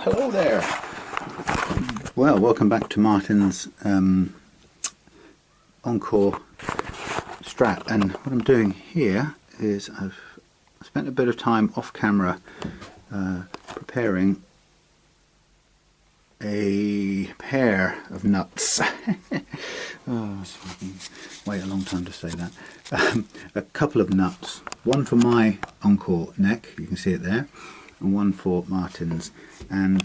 hello there. Well, welcome back to Martin's Encore Strat, and what I'm doing here is I've spent a bit of time off camera preparing a pair of nuts. Oh, wait a long time to say that. A couple of nuts, one for my Encore neck, you can see it there, and one for Martin's, and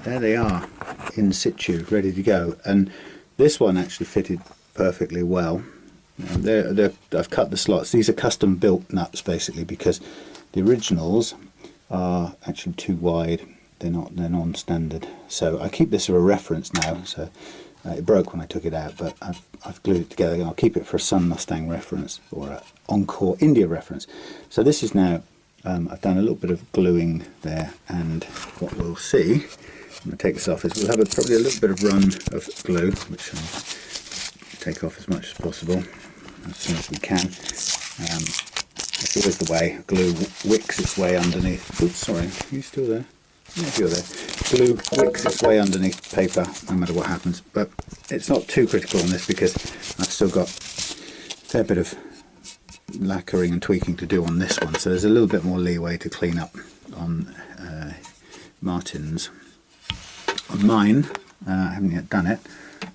there they are in situ, ready to go. And this one actually fitted perfectly well. I've cut the slots. These are custom built nuts basically, because the originals are actually too wide. They're non-standard. So I keep this as a reference now. So it broke when I took it out, but I've glued it together, and I'll keep it for a Sunn Mustang reference or an Encore India reference. So this is now, I've done a little bit of gluing there, and what we'll see, I'm going to take this off, is we'll have probably a little bit of run of glue, which I'll take off as much as possible, as soon as we can. It's always the way, glue wicks its way underneath. Oops, sorry, are you still there? Yeah, you're there. Glue wicks its way underneath paper, no matter what happens, but it's not too critical on this because I've still got a fair bit of lacquering and tweaking to do on this one, so there's a little bit more leeway to clean up on Martin's. On mine, I haven't yet done it,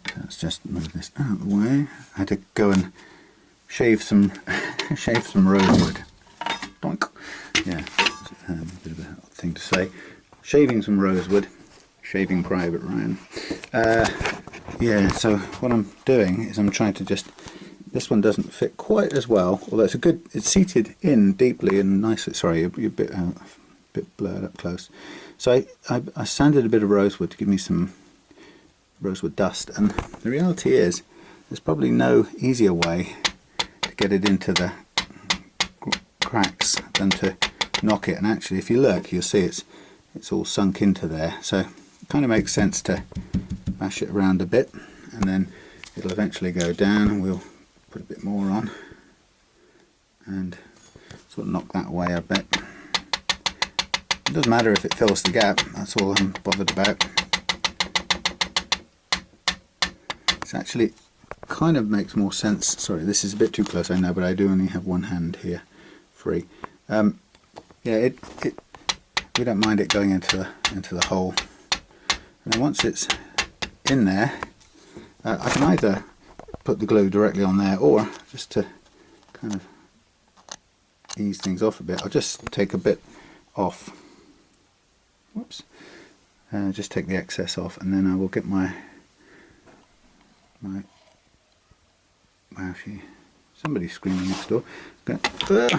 so let's just move this out of the way. I had to go and shave some rosewood. Donk. Yeah, a bit of a thing to say. Shaving some rosewood, shaving Private Ryan. Yeah, so what I'm doing is I'm trying to just, this one doesn't fit quite as well, although it's seated in deeply and nicely. Sorry, you're a bit blurred up close. So I sanded a bit of rosewood to give me some rosewood dust, and the reality is there's probably no easier way to get it into the cracks than to knock it. And actually, if you look, you'll see it's all sunk into there, so it kind of makes sense to bash it around a bit, and then it'll eventually go down, and we'll put a bit more on and sort of knock that away a bit. It doesn't matter if it fills the gap, that's all I'm bothered about. It's actually kind of makes more sense. Sorry, this is a bit too close, I know, but I do only have one hand here free. Yeah, we don't mind it going into the hole. And then once it's in there, I can either put the glue directly on there, or just to kind of ease things off a bit, I'll just take a bit off. Whoops. Just take the excess off, and then I will get my wow, somebody's screaming next door. Okay.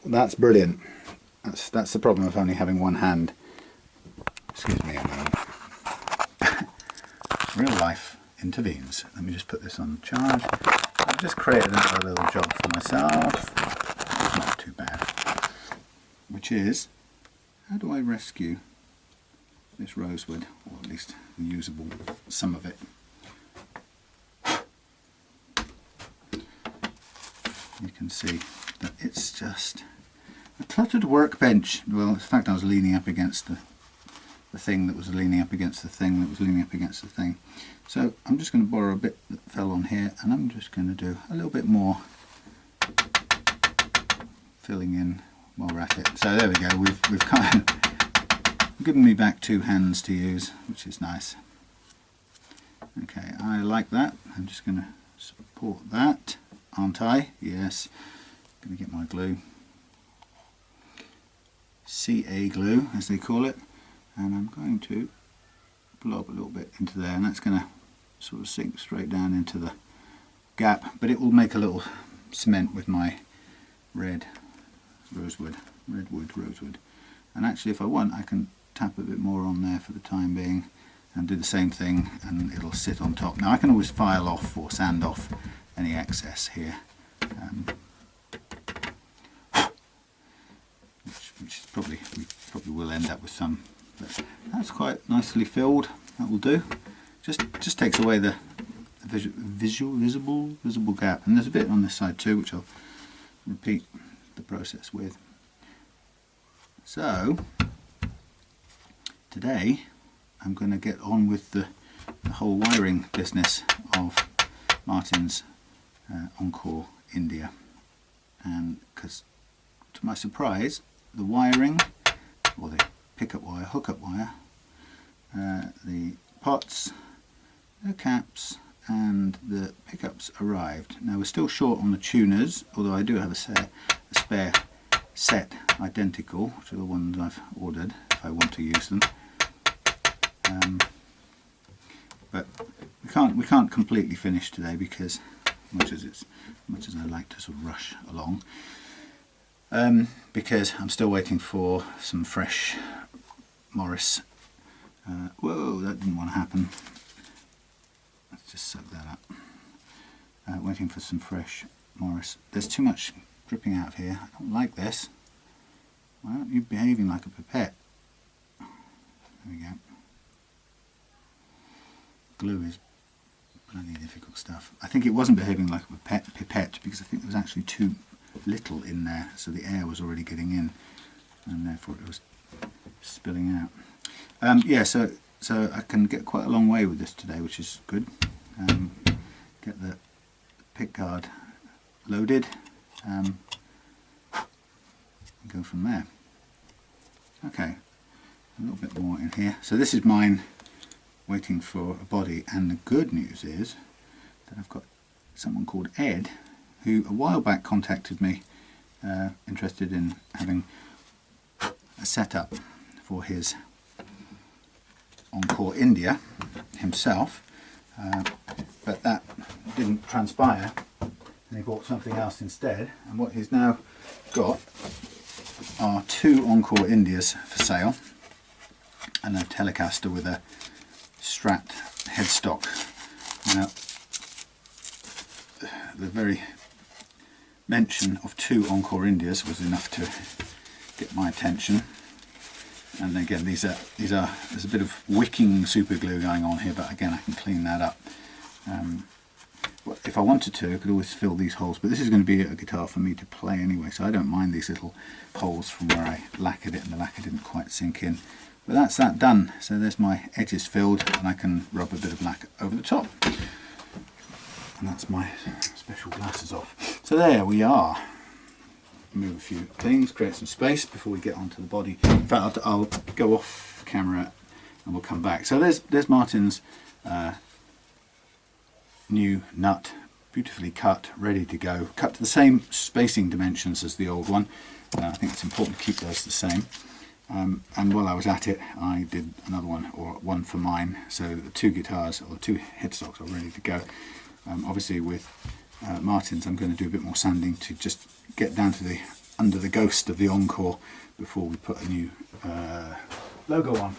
That's brilliant. That's the problem of only having one hand. Excuse me a moment. Real life intervenes. Let me just put this on charge. I've just created another little job for myself. It's not too bad. Which is, how do I rescue this rosewood, or at least the usable, some of it. You can see that it's just a cluttered workbench. Well, in fact I was leaning up against the thing that was leaning up against the thing that was leaning up against the thing. So I'm just going to borrow a bit that fell on here, and I'm just going to do a little bit more filling in while we're at it. So there we go, we've kind of given me back two hands to use, which is nice. Okay, I like that. I'm just going to support that, aren't I? Yes. Going to get my glue. CA glue, as they call it, and I'm going to blob a little bit into there, and that's going to sort of sink straight down into the gap, but it will make a little cement with my redwood rosewood. And actually, if I want, I can tap a bit more on there for the time being and do the same thing, and it'll sit on top. Now I can always file off or sand off any excess here, which is probably, we probably will end up with some, but that's quite nicely filled. That will do. Just takes away the visible gap, and there's a bit on this side too, which I'll repeat the process with. So today I'm going to get on with the whole wiring business of Martin's Encore India, and because to my surprise the wiring, or the pickup wire, hookup wire, the pots, the caps and the pickups arrived. Now we're still short on the tuners, although I do have a spare set identical to the ones I've ordered if I want to use them. But we can't completely finish today because much as I like to sort of rush along, because I'm still waiting for some fresh Morris. Whoa, that didn't want to happen. Let's just suck that up. Waiting for some fresh Morris. There's too much dripping out of here. I don't like this. Why aren't you behaving like a pipette? There we go. Glue is bloody difficult stuff. I think it wasn't behaving like a pipette because I think there was actually too little in there, so the air was already getting in and therefore it was spilling out. Yeah, so I can get quite a long way with this today, which is good. Get the pick guard loaded and go from there. Okay, a little bit more in here. So this is mine waiting for a body, and the good news is that I've got someone called Ed who a while back contacted me interested in having a setup for his Encore India himself, but that didn't transpire and he bought something else instead, and what he's now got are two Encore Indias for sale and a Telecaster with a Strat headstock. Now the very mention of two Encore Indias was enough to get my attention, and again there's a bit of wicking super glue going on here, but again I can clean that up. Well, if I wanted to I could always fill these holes, but this is going to be a guitar for me to play anyway, so I don't mind these little holes from where I lacquered it and the lacquer didn't quite sink in. But that's that done, so there's my edges filled and I can rub a bit of lacquer over the top. And that's my special glasses off. So there we are. Move a few things, create some space before we get onto the body. In fact, I'll go off camera and we'll come back. So there's Martin's new nut, beautifully cut, ready to go. Cut to the same spacing dimensions as the old one. I think it's important to keep those the same. And while I was at it, I did another one, or one for mine. So the two guitars, or the two headstocks, are ready to go. Obviously with Martin's I'm going to do a bit more sanding to just get down to the under the ghost of the Encore before we put a new logo on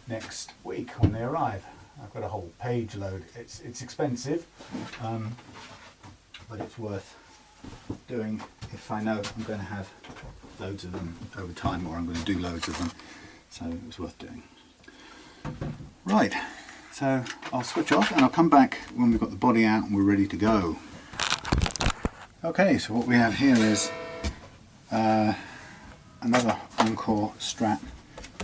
next week when they arrive. I've got a whole page load. It's expensive, but it's worth doing if I know I'm going to have loads of them over time, or I'm going to do loads of them, so it was worth doing. Right, so I'll switch off and I'll come back when we've got the body out and we're ready to go. Okay, so what we have here is another Encore Strat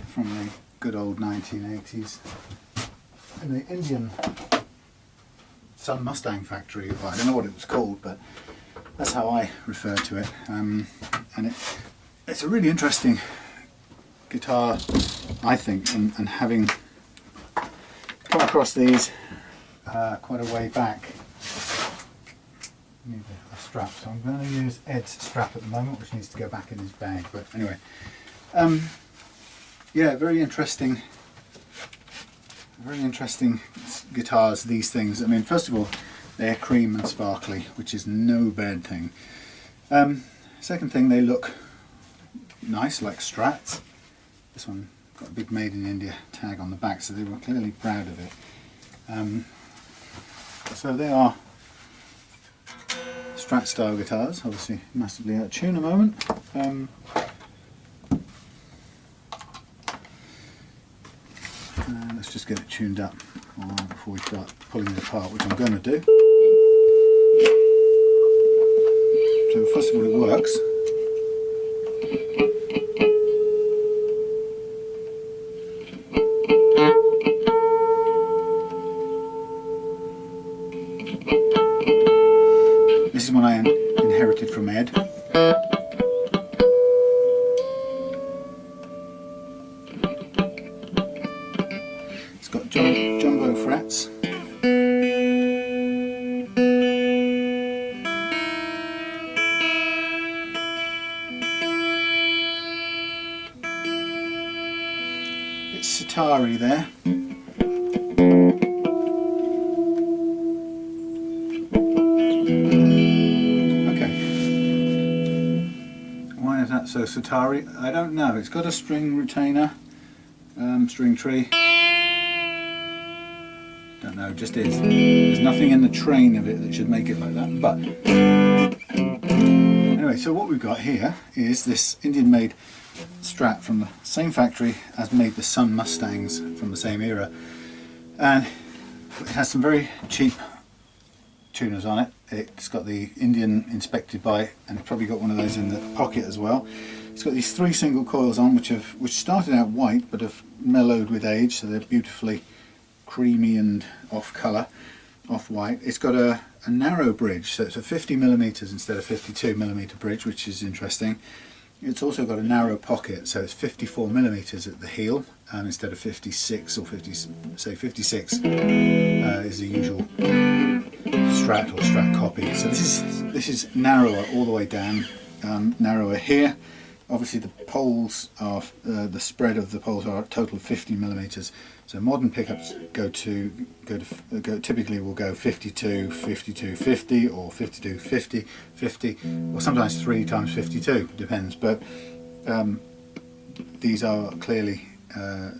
from the good old 1980s in the Indian Sunn Mustang factory. Well, I don't know what it was called, but that's how I refer to it. And it's a really interesting guitar, I think, and having come across these quite a way back. Need a strap, so I'm going to use Ed's strap at the moment, which needs to go back in his bag. But anyway, yeah, very interesting guitars. These things. I mean, first of all, they're cream and sparkly, which is no bad thing. Second thing, they look nice, like Strats. This one got a big Made in India tag on the back, so they were clearly proud of it. So they are Strat style guitars, obviously massively out of tune a moment. Let's just get it tuned up before we start pulling it apart, which I'm going to do. So first of all, it works. It's got jumbo frets. It's sitar-y there. So sitar-y, I don't know. It's got a string retainer, string tree. Don't know, it just is. There's nothing in the train of it that should make it like that. But anyway, so what we've got here is this Indian-made Strat from the same factory as made the Sunn Mustangs from the same era, and it has some very cheap tuners on it. It's got the Indian inspected by, and it's probably got one of those in the pocket as well. It's got these 3 single coils on, which started out white but have mellowed with age, so they're beautifully creamy and off colour, off white. It's got a narrow bridge, so it's a 50mm instead of 52mm bridge, which is interesting. It's also got a narrow pocket, so it's 54mm at the heel instead of 56 or 50. Say 56 is the usual Strat or Strat copy. So this is narrower all the way down, narrower here. Obviously the poles are the spread of the poles are a total of 50mm. So modern pickups typically will go 52, 52, 50, or 52, 50, 50, or sometimes 3 times 52, depends. But these are clearly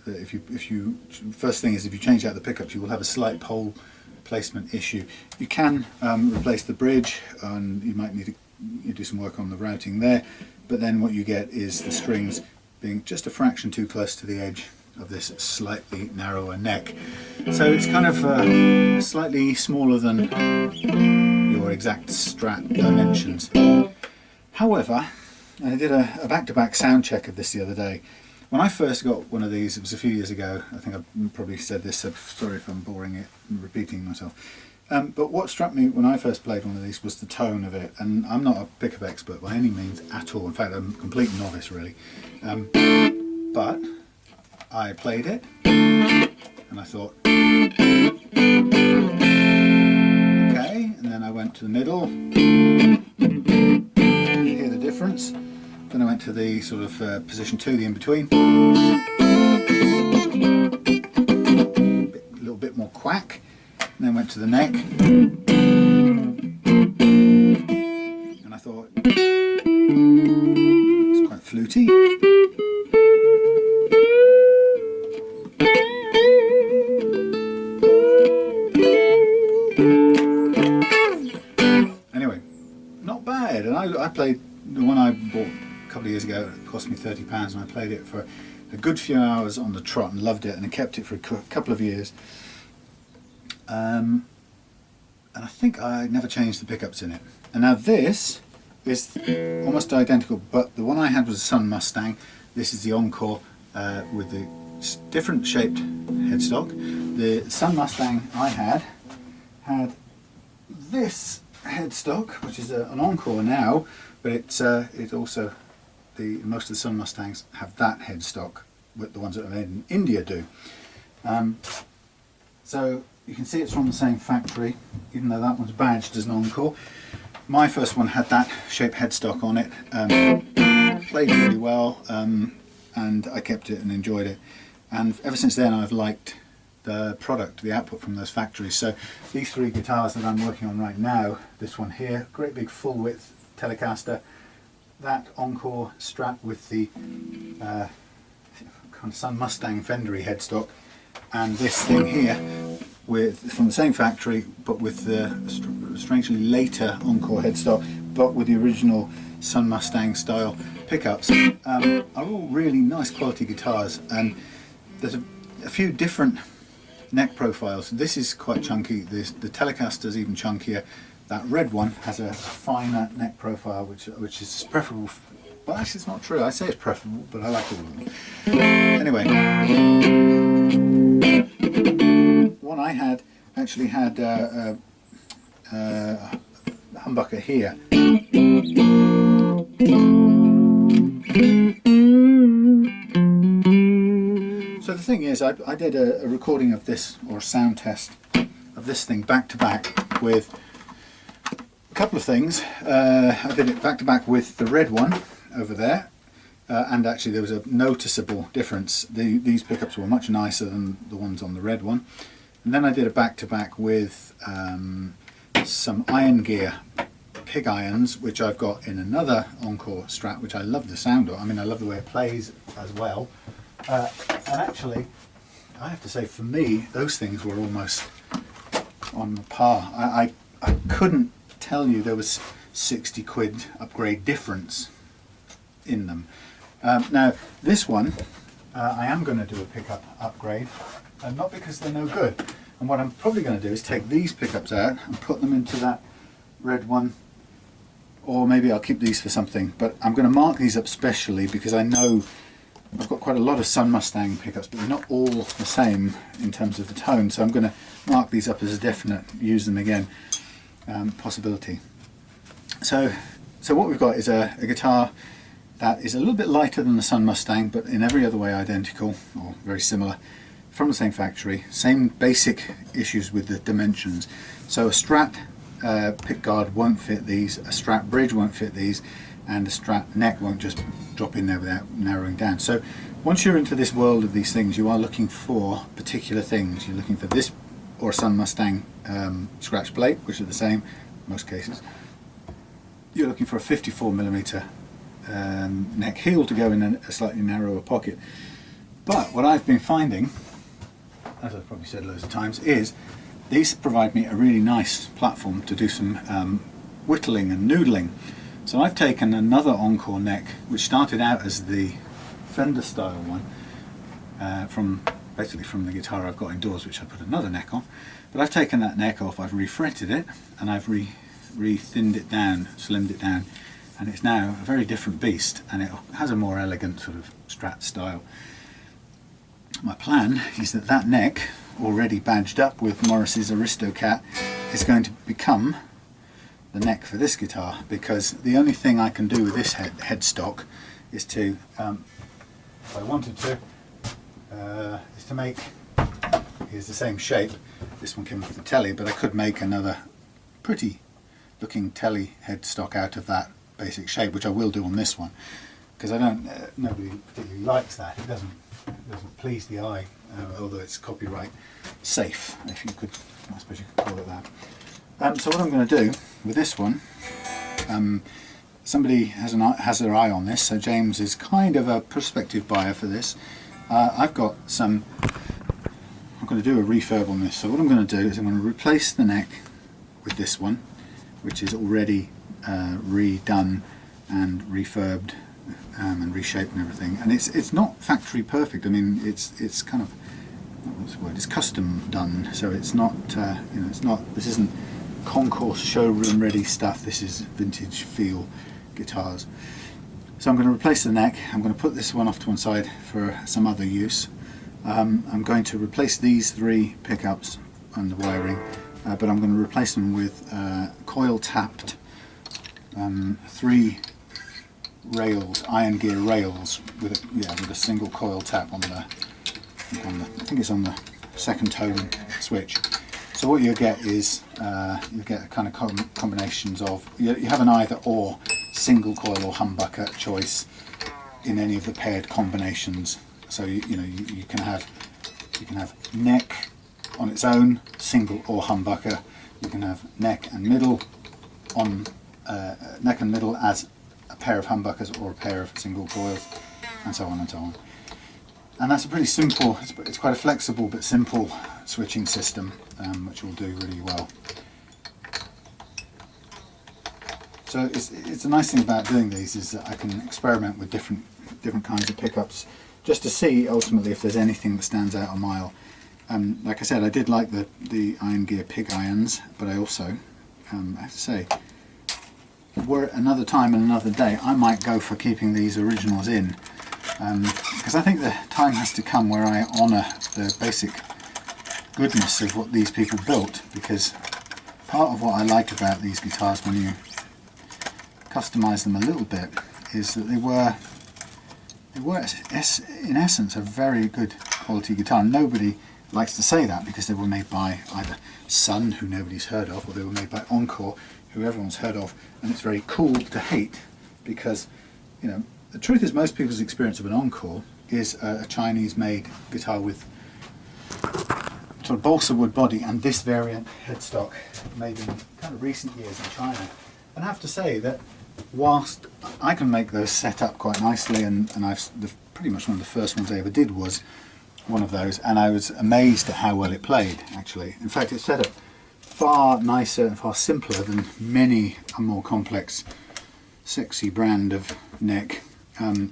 if you first thing is, if you change out the pickups, you will have a slight pole placement issue. You can replace the bridge, and you might need to do some work on the routing there, but then what you get is the strings being just a fraction too close to the edge of this slightly narrower neck. So it's kind of slightly smaller than your exact Strat dimensions. However, I did a back-to-back sound check of this the other day. When I first got one of these, it was a few years ago. I think I've probably said this, so sorry if I'm boring it and repeating myself. But what struck me when I first played one of these was the tone of it, and I'm not a pickup expert by any means at all. In fact, I'm a complete novice really. But I played it and I thought, okay, and then I went to the middle, you hear the difference. Then I went to the sort of position 2, the in-between, a little bit more quack, and then went to the neck, and I thought, it's quite fluty. Anyway, not bad, and I played the one I bought a couple of years ago. It cost me £30, and I played it for a good few hours on the trot and loved it, and I kept it for a couple of years. And I think I never changed the pickups in it. And now this is almost identical, but the one I had was a Sunn Mustang. This is the Encore with the different shaped headstock. The Sunn Mustang I had this headstock, which is an Encore now, but it's also most of the Sunn Mustangs have that headstock, with the ones that are made in India do. So you can see it's from the same factory, even though that one's badged as an Encore. My first one had that shaped headstock on it, played really well, and I kept it and enjoyed it. And ever since then I've liked the product, the output from those factories. So these 3 guitars that I'm working on right now, this one here, great big full width Telecaster, that Encore Strat with the kind of Sunn Mustang Fender-y headstock, and this thing here from the same factory but with the strangely later Encore headstock but with the original Sunn Mustang style pickups, are all really nice quality guitars. And there's a few different neck profiles. This is quite chunky, the Telecaster's even chunkier. That red one has a finer neck profile, which is preferable. Well, actually it's not true, I say it's preferable, but I like all of them. Anyway, one I had actually had a humbucker here. So the thing is, I did a recording of this, or a sound test of this thing back to back with a couple of things. I did it back to back with the red one over there, and actually there was a noticeable difference. These pickups were much nicer than the ones on the red one. And then I did a back to back with some IronGear pig irons, which I've got in another Encore Strat, which I love the sound of. I mean, I love the way it plays as well. And actually, I have to say, for me, those things were almost on par. I couldn't tell you there was 60 quid upgrade difference in them. Now, this one, I am going to do a pickup upgrade, and not because they're no good. And what I'm probably going to do is take these pickups out and put them into that red one, or maybe I'll keep these for something, but I'm going to mark these up specially because I know I've got quite a lot of Sunn Mustang pickups, but they're not all the same in terms of the tone, so I'm going to mark these up as a definite use them again possibility. So what we've got is a guitar that is a little bit lighter than the Sunn Mustang, but in every other way identical or very similar, from the same factory, same basic issues with the dimensions. So a Strat pick guard won't fit these, a Strat bridge won't fit these, and a Strat neck won't just drop in there without narrowing down. So once you're into this world of these things, you are looking for particular things. You're looking for this or a Sunn Mustang scratch plate, which are the same in most cases. You're looking for a 54mm neck heel to go in a slightly narrower pocket. But what I've been finding, as I've probably said loads of times, is these provide me a really nice platform to do some whittling and noodling. So I've taken another Encore neck, which started out as the Fender-style one, basically from the guitar I've got indoors, which I put another neck on. But I've taken that neck off, I've refretted it, and I've re-thinned it down, slimmed it down, and it's now a very different beast, and it has a more elegant sort of Strat style. My plan is that that neck, already badged up with Morris's AristoCat, is going to become the neck for this guitar, because the only thing I can do with this headstock is to, if I wanted to, is to make, here's the same shape, this one came off the telly, but I could make another pretty looking telly headstock out of that basic shape, which I will do on this one, because I don't, nobody particularly likes that. It doesn't please the eye, although it's copyright safe, if you could, I suppose you could call it that. So what I'm going to do with this one, somebody has their eye on this, so James is kind of a prospective buyer for this. I've got some, I'm going to do a refurb on this, so what I'm going to do is I'm going to replace the neck with this one, which is already redone and refurbed and reshaped and everything, and it's not factory perfect. I mean, it's kind of, what's the word, it's custom done, so it's not you know, it's not, this isn't concourse showroom ready stuff, this is vintage feel guitars. So I'm going to replace the neck, I'm going to put this one off to one side for some other use. I'm going to replace these three pickups and the wiring, but I'm going to replace them with coil tapped 3 rails, IronGear rails with a single coil tap on the, I think it's on the second tone switch. So what you get is you get a kind of combinations of, you have an either or single coil or humbucker choice in any of the paired combinations. So you can have neck on its own, single or humbucker. You can have neck and middle on neck and middle as a pair of humbuckers or a pair of single coils, and so on and so on. And that's a pretty simple, it's quite a flexible but simple switching system, which will do really well. So it's a nice thing about doing these is that I can experiment with different kinds of pickups, just to see ultimately if there's anything that stands out a mile. Like I said, I did like the IronGear pig irons, but I also, I have to say, were it another time and another day, I might go for keeping these originals in, because I think the time has to come where I honour the basic goodness of what these people built, because part of what I like about these guitars when you customise them a little bit is that they were in essence a very good quality guitar. Nobody likes to say that because they were made by either Sunn, who nobody's heard of, or they were made by Encore, who everyone's heard of, and it's very cool to hate because, you know, the truth is most people's experience of an Encore is a Chinese-made guitar with sort of balsa wood body and this variant headstock made in kind of recent years in China. And I have to say that whilst I can make those set up quite nicely, and pretty much one of the first ones I ever did was one of those, and I was amazed at how well it played actually. In fact, it's set up far nicer and far simpler than many a more complex sexy brand of neck, and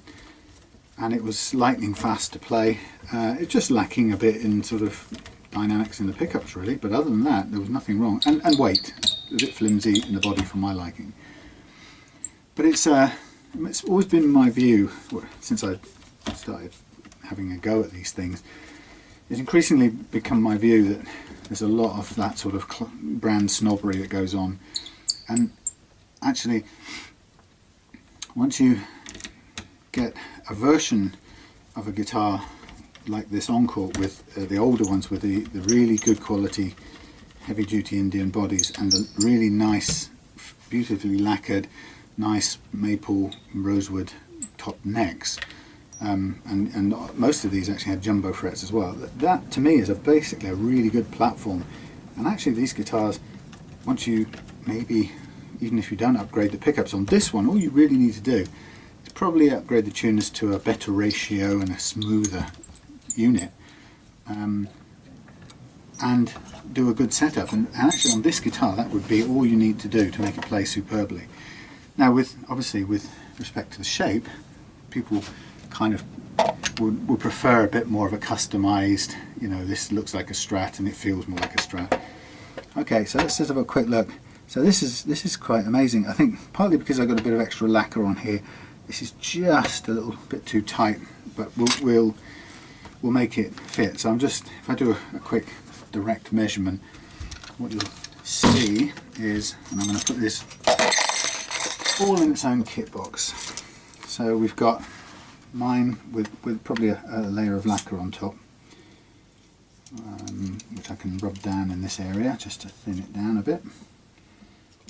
it was lightning fast to play. It's just lacking a bit in sort of dynamics in the pickups really, but other than that there was nothing wrong, and weight, a bit flimsy in the body for my liking. But it's always been my view, since I started having a go at these things, it's increasingly become my view that there's a lot of that sort of brand snobbery that goes on, and actually once you get a version of a guitar like this Encore with the older ones with the really good quality heavy duty Indian bodies and the really nice, beautifully lacquered, nice maple rosewood top necks, and most of these actually have jumbo frets as well. That to me is basically a really good platform. And actually these guitars, once you maybe, even if you don't upgrade the pickups on this one, all you really need to do is probably upgrade the tuners to a better ratio and a smoother unit, and do a good setup, and actually on this guitar that would be all you need to do to make it play superbly. Now obviously with respect to the shape, people kind of would prefer a bit more of a customized, you know, this looks like a Strat and it feels more like a Strat. Okay, so let's just have a quick look. So this is quite amazing. I think partly because I got a bit of extra lacquer on here, this is just a little bit too tight, but we'll make it fit. So I'm just, if I do a quick direct measurement, what you'll see is, and I'm going to put this all in its own kit box. So we've got mine with probably a layer of lacquer on top, which I can rub down in this area just to thin it down a bit.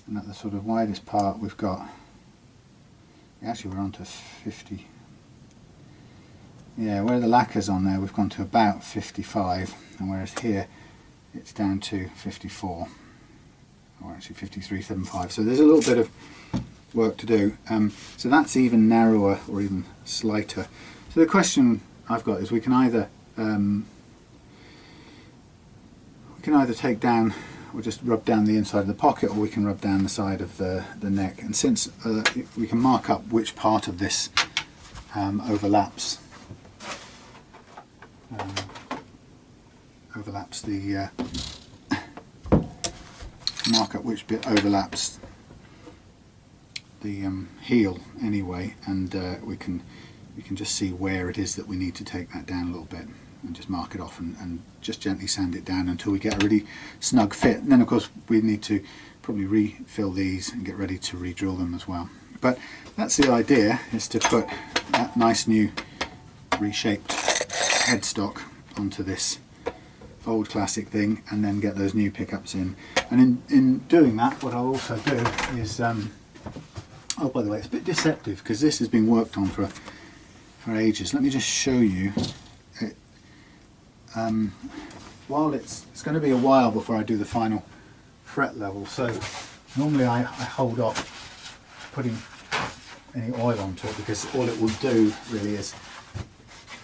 And at the sort of widest part we've got, actually we're on to 50. Yeah, where the lacquer's on there we've gone to about 55, and whereas here it's down to 54, or actually 53.75. So there's a little bit of work to do. So that's even narrower or even slighter. So the question I've got is we can either take down or just rub down the inside of the pocket, or we can rub down the side of the neck. And since we can mark up which part of this overlaps the mark up which bit overlaps the heel anyway, and we can just see where it is that we need to take that down a little bit, and just mark it off and just gently sand it down until we get a really snug fit. And then of course we need to probably refill these and get ready to re-drill them as well. But that's the idea, is to put that nice new reshaped headstock onto this old classic thing, and then get those new pickups in. And in doing that, what I'll also do is oh, by the way, it's a bit deceptive because this has been worked on for ages. Let me just show you it. While it's going to be a while before I do the final fret level, so normally I hold off putting any oil onto it, because all it will do really is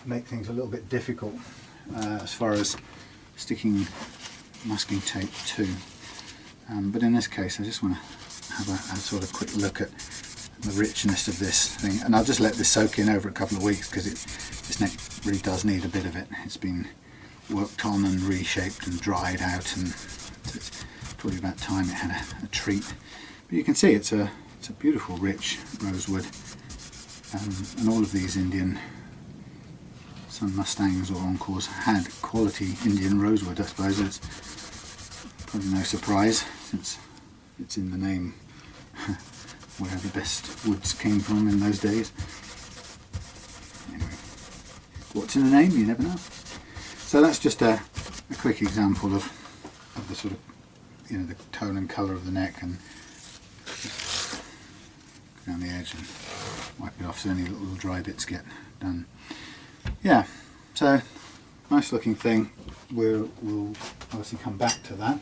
make things a little bit difficult as far as sticking masking tape to. But in this case I just want to have a sort of quick look at the richness of this thing, and I'll just let this soak in over a couple of weeks, because this neck really does need a bit of it. It's been worked on and reshaped and dried out, and it's probably about time it had a treat. But you can see it's a beautiful rich rosewood, and all of these Indian Sunn Mustangs or Encores had quality Indian rosewood. I suppose it's probably no surprise, since it's in the name where the best woods came from in those days. Anyway, what's in the name? You never know. So that's just a quick example of the sort of, you know, the tone and colour of the neck, and just go down the edge and wipe it off so any little dry bits get done. Yeah, so nice looking thing. We'll obviously come back to that.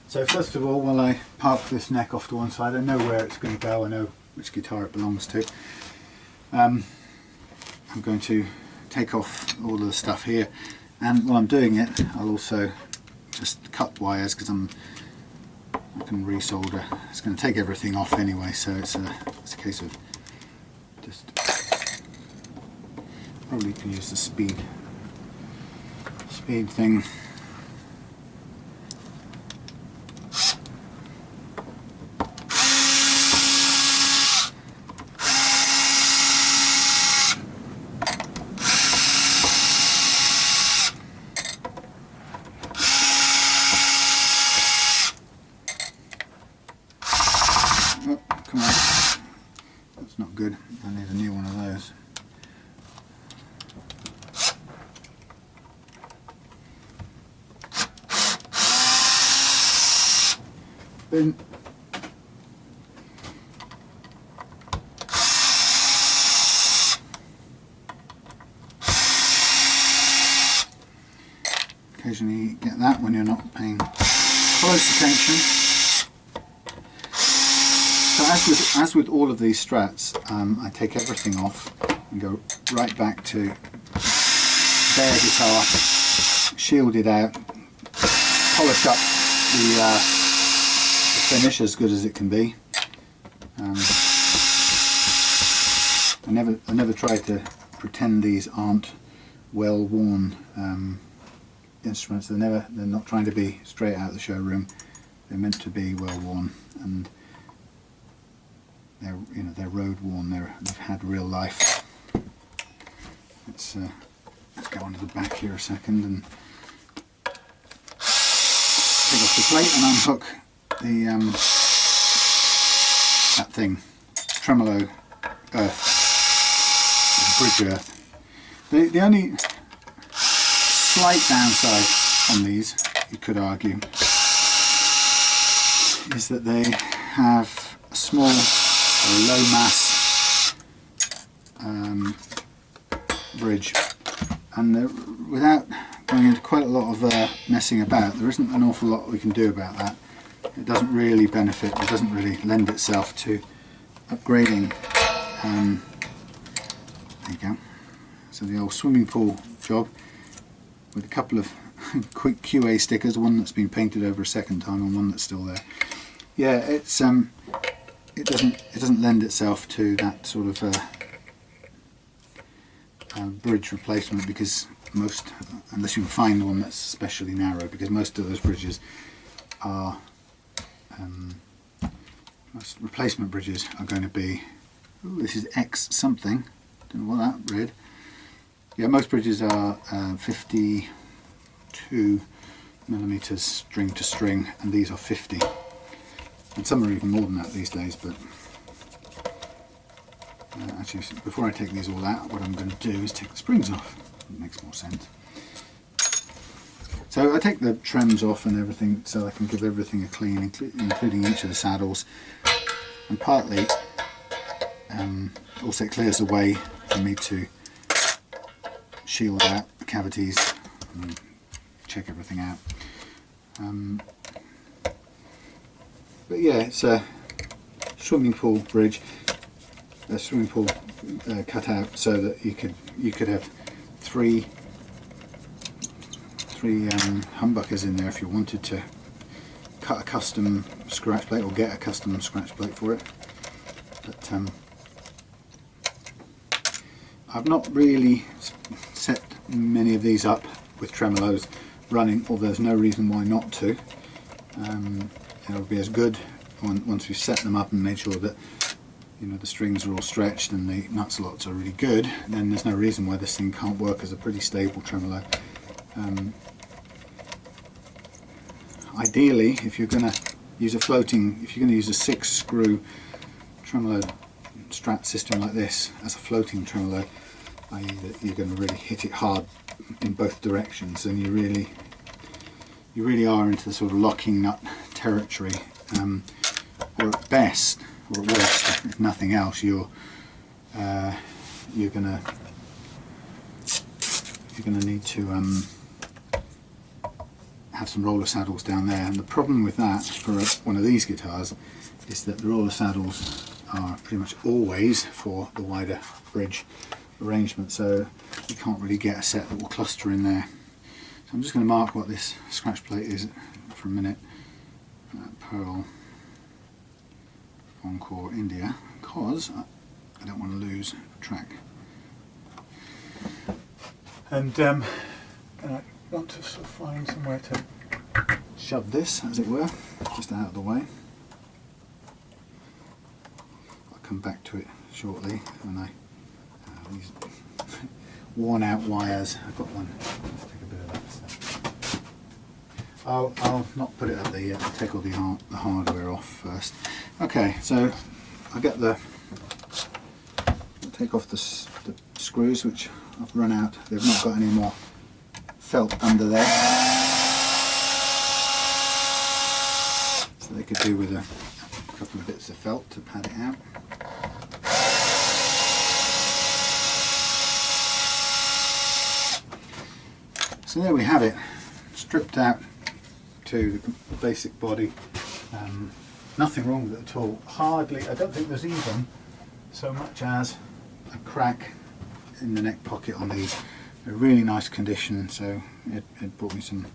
So first of all, while I park this neck off to one side, I know where it's going to go, I know which guitar it belongs to. I'm going to take off all of the stuff here, and while I'm doing it I'll also just cut wires, because I can resolder. It's going to take everything off anyway, so it's a case of just probably can use the speed thing. Oh, come on. That's not good. I need a new one of those. Then occasionally get that when you're not paying close attention. So as with all of these Strats, I take everything off and go right back to bare guitar, shield it out, polish up the finish as good as it can be. I never try to pretend these aren't well worn instruments. They're not trying to be straight out of the showroom. They're meant to be well worn, and they're road worn. They've had real life. Let's go onto the back here a second and take off the plate and unhook the that thing, tremolo earth, bridge earth. The only slight downside on these, you could argue, is that they have a small or low mass bridge, and without going into quite a lot of messing about, there isn't an awful lot we can do about that. It doesn't really benefit, it doesn't really lend itself to upgrading. There you go. So the old swimming pool job with a couple of quick QA stickers, one that's been painted over a second time and one that's still there. Yeah, it doesn't lend itself to that sort of bridge replacement, because most, unless you can find one that's especially narrow, because most of those bridges are most replacement bridges are going to be, ooh, this is X something, don't know what that read. Yeah, most bridges are 52 millimeters string to string, and these are 50, and some are even more than that these days. But actually, before I take these all out, what I'm going to do is take the springs off. It makes more sense. So I take the trems off and everything, so I can give everything a clean, including each of the saddles, and partly also it clears the way for me to shield out the cavities and check everything out. But yeah, it's a swimming pool bridge, a swimming pool cut out so that you could have three humbuckers in there if you wanted to cut a custom scratch plate or get a custom scratch plate for it. But I've not really set many of these up with tremolos running, although there's no reason why not to. It'll be as good once we've set them up and made sure that the strings are all stretched and the nut slots are really good. Then there's no reason why this thing can't work as a pretty stable tremolo. Ideally, if you're going to use a 6-screw tremolo Strat system like this as a floating tremolo, i.e. that you're going to really hit it hard in both directions, and you really are into the sort of locking nut territory, or at best, or at worst, if nothing else, you're gonna need to have some roller saddles down there. And the problem with that for one of these guitars is that the roller saddles are pretty much always for the wider bridge arrangement, so you can't really get a set that will cluster in there. So I'm just going to mark what this scratch plate is for a minute. Pearl Encore India, because I don't want to lose track. And I want to sort of find somewhere to shove this, as it were, just out of the way. I'll come back to it shortly when I these worn out wires. I've got one. Let's take a bit of that stuff. I'll not put it up there yet. I'll take all the hardware off first. Okay, so I'll take off the screws, which I've run out. They've not got any more felt under there, so they could do with a couple of bits of felt to pad it out. So there we have it, stripped out to the basic body. Nothing wrong with it at all. Hardly, I don't think there's even so much as a crack in the neck pocket on these. They're really nice condition, so it brought me some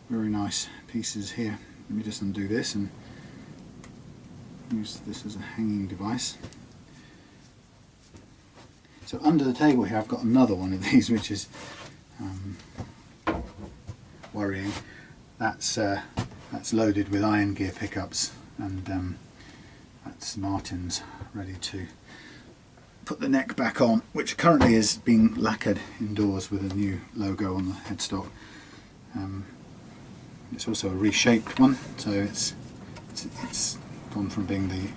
very nice pieces here. Let me just undo this and use this as a hanging device. So under the table here I've got another one of these, which is worrying. That's loaded with IronGear pickups, and that's Martin's ready to put the neck back on, which currently is being lacquered indoors with a new logo on the headstock. It's also a reshaped one, so it's gone from being the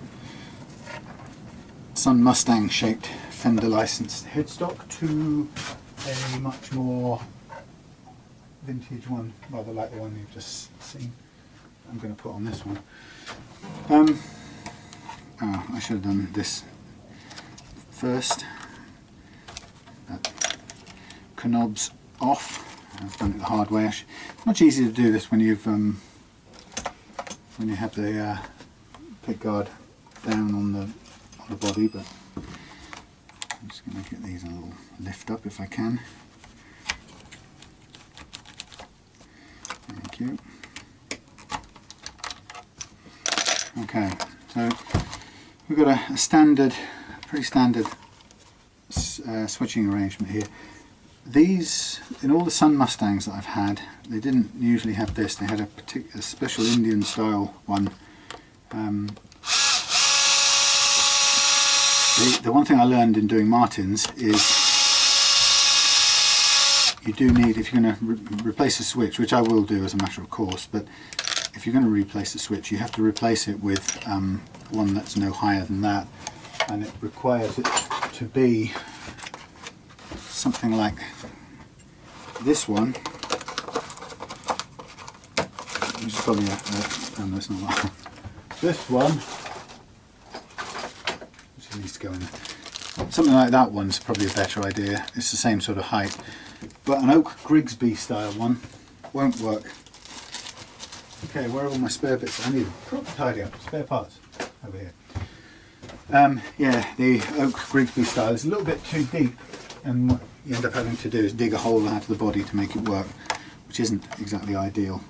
Sunn Mustang shaped Fender licensed headstock to a much more vintage one, rather like the one you've just seen. I'm going to put on this one. I should have done this first. That knob's off. I've done it the hard way. It's much easier to do this when you have the pick guard down on the body, but I'm just going to get these a little lift up if I can. Thank you. Okay, so we've got a standard, pretty standard switching arrangement here. These, in all the Sunn Mustangs that I've had, they didn't usually have this. They had a special Indian style one. The one thing I learned in doing Martins is you do need, if you're going to replace a switch, which I will do as a matter of course, but if you're going to replace a switch, you have to replace it with one that's no higher than that, and it requires it to be something like this one, which is probably no, it's not that. This one, which needs to go in there. Something like that one's probably a better idea. It's the same sort of height, but an Oak Grigsby style one won't work. Okay, where are all my spare bits? I need them. Proper tidy up. Spare parts over here. Yeah, the Oak Grigsby style is a little bit too deep, and what you end up having to do is dig a hole out of the body to make it work, which isn't exactly ideal.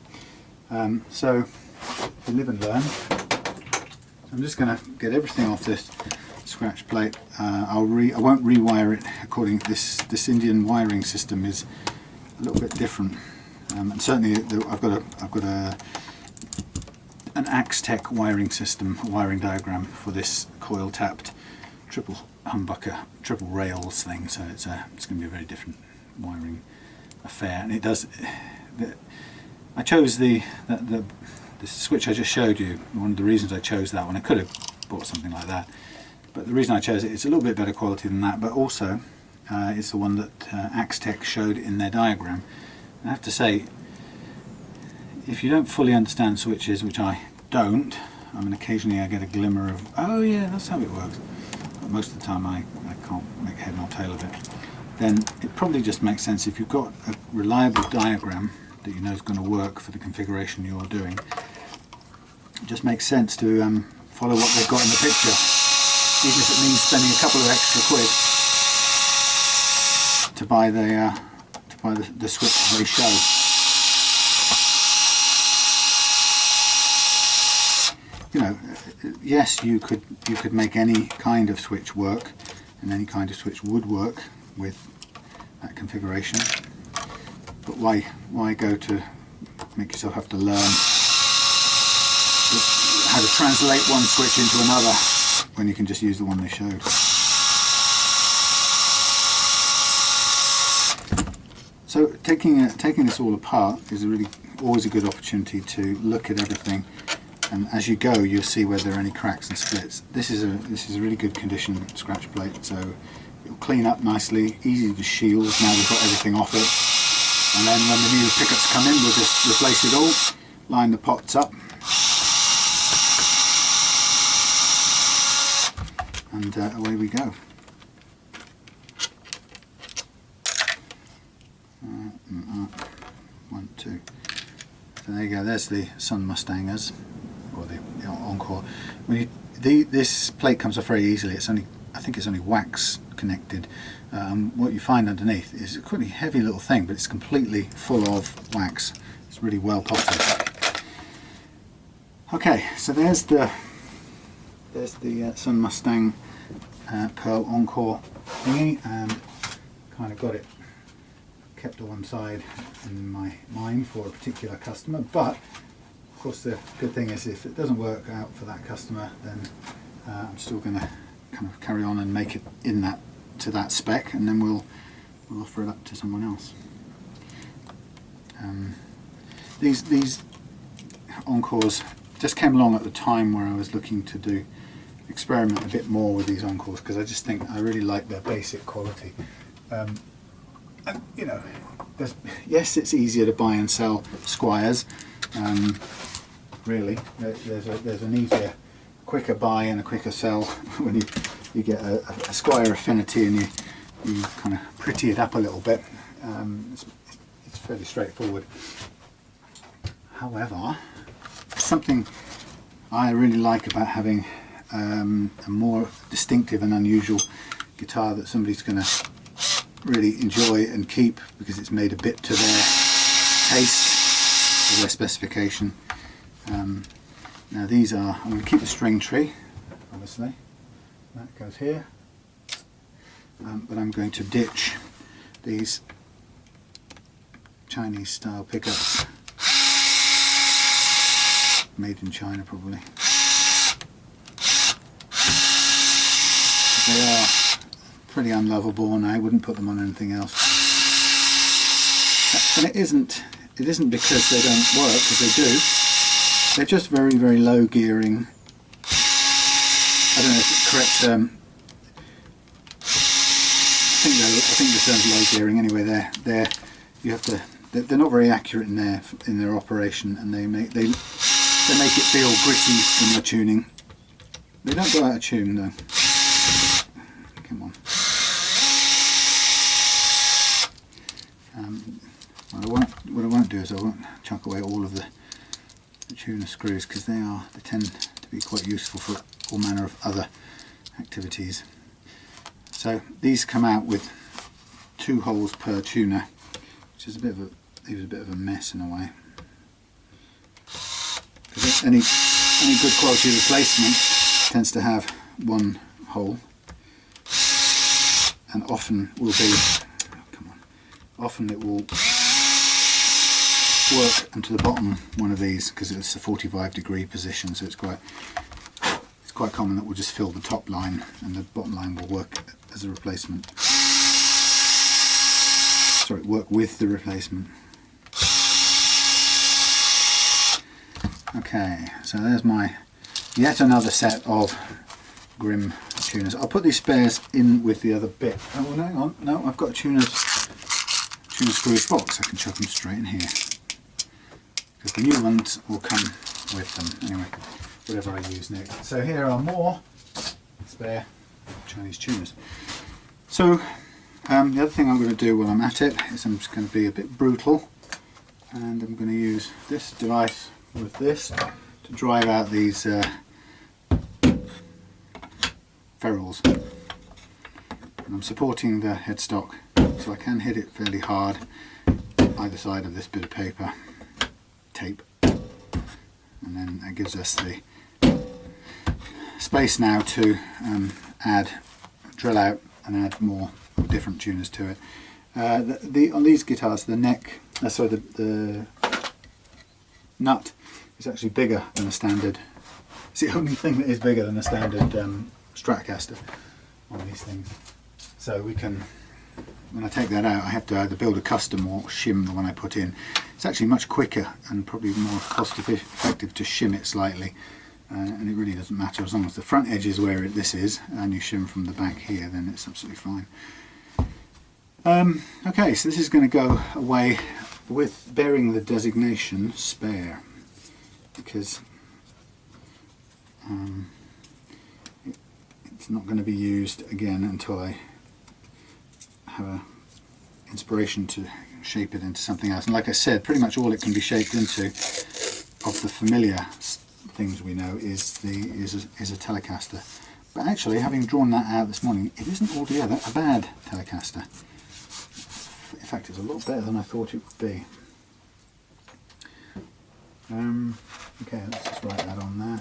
So you live and learn. I'm just going to get everything off this scratch plate. I won't rewire it according to this Indian wiring system is a little bit different, and certainly I've got an AristoCat wiring system, a wiring diagram for this coil tapped triple humbucker, triple rails thing. So it's going to be a very different wiring affair, and it does. I chose the switch I just showed you. One of the reasons I chose that one, I could have bought something like that, but the reason I chose it, it's a little bit better quality than that, but also is the one that AristoCat showed in their diagram. I have to say, if you don't fully understand switches, which I don't, I mean occasionally I get a glimmer of, oh yeah, that's how it works, but most of the time I can't make head nor tail of it, then it probably just makes sense if you've got a reliable diagram that you know is going to work for the configuration you're doing. It just makes sense to follow what they've got in the picture, even if it means spending a couple of extra quid to buy the switch they show. You know, yes, you could make any kind of switch work, and any kind of switch would work with that configuration. But why go to make yourself have to learn how to translate one switch into another when you can just use the one they showed? So taking this all apart is always a good opportunity to look at everything, and as you go you'll see where there are any cracks and splits. This is a really good condition scratch plate, so it'll clean up nicely, easy to shield now we've got everything off it. And then when the new pickups come in, we'll just replace it all, line the pots up, and away we go. 1, 2. So there you go. There's the Sunn Mustangs, or the Encore. This plate comes off very easily. I think it's only wax connected. What you find underneath is a pretty heavy little thing, but it's completely full of wax. It's really well potted. Okay, so there's the Sunn Mustang Pearl Encore thingy. Kind of got it kept to one side in my mind for a particular customer, but of course the good thing is if it doesn't work out for that customer, then I'm still going to kind of carry on and make it to that spec, and then we'll offer it up to someone else. These Encores just came along at the time where I was looking to experiment a bit more with these Encores, because I just think I really like their basic quality. And you know, yes, it's easier to buy and sell Squires. Really, there's an easier, quicker buy and a quicker sell when you get a Squire affinity and you kind of pretty it up a little bit. It's fairly straightforward. However, something I really like about having a more distinctive and unusual guitar that somebody's going to really enjoy and keep because it's made a bit to their taste, to their specification. Now these are, I'm going to keep the string tree, obviously, that goes here, but I'm going to ditch these Chinese style pickups, made in China probably. They are pretty unlovable and I wouldn't put them on anything else. And it isn't because they don't work, because they do. They're just very, very low gearing. I don't know if it's correct. I think the term's low gearing. Anyway, they're not very accurate in their operation, and they make it feel gritty in their tuning. They don't go out of tune though. Come on. What I won't do is I won't chuck away all of the tuner screws, because they tend to be quite useful for all manner of other activities. So these come out with 2 holes per tuner, which is a bit of a mess in a way. Because any good quality replacement tends to have 1 hole, and often it will work into the bottom one of these, because it's a 45-degree position, so it's quite common that we'll just fill the top line and the bottom line will work as a replacement. Sorry, work with the replacement. Okay, so there's my yet another set of grim tuners. I'll put these spares in with the other bit. Oh, well, hang on. No, I've got a tuner screws box. I can chuck them straight in here. Because the new ones will come with them. Anyway, whatever I use next. So here are more spare Chinese tuners. So the other thing I'm going to do while I'm at it is I'm just going to be a bit brutal, and I'm going to use this device with this to drive out these ferrules. And I'm supporting the headstock so I can hit it fairly hard either side of this bit of tape, and then that gives us the space now to drill out and add more different tuners to it. On these guitars, the neck, the nut is actually bigger than a standard. It's the only thing that is bigger than a standard Stratocaster on these things. So we can, when I take that out, I have to either build a custom or shim the one I put in. It's actually much quicker and probably more cost effective to shim it slightly. And it really doesn't matter as long as the front edge is where this is and you shim from the back here, then it's absolutely fine. Okay, so this is going to go away with bearing the designation spare, because it's not going to be used again until I have a inspiration to shape it into something else. And like I said, pretty much all it can be shaped into of the familiar things we know is a Telecaster. But actually, having drawn that out this morning, it isn't altogether a bad Telecaster. In fact, it's a lot better than I thought it would be. Okay, let's just write that on there.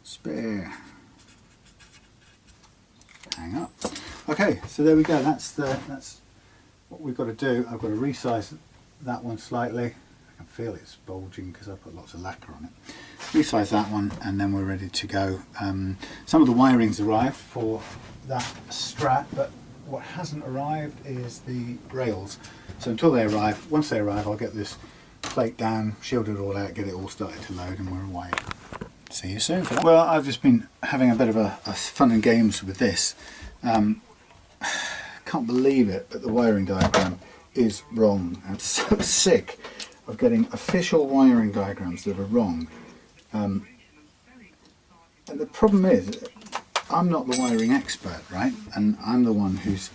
Spare. Hang up. Okay, so there we go. That's what we've got to do. I've got to resize that one slightly. I can feel it's bulging because I put lots of lacquer on it. Resize that one, and then we're ready to go. Some of the wiring's arrived for that Strat, but what hasn't arrived is the rails. So until they arrive, once they arrive, I'll get this plate down, shield it all out, get it all started to load, and we're away. See you soon for that. Well, I've just been having a bit of a fun and games with this. Can't believe it, but the wiring diagram is wrong. I'm so sick of getting official wiring diagrams that are wrong. And the problem is, I'm not the wiring expert, right? And I'm the one who's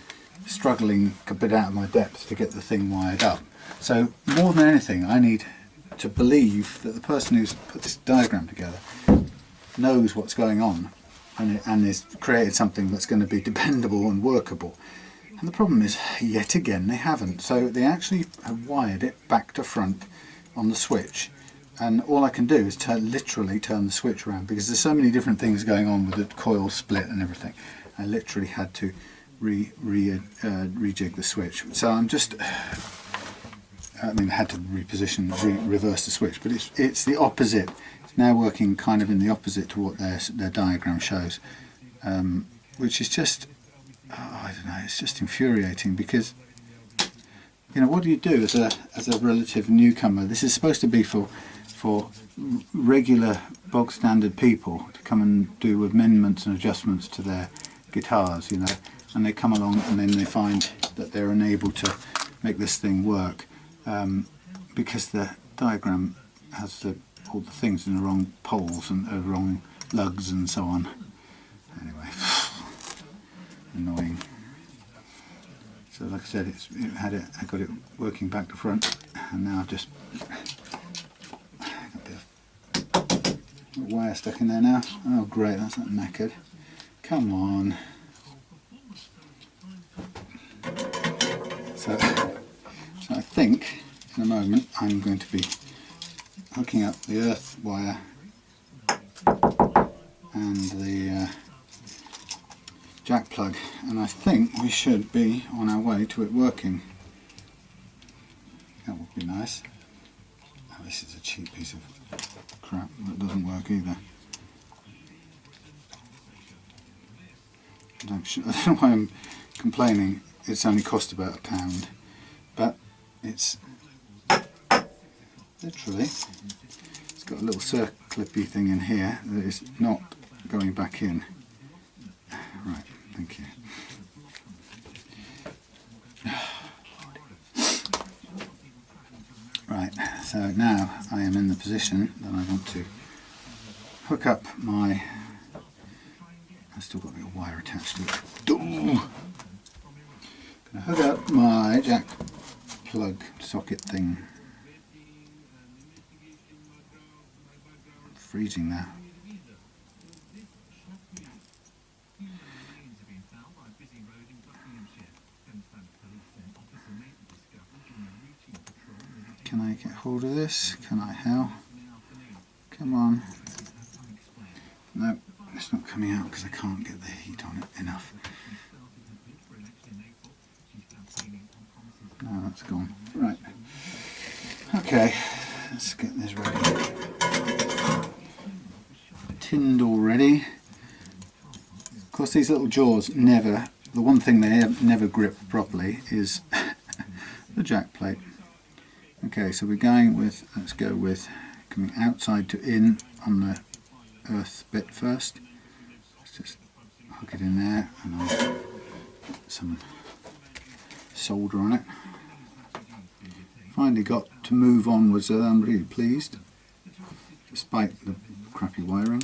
struggling a bit out of my depth to get the thing wired up. So more than anything, I need to believe that the person who's put this diagram together knows what's going on and has created something that's going to be dependable and workable. And the problem is, yet again, they haven't. So they actually have wired it back to front on the switch. And all I can do is literally turn the switch around, because there's so many different things going on with the coil split and everything. I literally had to rejig the switch. So I'm just, I mean, I had to reverse the switch, but it's the opposite. It's now working kind of in the opposite to what their diagram shows, which is just, I don't know, it's just infuriating, because, you know, what do you do as a relative newcomer? This is supposed to be for regular bog standard people to come and do amendments and adjustments to their guitars, you know, and they come along and then they find that they're unable to make this thing work because the diagram has all the things in the wrong poles and wrong lugs and so on. Anyway, annoying. So like I said, I got it working back to front, and now I've just wire stuck in there now. Oh great, that's not knackered. Come on. So I think in a moment I'm going to be hooking up the earth wire and the jack plug, and I think we should be on our way to it working. That would be nice. Oh, this is a cheap piece of crap that doesn't work either. I don't know why I'm complaining. It's only cost about £1, but it's literally, it's got a little circlippy thing in here that is not going back in. Right, thank you. Right, so now I am in the position that I want to hook up my, I've still got a bit of wire attached to it. Going to hook up my jack plug socket thing. Freezing now. Can I get hold of this? Can I? How? Come on. No, it's not coming out because I can't get the heat on it enough. No, that's gone. Right. Okay, let's get this ready. Tinned already. Of course, these little jaws never, the one thing they never grip properly is the jack plate. Okay, so we're going with, let's go with coming outside to in on the earth bit first. Let's just hook it in there and I'll put some solder on it. Finally got to move onwards, so I'm really pleased, despite the crappy wiring.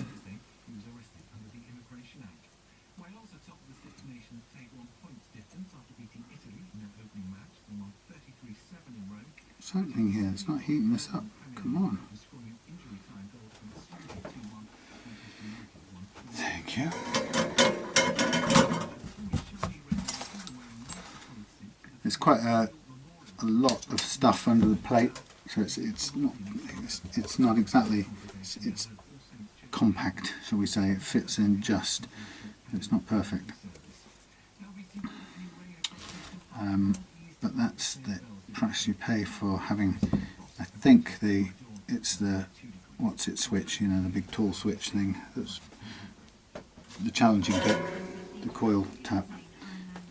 Something here, it's not heating this up, come on. Thank you. There's quite a lot of stuff under the plate, so it's not exactly, it's compact, shall we say. It fits in just, it's not perfect. But that's the price you pay for having, I think it's the what's it switch, you know, the big tall switch thing, that's the challenging bit, the coil tap,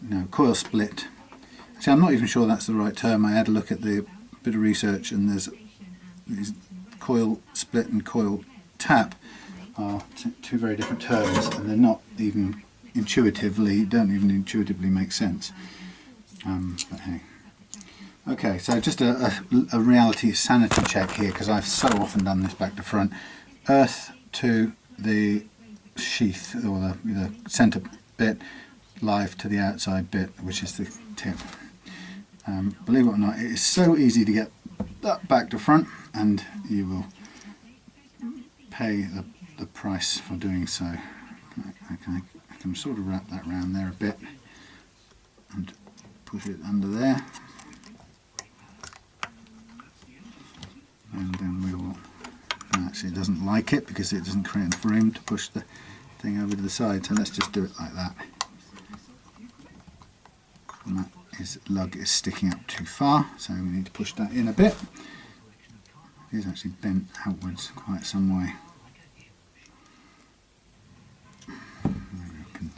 no, coil split. See, I'm not even sure that's the right term. I had a look at the bit of research and there's these coil split and coil tap are two very different terms, and they're not even intuitively, don't even intuitively make sense. But hey. Okay, so just a reality sanity check here, because I've so often done this back to front. Earth to the sheath, or the centre bit, live to the outside bit, which is the tip. Believe it or not, it is so easy to get that back to front, and you will pay the price for doing so. Okay, I can sort of wrap that around there a bit and push it under there, and then we will, actually it doesn't like it because it doesn't create enough room to push the thing over to the side, so let's just do it like that. And that lug is sticking up too far, so we need to push that in a bit. It is actually bent outwards quite some way. Maybe we can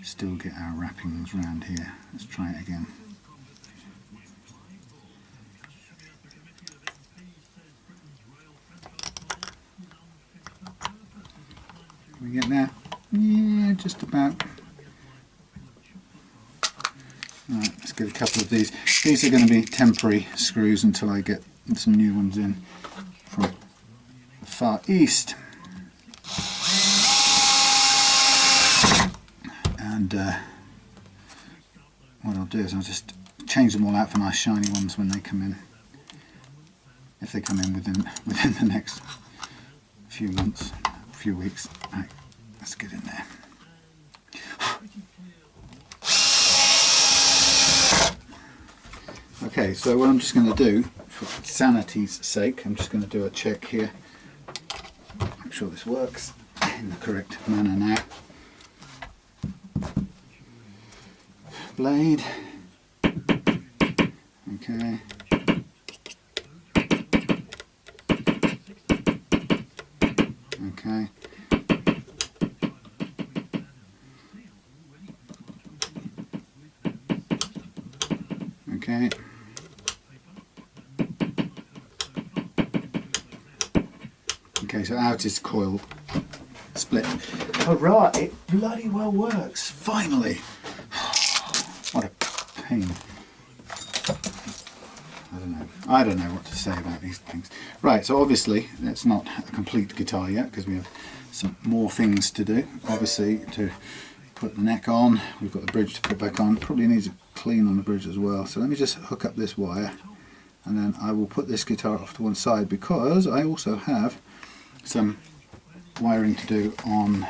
still get our wrappings round here. Let's try it again. Can we get there? Yeah, just about. Right, let's get a couple of these. These are going to be temporary screws until I get some new ones in from the Far East. And what I'll do is I'll just change them all out for nice shiny ones when they come in. If they come in within the next few months, few weeks. Right, let's get in there. Okay, so what I'm just going to do, for sanity's sake, I'm just going to do a check here. Make sure this works in the correct manner now. Blade. Okay. Okay. Okay. Okay, so out is coil split. Hurrah, it bloody well works, finally. What a pain. I don't know what to say about these things. Right, so obviously it's not a complete guitar yet because we have some more things to do. Obviously to put the neck on, we've got the bridge to put back on. Probably needs a clean on the bridge as well. So let me just hook up this wire and then I will put this guitar off to one side because I also have some wiring to do on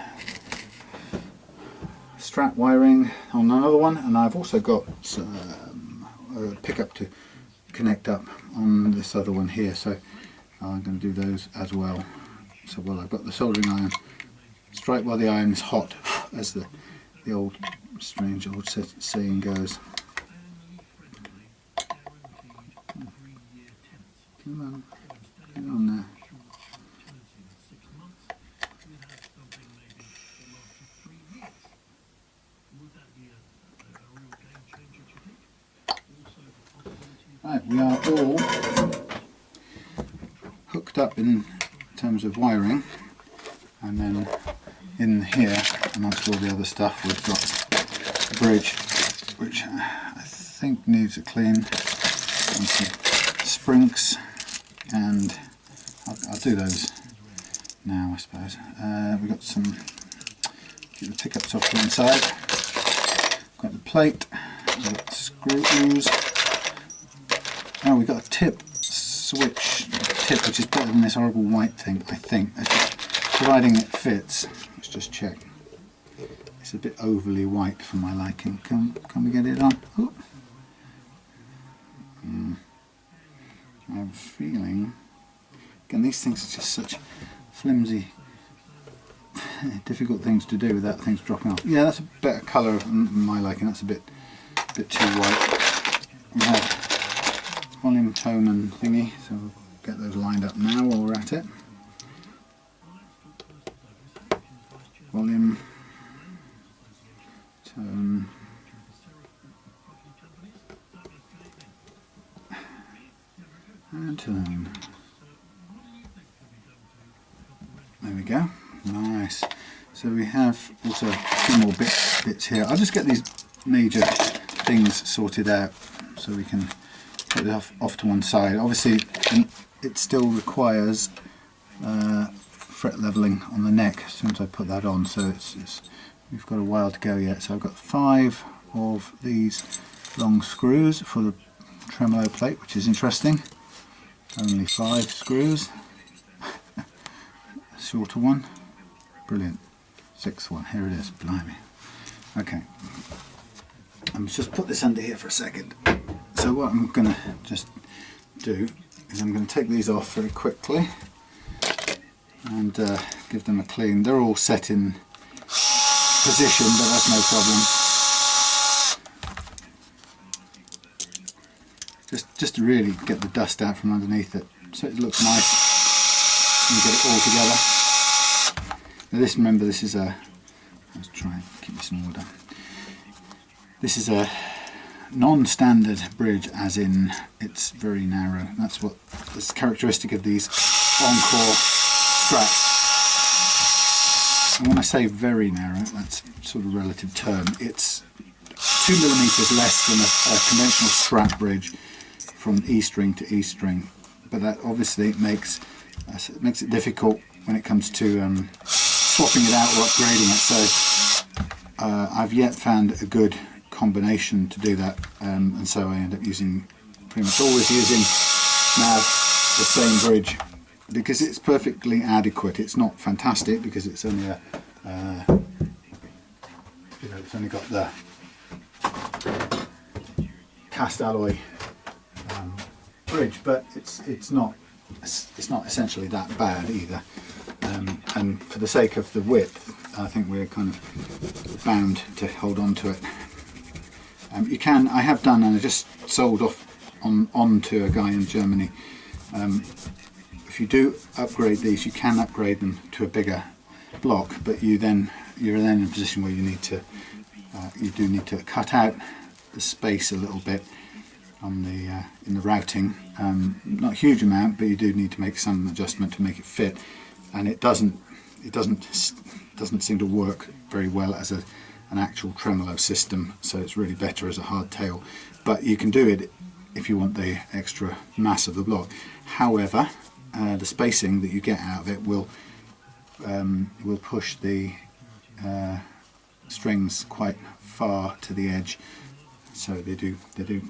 Strat wiring on another one, and I've also got some pickup to connect up on this other one here, so I'm going to do those as well. So while I've got the soldering iron, strike while the iron is hot, as the old strange old saying goes. Come on, get on there. Right, we are all hooked up in terms of wiring, and then in here, amongst all the other stuff, we've got a bridge which I think needs a clean, and some sprinks, and I'll do those now, I suppose. We've got some, get the pickups off to one side, got the plate, we've got the screws. Oh, we've got a tip switch tip, which is better than this horrible white thing, I think. Providing it fits. Let's just check. It's a bit overly white for my liking. Can we get it on? Oh. I have a feeling. Again, these things are just such flimsy, difficult things to do without things dropping off. Yeah, that's a better colour than my liking. That's a bit too white. We have volume, tone and thingy, so we'll get those lined up now while we're at it. Volume, tone, and tone. There we go, nice. So we have also a few more bits here. I'll just get these major things sorted out so we can put it off to one side. Obviously it still requires fret leveling on the neck as soon as I put that on, so we've got a while to go yet. So I've got 5 of these long screws for the tremolo plate, which is interesting. Only 5 screws. A shorter one. Brilliant. 6th one, here it is, blimey. Okay, I'll just put this under here for a second. So what I'm going to just do is I'm going to take these off very quickly and give them a clean. They're all set in position, but that's no problem. Just to really get the dust out from underneath it, so it looks nice when you get it all together. Now this, remember, this is a, let's try and keep this in order. This is a non-standard bridge, as in it's very narrow. That's what is characteristic of these Encore Strats. And when I say very narrow, that's sort of a relative term. It's 2mm less than a conventional Strat bridge from E string to E string, but that obviously makes it difficult when it comes to swapping it out or upgrading it. So I've yet found a good combination to do that, and so I end up using, pretty much always using now the same bridge, because it's perfectly adequate. It's not fantastic because it's only a it's only got the cast alloy bridge, but it's not essentially that bad either, and for the sake of the width I think we're kind of bound to hold on to it. You can, I have done, and I just sold off on to a guy in Germany. If you do upgrade these, you can upgrade them to a bigger block, but you're then in a position where you need to you do need to cut out the space a little bit on the in the routing. Not a huge amount, but you do need to make some adjustment to make it fit, and it doesn't it doesn't seem to work very well as an actual tremolo system, so it's really better as a hardtail. But you can do it if you want the extra mass of the block. However, the spacing that you get out of it will push the strings quite far to the edge, so they do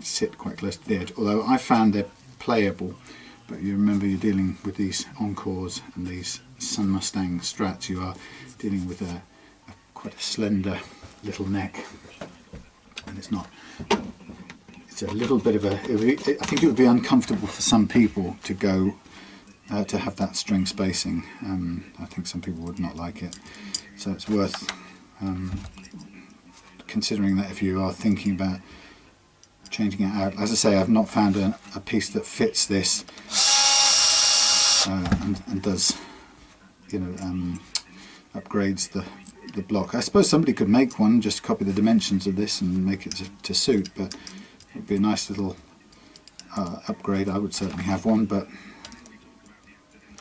sit quite close to the edge. Although I found they're playable, but you remember you're dealing with these Encores and these Sunn Mustangs Strats. You are dealing with quite a slender little neck, and it's a little bit of I think it would be uncomfortable for some people to go to have that string spacing. I think some people would not like it, so it's worth considering that if you are thinking about changing it out. As I say, I've not found a piece that fits this and does, you know, upgrades the block. I suppose somebody could make one, just copy the dimensions of this and make it to suit, but it would be a nice little upgrade. I would certainly have one, but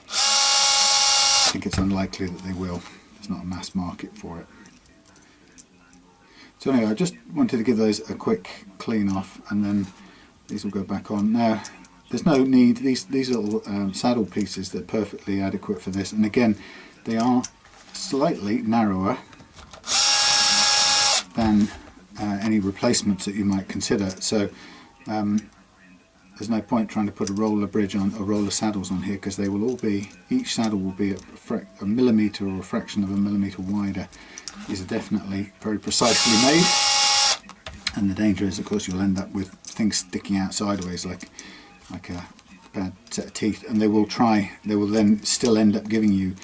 I think it's unlikely that they will. There's not a mass market for it. So anyway, I just wanted to give those a quick clean off, and then these will go back on. Now, there's no need, these little saddle pieces, they're perfectly adequate for this, and again, they are slightly narrower than any replacements that you might consider, so there's no point trying to put a roller bridge on, or roller saddles on here, because they will all be, each saddle will be a millimetre or a fraction of a millimetre wider. These are definitely very precisely made, and the danger is, of course, you'll end up with things sticking out sideways like a bad set of teeth, and they will then still end up giving you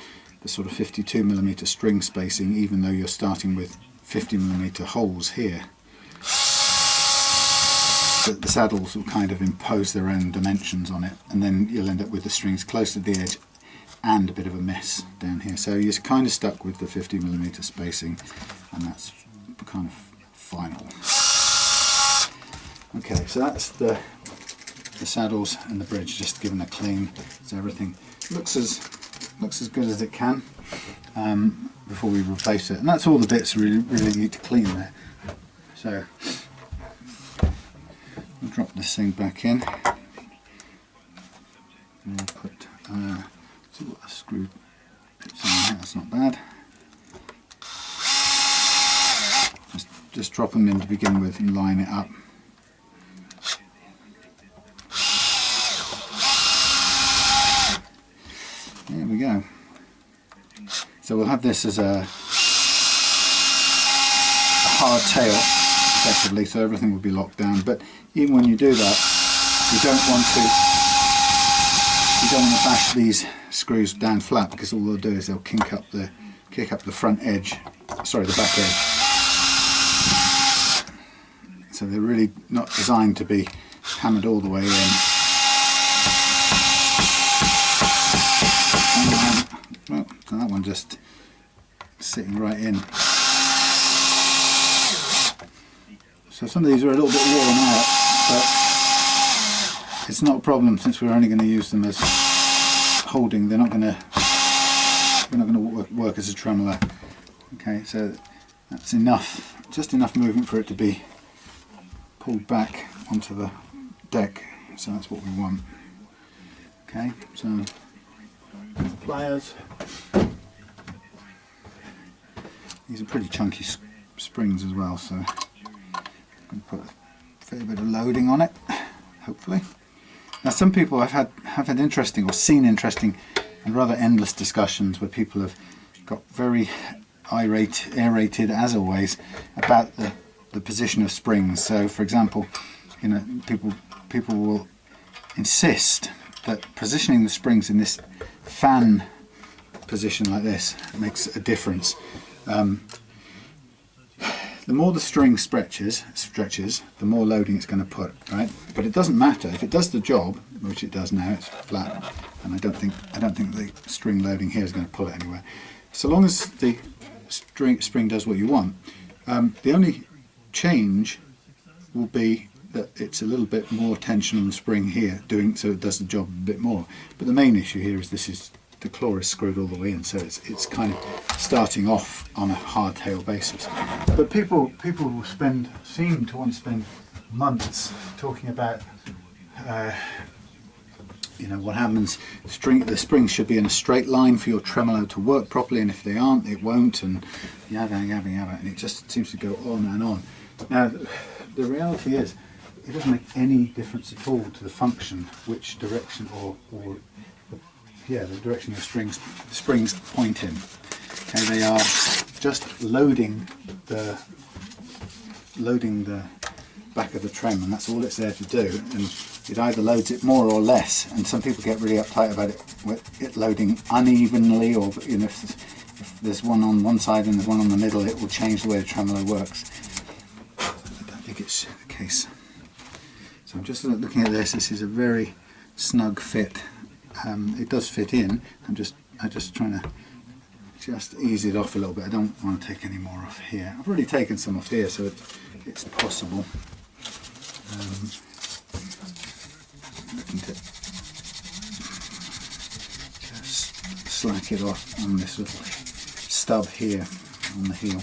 the sort of 52mm string spacing, even though you're starting with 50mm holes here. The saddles will kind of impose their own dimensions on it, and then you'll end up with the strings close to the edge and a bit of a mess down here. So you're kind of stuck with the 50mm spacing, and that's kind of final. Okay, so that's the saddles and the bridge, just given a clean, so everything looks as good as it can before we replace it. And that's all the bits really need to clean there. So I'll drop this thing back in, and we'll put see what the screw bits in here. That's not bad. Just drop them in to begin with and line it up. There we go. So we'll have this as a hard tail, effectively, so everything will be locked down. But even when you do that, you don't want to bash these screws down flat, because all they'll do is they'll kick up the front edge, sorry, the back edge. So they're really not designed to be hammered all the way in. Well, so that one just sitting right in. So some of these are a little bit worn out, but it's not a problem, since we're only going to use them as holding. They're not going to work as a tremolo. Okay, so that's enough, just enough movement for it to be pulled back onto the deck. So that's what we want. Okay, so pliers. These are pretty chunky springs as well, so I'm going to put a fair bit of loading on it, hopefully. Now, some people have had interesting, or seen interesting and rather endless discussions where people have got very aerated as always about the position of springs. So, for example, you know, people will insist that positioning the springs in this fan position like this makes a difference. The more the string stretches, the more loading it's going to put, right? But it doesn't matter if it does the job, which it does now. It's flat, and I don't think the string loading here is going to pull it anywhere. So long as the spring does what you want, the only change will be that it's a little bit more tension on the spring here, so it does the job a bit more. But the main issue here is this is the claw is screwed all the way in, so it's kind of starting off on a hardtail basis. But people will seem to want to spend months talking about you know, what happens. The springs should be in a straight line for your tremolo to work properly, and if they aren't, it won't, and yabba yabba yabba, and it just seems to go on and on. Now, the reality is, it doesn't make any difference at all to the function, which direction or yeah, the direction your springs point in. Okay, they are just loading the back of the trem, and that's all it's there to do. And it either loads it more or less, and some people get really uptight about it with it loading unevenly, or you know, if there's one on one side and there's one on the middle, it will change the way the tremolo works. I don't think it's the case. So I'm just looking at this. This is a very snug fit. It does fit in. I'm just trying to just ease it off a little bit. I don't want to take any more off here. I've already taken some off here, so it's possible. Looking to just slack it off on this little stub here on the heel.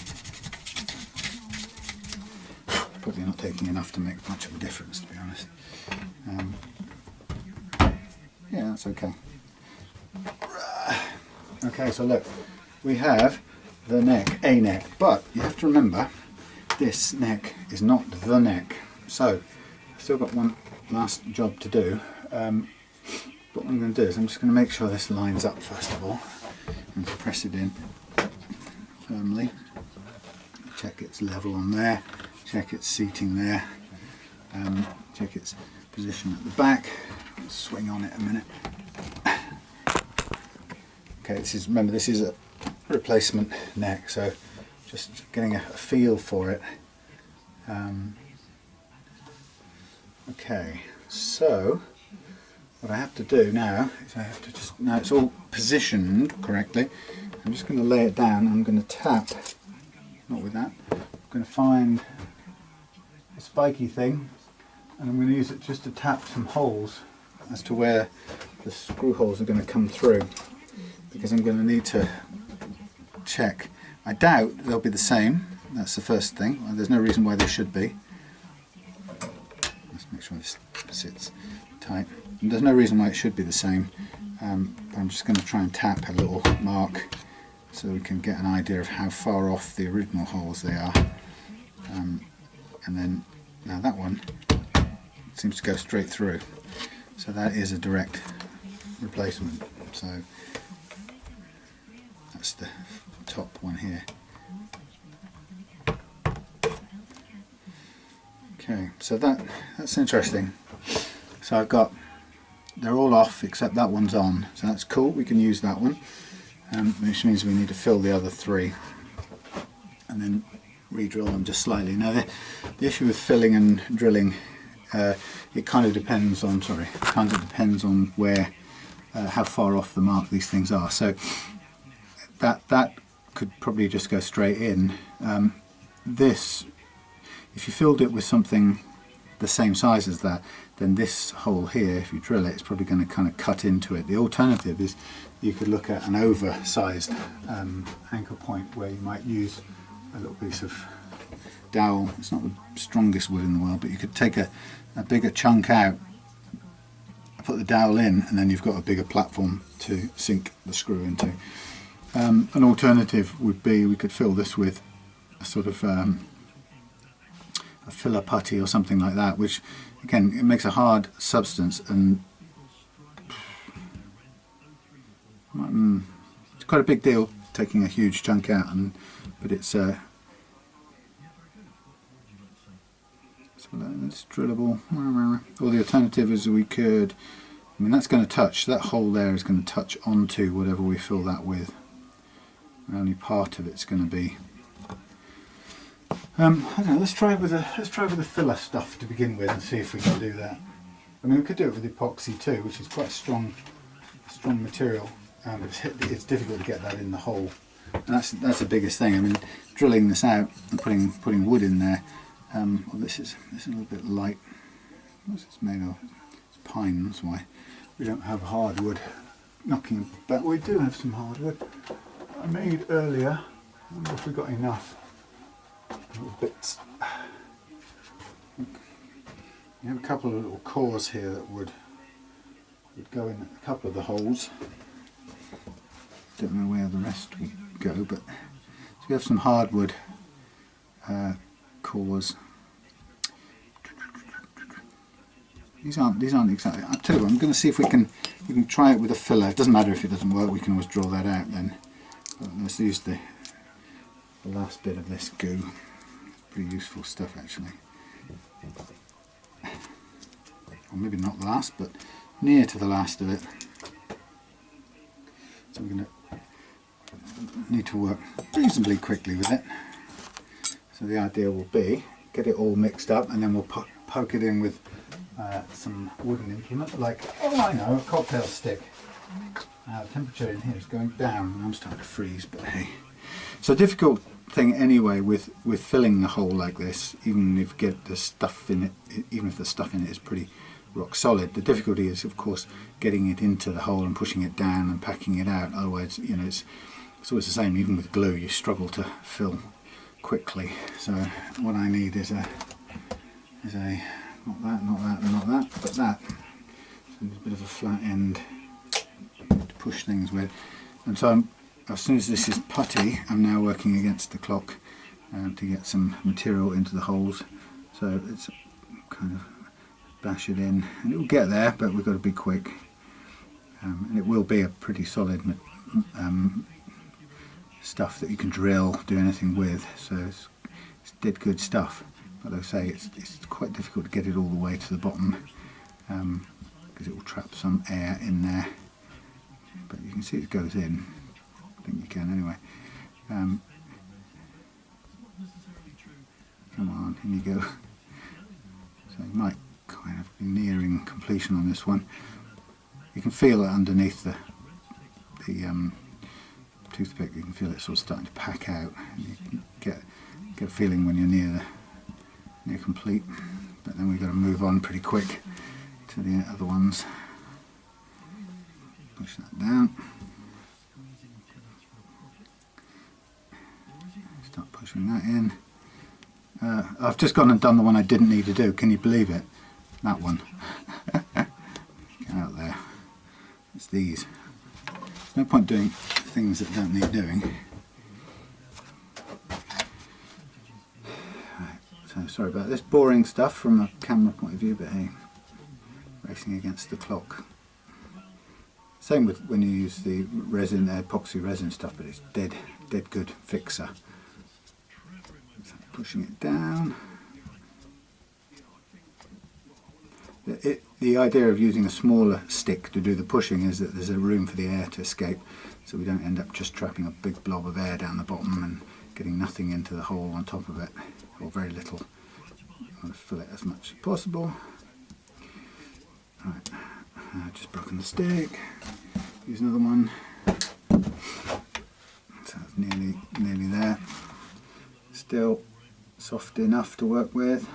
Probably not taking enough to make much of a difference, to be honest. Yeah, that's okay. Okay, so look, we have the neck, a neck, but you have to remember this neck is not the neck. So I've still got one last job to do. What I'm going to do is I'm just going to make sure this lines up first of all, and press it in firmly. Check its level on there, check its seating there, check its position at the back. Swing on it a minute. Okay, remember this is a replacement neck, so just getting a feel for it. Okay, so what I have to do now is I have to just, now it's all positioned correctly, I'm just going to lay it down. I'm going to tap, not with that, I'm going to find a spiky thing, and I'm going to use it just to tap some holes as to where the screw holes are going to come through, because I'm going to need to check. I doubt they'll be the same. That's the first thing. There's no reason why they should be. Let's make sure this sits tight. And there's no reason why it should be the same. But I'm just going to try and tap a little mark so we can get an idea of how far off the original holes they are. And then now that one seems to go straight through. So that is a direct replacement. So that's the top one here. Okay, so that's interesting. So they're all off except that one's on. So that's cool, we can use that one. Which means we need to fill the other three and then re-drill them just slightly. Now the issue with filling and drilling, it kind of depends on, where, how far off the mark these things are. So that could probably just go straight in. This, if you filled it with something the same size as that, then this hole here, if you drill it, it's probably going to kind of cut into it. The alternative is you could look at an oversized anchor point where you might use a little piece of dowel. It's not the strongest wood in the world, but you could take a bigger chunk out, put the dowel in, and then you've got a bigger platform to sink the screw into. An alternative would be we could fill this with a sort of a filler putty or something like that, which again, it makes a hard substance, and it's quite a big deal taking a huge chunk out, but it's drillable. Or the alternative is we could, that's going to touch, that hole there is going to touch onto whatever we fill that with. Only part of it's going to be. I don't know. Let's try with the filler stuff to begin with and see if we can do that. We could do it with epoxy too, which is quite a strong material, but it's difficult to get that in the hole. And that's the biggest thing. Drilling this out and putting wood in there. Well, this is a little bit light. What's this made of? It's pine. That's why we don't have hardwood knocking back. We do have some hardwood I made earlier. I wonder if we got enough little bits. We have a couple of little cores here that would go in a couple of the holes. Don't know where the rest would go, but so we have some hardwood cores. These aren't exactly. I'll tell you what, I'm going to see if we can try it with a filler. It doesn't matter if it doesn't work. We can always draw that out then. But let's use the last bit of this goo. Pretty useful stuff actually. Or maybe not the last, but near to the last of it. So we're going to need to work reasonably quickly with it. So the idea will be get it all mixed up, and then we'll poke it in with some wooden implement, like, oh I know, a cocktail stick. The temperature in here is going down and I'm starting to freeze, but hey. So difficult thing anyway with filling the hole like this, even if you get the stuff in it, even if the stuff in it is pretty rock solid, the difficulty is of course getting it into the hole and pushing it down and packing it out. Otherwise, you know, it's always the same. Even with glue, you struggle to fill quickly. So what I need is a not that, but that. So there's a bit of a flat end to push things with. And so as soon as this is putty, I'm now working against the clock to get some material into the holes. So it's kind of bash it in, and it will get there, but we've got to be quick. And it will be a pretty solid stuff that you can drill, do anything with. So it's dead good stuff. But like I say, it's quite difficult to get it all the way to the bottom because it will trap some air in there. But you can see it goes in. I think you can anyway. Come on, in you go. So you might kind of be nearing completion on this one. You can feel it underneath the toothpick. You can feel it sort of starting to pack out. You can get a feeling when you're near complete. But then we've got to move on pretty quick to the other ones. Push that down. Start pushing that in. I've just gone and done the one I didn't need to do. Can you believe it? That one. Get out there. It's these. There's no point doing things that don't need doing. Right, so sorry about this boring stuff from a camera point of view, but hey, racing against the clock. Same with when you use the resin, epoxy resin stuff, but it's dead good fixer. So pushing it down. The idea of using a smaller stick to do the pushing is that there's a room for the air to escape, so we don't end up just trapping a big blob of air down the bottom and getting nothing into the hole on top of it, or very little. You want to fill it as much as possible. Right, just broken the stick. Use another one. So it's nearly there. Still soft enough to work with.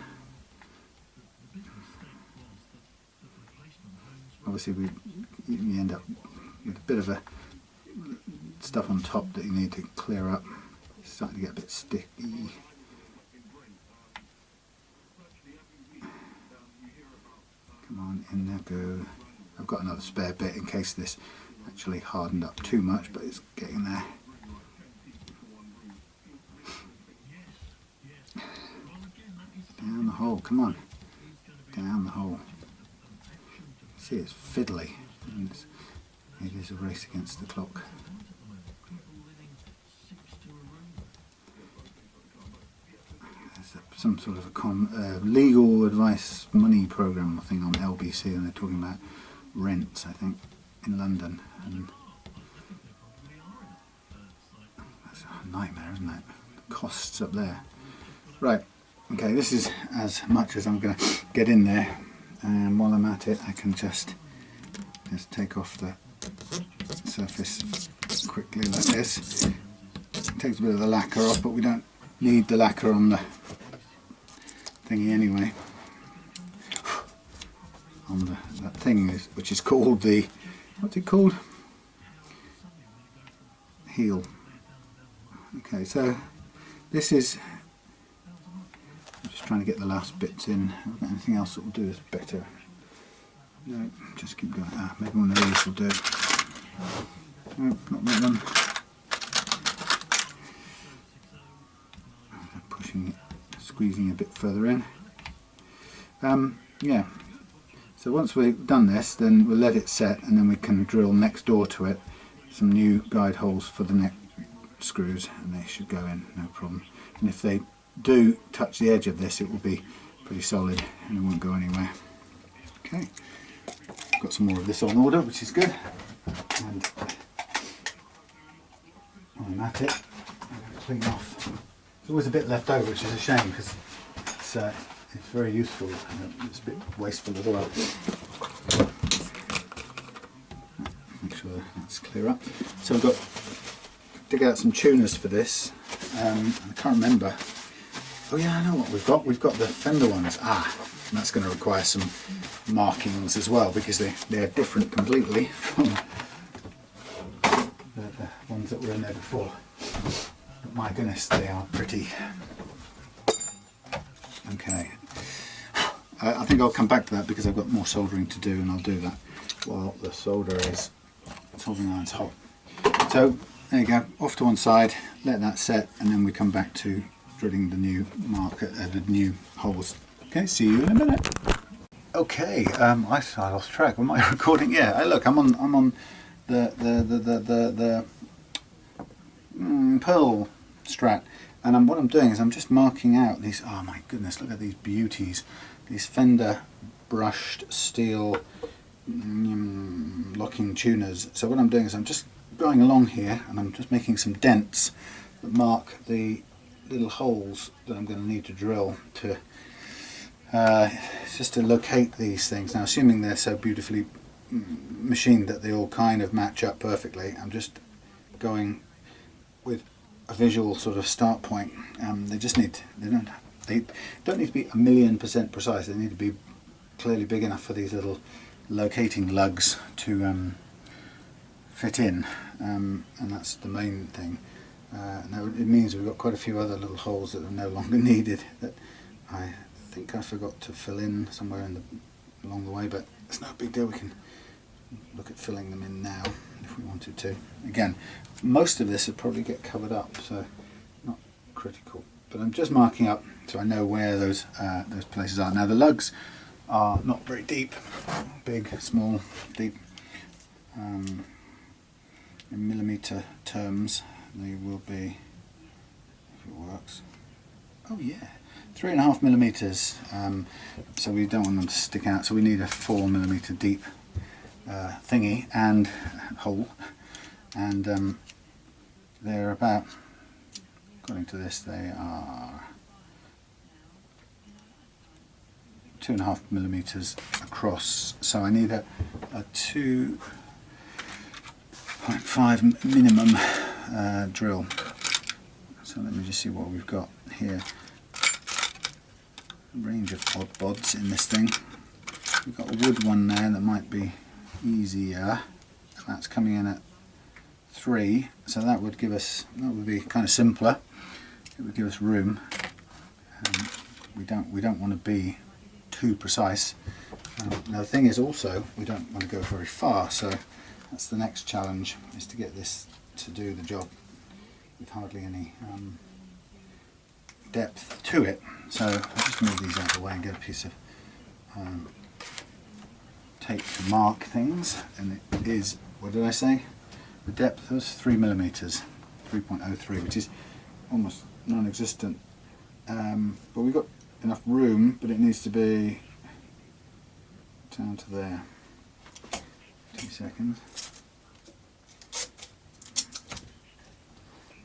Obviously you end up with a bit of stuff on top that you need to clear up. It's starting to get a bit sticky. Come on, in there go. I've got another spare bit in case this actually hardened up too much, but it's getting there. Down the hole, come on. Down the hole. See, it's fiddly. It is a race against the clock. There's some sort of a legal advice money program thing on LBC, and they're talking about rents, I think, in London. And that's a nightmare, isn't it? The costs up there. Right. Okay, this is as much as I'm going to get in there. And while I'm at it, I can just take off the surface quickly like this. It takes a bit of the lacquer off, but we don't need the lacquer on the thingy anyway. On that thing which is called the, what's it called? heel. Okay, so this is, I'm just trying to get the last bits in. Have I got anything else that will do this better? No, just keep going. Maybe one of these will do. No, not that one. Pushing it, squeezing a bit further in. Yeah, so once we've done this, then we'll let it set, and then we can drill next door to it some new guide holes for the neck screws, and they should go in no problem. And if they do touch the edge of this, it will be pretty solid and it won't go anywhere. Okay, got some more of this on order, which is good. And I'm at it. I'm going to clean off. There's always a bit left over, which is a shame because it's very useful. It's a bit wasteful as well. Make sure that's clear up. So we've got to dig out some tuners for this. I can't remember. Oh yeah, I know what we've got. We've got the Fender ones. And that's going to require some markings as well because they're different completely from the ones that were in there before. But my goodness, they are pretty. Okay. I think I'll come back to that because I've got more soldering to do, and I'll do that while the soldering iron's hot. So there you go, off to one side, let that set, and then we come back to drilling the new the new holes. Okay, see you in a minute. Okay, I lost track. Am I recording? Yeah, look, I'm on the Pearl Strat, and what I'm doing is I'm just marking out these. Oh my goodness, look at these beauties. These Fender brushed steel locking tuners. So what I'm doing is I'm just going along here and I'm just making some dents that mark the little holes that I'm going to need to drill to just to locate these things. Now, assuming they're so beautifully machined that they all kind of match up perfectly, I'm just going with a visual sort of start point. They just need, they don't need to be 1,000,000% precise. They need to be clearly big enough for these little locating lugs to fit in, and that's the main thing. Now it means we've got quite a few other little holes that are no longer needed that I think I forgot to fill in somewhere along the way, but it's no big deal. We can look at filling them in now if we wanted to. Again, most of this would probably get covered up, so not critical. But I'm just marking up so I know where those places are. Now the lugs are not very deep, big, small, deep. In millimetre terms, they will be, if it works. Oh yeah, 3.5 millimetres. So we don't want them to stick out. So we need a 4 millimetre deep thingy and hole, and they're about, according to this, they are 2.5 millimetres across. So I need a 2.5 minimum drill. So let me just see what we've got here. A range of odd bods in this thing. We've got a wood one there that might be easier. That's coming in at 3, so that would give us, that would be kind of simpler. It would give us room. We don't want to be too precise. Now the thing is also, we don't want to go very far, so that's the next challenge, is to get this to do the job with hardly any depth to it. So I'll just move these out of the way and get a piece of tape to mark things, and it is, what did I say? The depth was 3 millimetres, 3.03, which is almost non-existent. But we've got enough room, but it needs to be down to there. 2 seconds.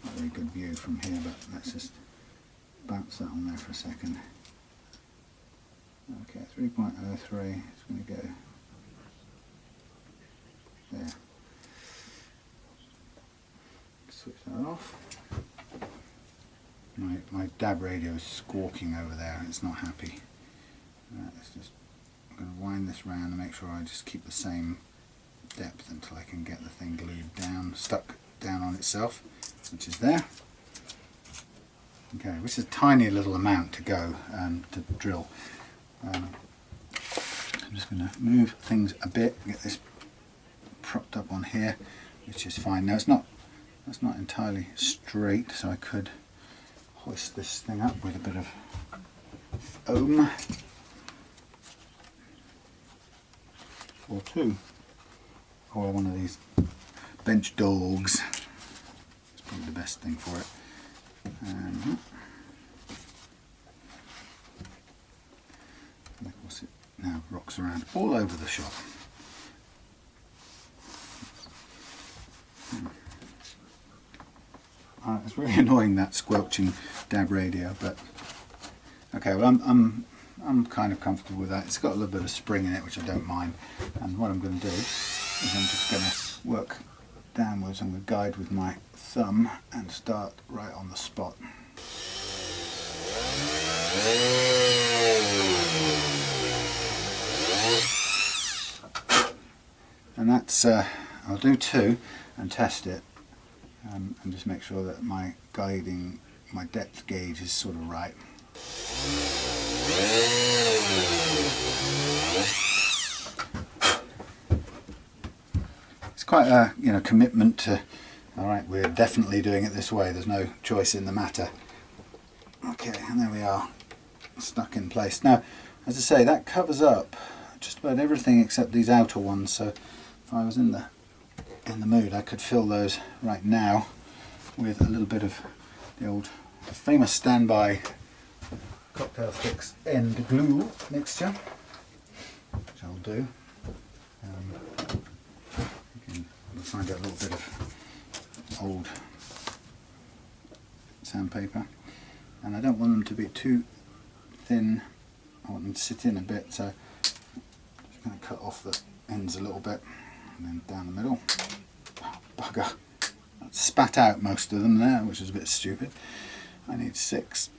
Not a very good view from here, but let's just bounce that on there for a second. Okay, 3.03, it's going to go there. Switch that off. My DAB radio is squawking over there, it's not happy. Let's just, I'm going to wind this round and make sure I just keep the same depth until I can get the thing glued down, stuck down on itself, which is there. Okay, which is a tiny little amount to go to drill. I'm just going to move things a bit, get this propped up on here, which is fine. Now it's not entirely straight, so I could hoist this thing up with a bit of foam or two, or one of these bench dogs. It's probably the best thing for it. And of course it now rocks around all over the shop. It's really annoying, that squelching DAB radio, but okay, well I'm kind of comfortable with that. It's got a little bit of spring in it, which I don't mind, and what I'm going to do is I'm just going to work downwards. I'm going to guide with my thumb and start right on the spot. And that's, I'll do two and test it, and just make sure that my guiding, my depth gauge is sort of right. It's quite a commitment to, alright, we're definitely doing it this way, there's no choice in the matter. Okay, and there we are, stuck in place. Now, as I say, that covers up just about everything except these outer ones, so if I was in the mood, I could fill those right now with a little bit of the old famous standby cocktail sticks end glue mixture, which I'll do. You'll find out a little bit of old sandpaper, and I don't want them to be too thin. I want them to sit in a bit, so I'm just going to cut off the ends a little bit and then down the middle. Oh, bugger! That spat out most of them there, which is a bit stupid. I need 6.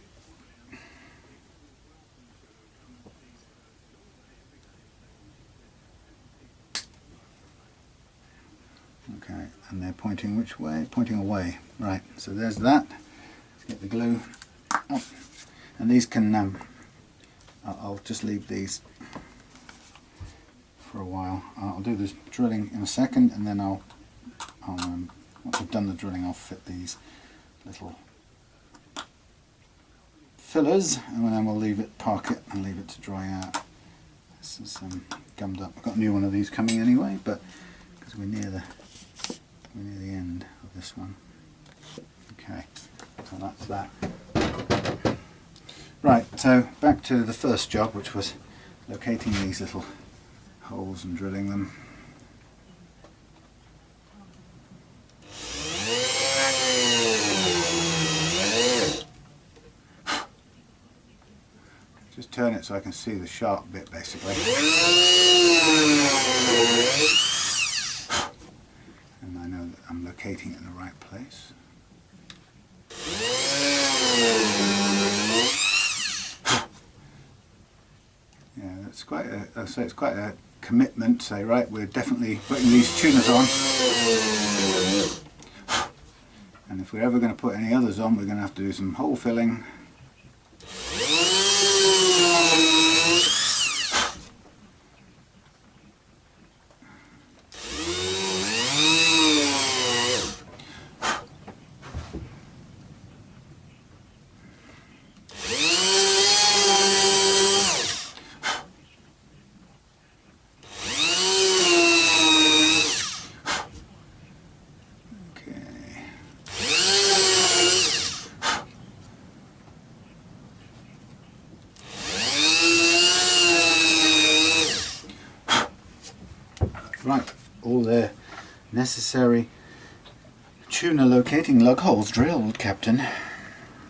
Okay, and they're pointing which way? Pointing away. Right, so there's that. Let's get the glue up. And these can, I'll just leave these for a while. I'll do this drilling in a second, and then I'll once I've done the drilling, I'll fit these little fillers, and then we'll leave it, park it, and leave it to dry out. This is gummed up. I've got a new one of these coming anyway, but because we're near the end of this one. Okay, so that's that. Right, so back to the first job, which was locating these little holes and drilling them. Just turn it so I can see the sharp bit, basically. And I know that I'm locating it in the right place. Yeah, that's quite a, I'd say it's quite a commitment to say, right, we're definitely putting these tuners on. And if we're ever going to put any others on, we're going to have to do some hole filling. Right, all their necessary tuner locating lug holes drilled, Captain.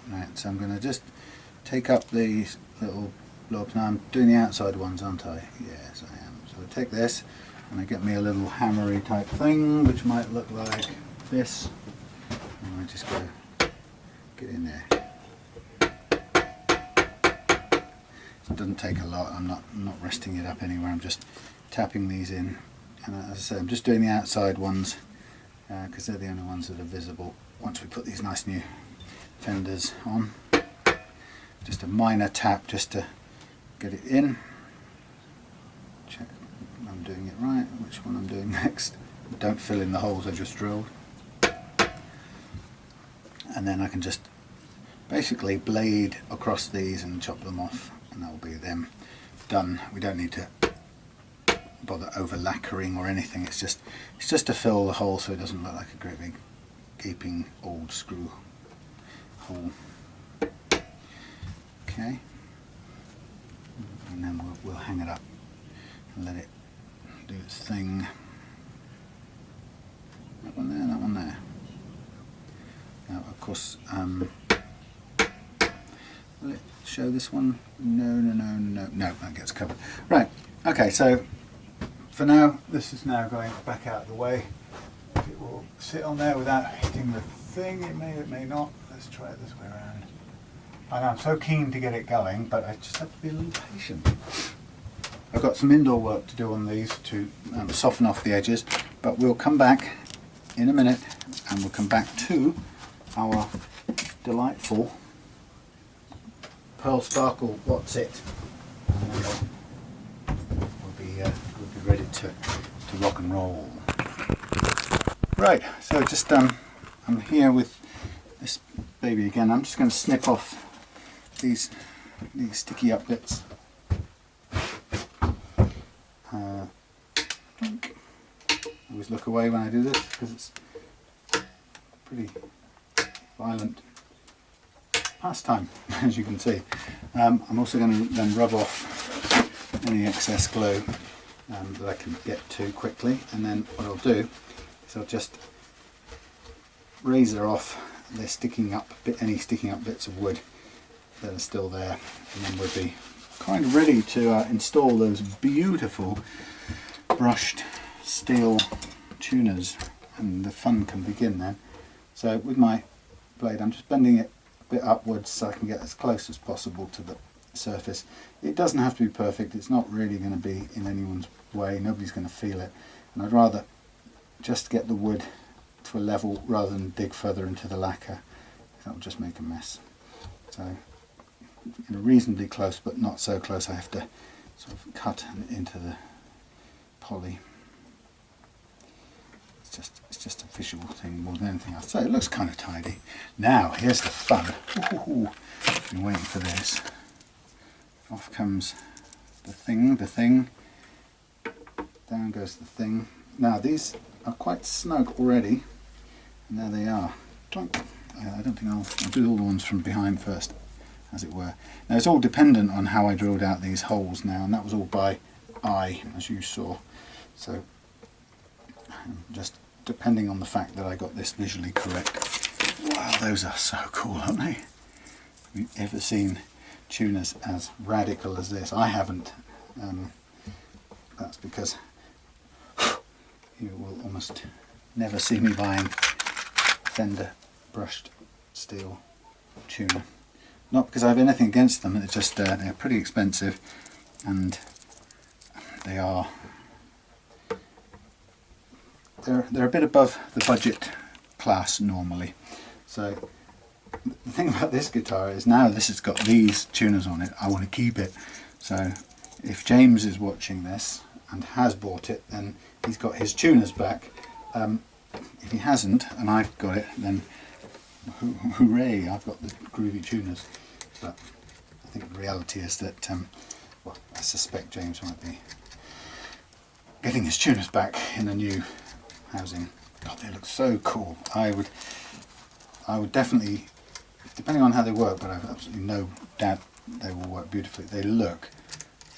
Right, so I'm going to just take up these little blobs. Now I'm doing the outside ones, aren't I? Yes, I am. So I take this and I get me a little hammery type thing, which might look like this. And I just go get in there. It doesn't take a lot. I'm not resting it up anywhere. I'm just tapping these in. And as I say, I'm just doing the outside ones because they're the only ones that are visible once we put these nice new fenders on. Just a minor tap just to get it in. Check I'm doing it right, which one I'm doing next. Don't fill in the holes I just drilled. And then I can just basically blade across these and chop them off, and that will be them done. We don't need to bother over lacquering or anything. It's just to fill the hole so it doesn't look like a great big gaping old screw hole. Okay, and then we'll hang it up and let it do its thing. That one there, that one there. Now, of course, will it show this one? No, that gets covered. Right, okay, so for now, this is now going back out of the way. It will sit on there without hitting the thing. It may not. Let's try it this way around. I know I'm so keen to get it going, but I just have to be a little patient. I've got some indoor work to do on these to soften off the edges, but we'll come back in a minute and we'll come back to our delightful pearl sparkle what's it, and we'll be ready to rock and roll. Right, so just I'm here with this baby again. I'm just going to snip off these sticky up bits. Always look away when I do this because it's pretty violent pastime, as you can see. I'm also going to then rub off any excess glue that I can get to quickly, and then what I'll do is I'll just razor off the any sticking up bits of wood that are still there, and then we'll be kind of ready to install those beautiful brushed steel tuners, and the fun can begin then. So with my blade I'm just bending it a bit upwards so I can get as close as possible to the surface. It doesn't have to be perfect, it's not really going to be in anyone's way, nobody's going to feel it, and I'd rather just get the wood to a level rather than dig further into the lacquer. That will just make a mess. So reasonably close, but not so close I have to sort of cut into the poly. It's just a visual thing more than anything else. So it looks kind of tidy. Now here's the fun. Ooh, been waiting for this. Off comes the thing. Down goes the thing. Now these are quite snug already, and there they are. I don't think I'll do all the ones from behind first, as it were. Now it's all dependent on how I drilled out these holes now, and that was all by eye, as you saw. So just depending on the fact that I got this visually correct. Wow, those are so cool, aren't they? Have you ever seen tuners as radical as this? I haven't. That's because you will almost never see me buying Fender brushed steel tuner. Not because I have anything against them, it's just they're pretty expensive, and they're a bit above the budget class normally. So the thing about this guitar is now this has got these tuners on it, I want to keep it. So if James is watching this and has bought it, then he's got his tuners back. If he hasn't and I've got it, then hooray, I've got the groovy tuners. But I think the reality is that, well, I suspect James might be getting his tuners back in a new housing. God, they look so cool. I would definitely, depending on how they work, but I've absolutely no doubt they will work beautifully. They look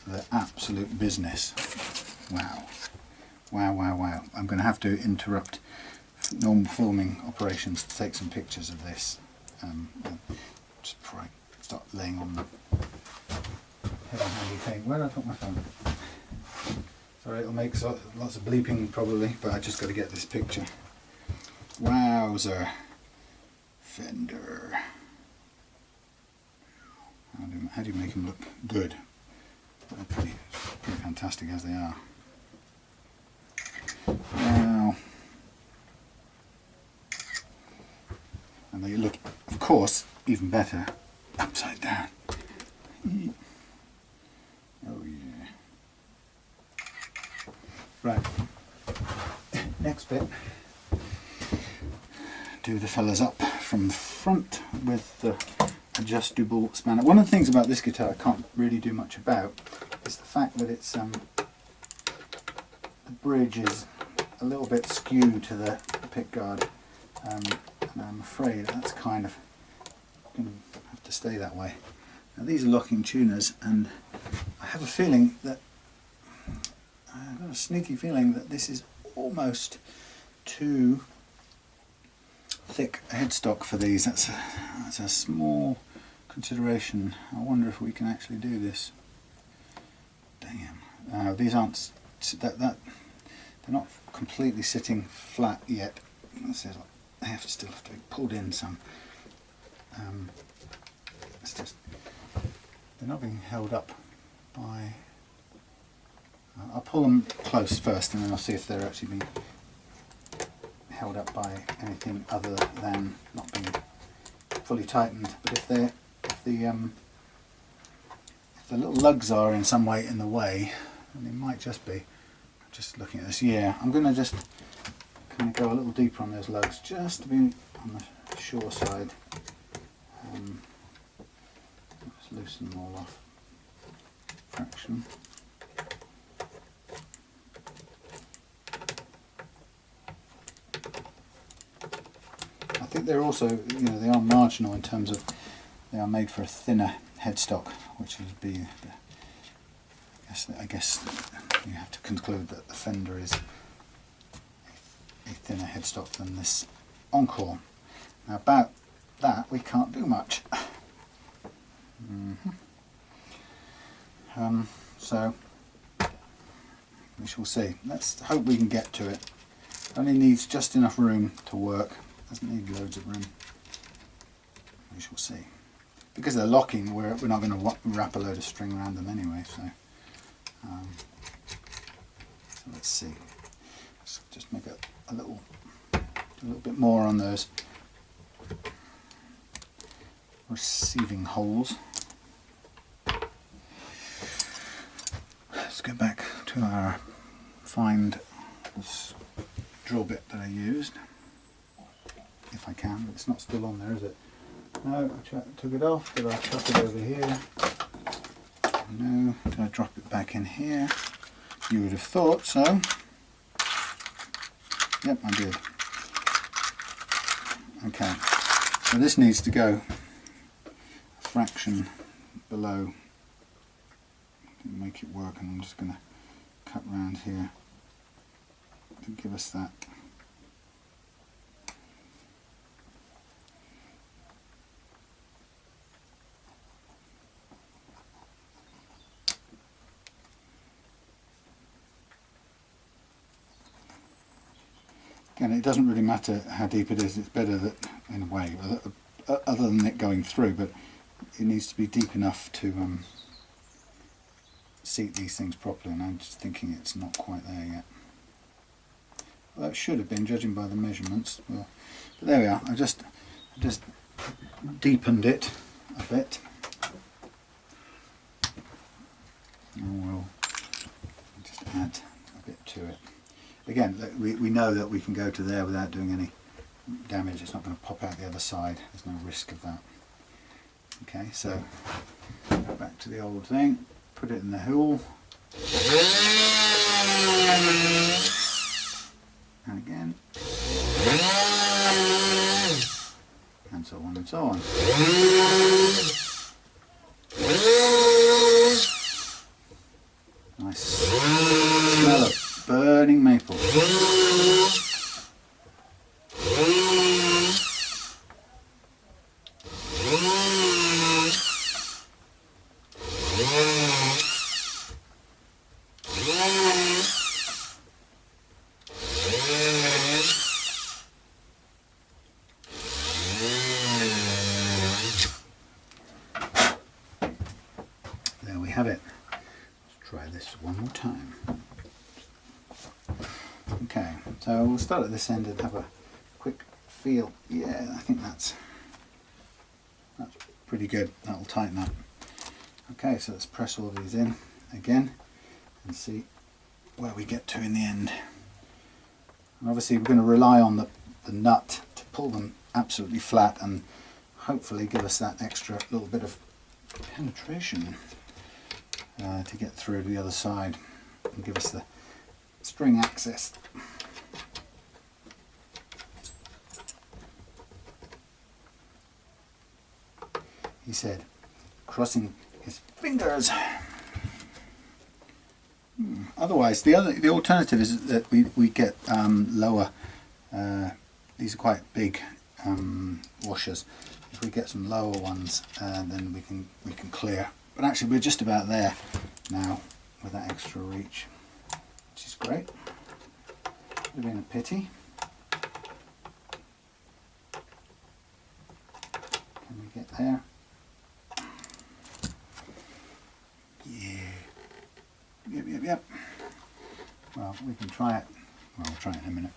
the absolute business. Wow. Wow. I'm going to have to interrupt normal filming operations to take some pictures of this. Just before I start laying on the heavy thing. Where did I put my phone? Sorry, it'll make lots of bleeping probably, but I just got to get this picture. Wowzer. Fender. How do you make them look good? They're pretty fantastic as they are. Wow. course, even better, upside down. Oh yeah. Right, next bit, do the fellas up from the front with the adjustable spanner. One of the things about this guitar I can't really do much about is the fact that it's the bridge is a little bit skewed to the pickguard, and I'm afraid that's kind of going to have to stay that way. Now these are locking tuners, and I have a feeling that I've got a sneaky feeling that this is almost too thick a headstock for these. That's a small consideration. I wonder if we can actually do this. Damn. These aren't they're not completely sitting flat yet. They still have to be pulled in some. It's just they're not being held up by. I'll pull them close first, and then I'll see if they're actually being held up by anything other than not being fully tightened. But if the little lugs are in some way in the way, then they might just be. Just looking at this, yeah, I'm going to just kind of go a little deeper on those lugs just to be on the sure side. Just loosen them all off. Fraction. I think they're also, they are marginal in terms of they are made for a thinner headstock, which would be, I guess you have to conclude that the Fender is a thinner headstock than this Encore. Now about that we can't do much. So we shall see. Let's hope we can get to it. Only needs just enough room to work. Doesn't need loads of room. We shall see. Because they're locking, we're not going to wrap a load of string around them anyway. So let's see. Let's just make a little bit more on those receiving holes. Let's go back to our find this drill bit that I used, if I can. It's not still on there, is it? No, I took it off. Did I chuck it over here? No. Did I drop it back in here? You would have thought so. Yep, I did. Okay, so this needs to go a fraction below to make it work, and I'm just going to cut round here to give us that. And it doesn't really matter how deep it is, it's better that, in a way, other than it going through, but it needs to be deep enough to seat these things properly, and I'm just thinking it's not quite there yet. Well, it should have been, judging by the measurements. Well, but there we are. I just deepened it a bit. And we'll just add a bit to it. Again, we know that we can go to there without doing any damage. It's not going to pop out the other side. There's no risk of that. Okay, so back to the old thing. Put it in the hole. And again. And so on and so on. Nice smell of burning maple. There we have it. Let's try this one more time. Okay, so we'll start at this end and have a quick feel. Yeah, I think that's pretty good. That'll tighten up. Okay, so let's press all these in again and see where we get to in the end. And obviously we're going to rely on the nut to pull them absolutely flat and hopefully give us that extra little bit of penetration to get through to the other side and give us the string access. He said, crossing his fingers. Otherwise, the alternative is that we get lower. These are quite big washers. If we get some lower ones, then we can clear. But actually, we're just about there now with that extra reach, which is great. Would have been a pity. Can we get there? Yep. Well, we can try it. Well, we'll try it in a minute.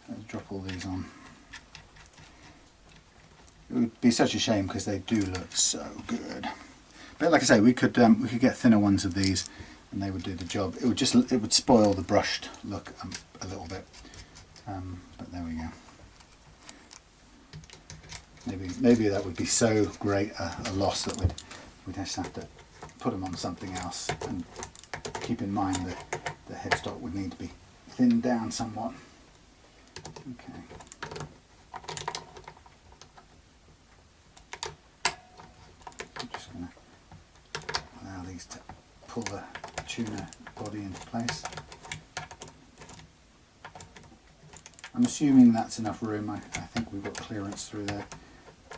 Let's drop all these on. It would be such a shame because they do look so good. But like I say, we could get thinner ones of these, and they would do the job. It would spoil the brushed look a little bit. But there we go. Maybe that would be so great a loss that we'd just have to put them on something else. And keep in mind that the headstock would need to be thinned down somewhat. Okay. I'm just going to allow these to pull the tuner body into place. I'm assuming that's enough room. I think we've got clearance through there,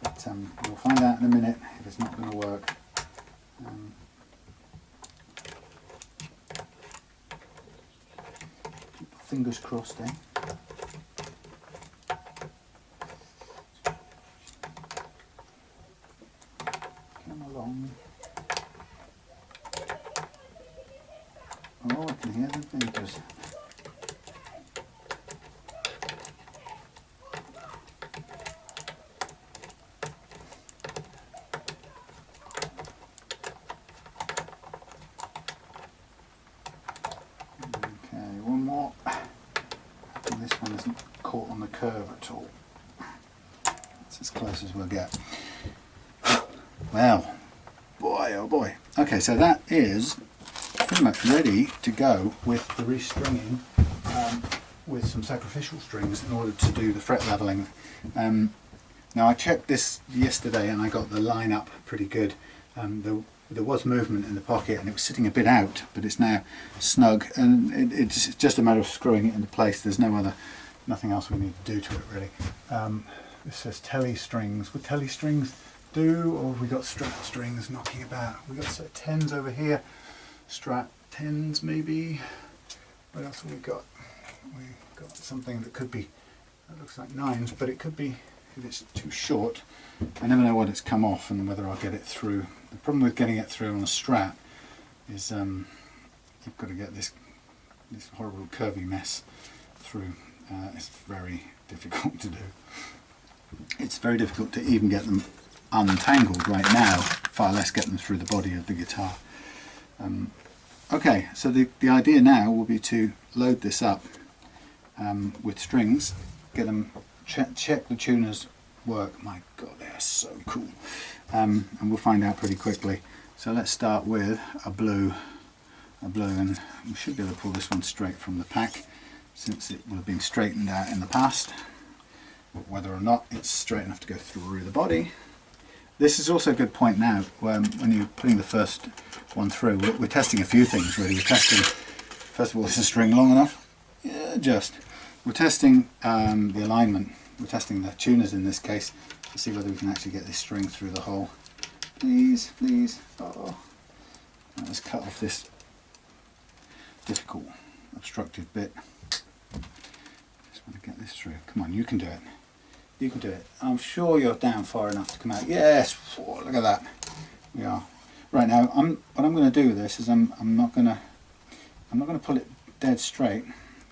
but we'll find out in a minute if it's not going to work. Fingers crossed, eh? Come along. Oh, I can hear the fingers. Curve at all. That's as close as we'll get. Well, boy oh boy. Okay, so that is pretty much ready to go with the restringing with some sacrificial strings in order to do the fret leveling. Now I checked this yesterday and I got the line up pretty good. There was movement in the pocket and it was sitting a bit out, but it's now snug, and it's just a matter of screwing it into place. There's nothing else we need to do to it really. This says telly strings. Would telly strings do, or have we got Strat strings knocking about? We've got set 10s over here, Strat 10s maybe. What else have we got? We've got something that could be, that looks like 9s, but it could be, if it's too short, I never know what it's come off and whether I'll get it through. The problem with getting it through on a Strat is you've got to get this horrible curvy mess through. It's very difficult to do. It's very difficult to even get them untangled right now, far less get them through the body of the guitar. Okay, so the idea now will be to load this up with strings, get them, check the tuners work. My god, they are so cool. And we'll find out pretty quickly. So let's start with a blue, and we should be able to pull this one straight from the pack, since it will have been straightened out in the past. But whether or not it's straight enough to go through the body. This is also a good point now when you're putting the first one through. We're testing a few things really. We're testing, first of all, is the string long enough? Yeah, just. We're testing the alignment. We're testing the tuners in this case to see whether we can actually get this string through the hole. Please, please. Oh. Right, let's cut off this difficult obstructive bit. Just want to get this through. Come on, you can do it. You can do it. I'm sure you're down far enough to come out. Yes. Oh, look at that. We are. Right now, what I'm going to do with this is I'm not going to pull it dead straight,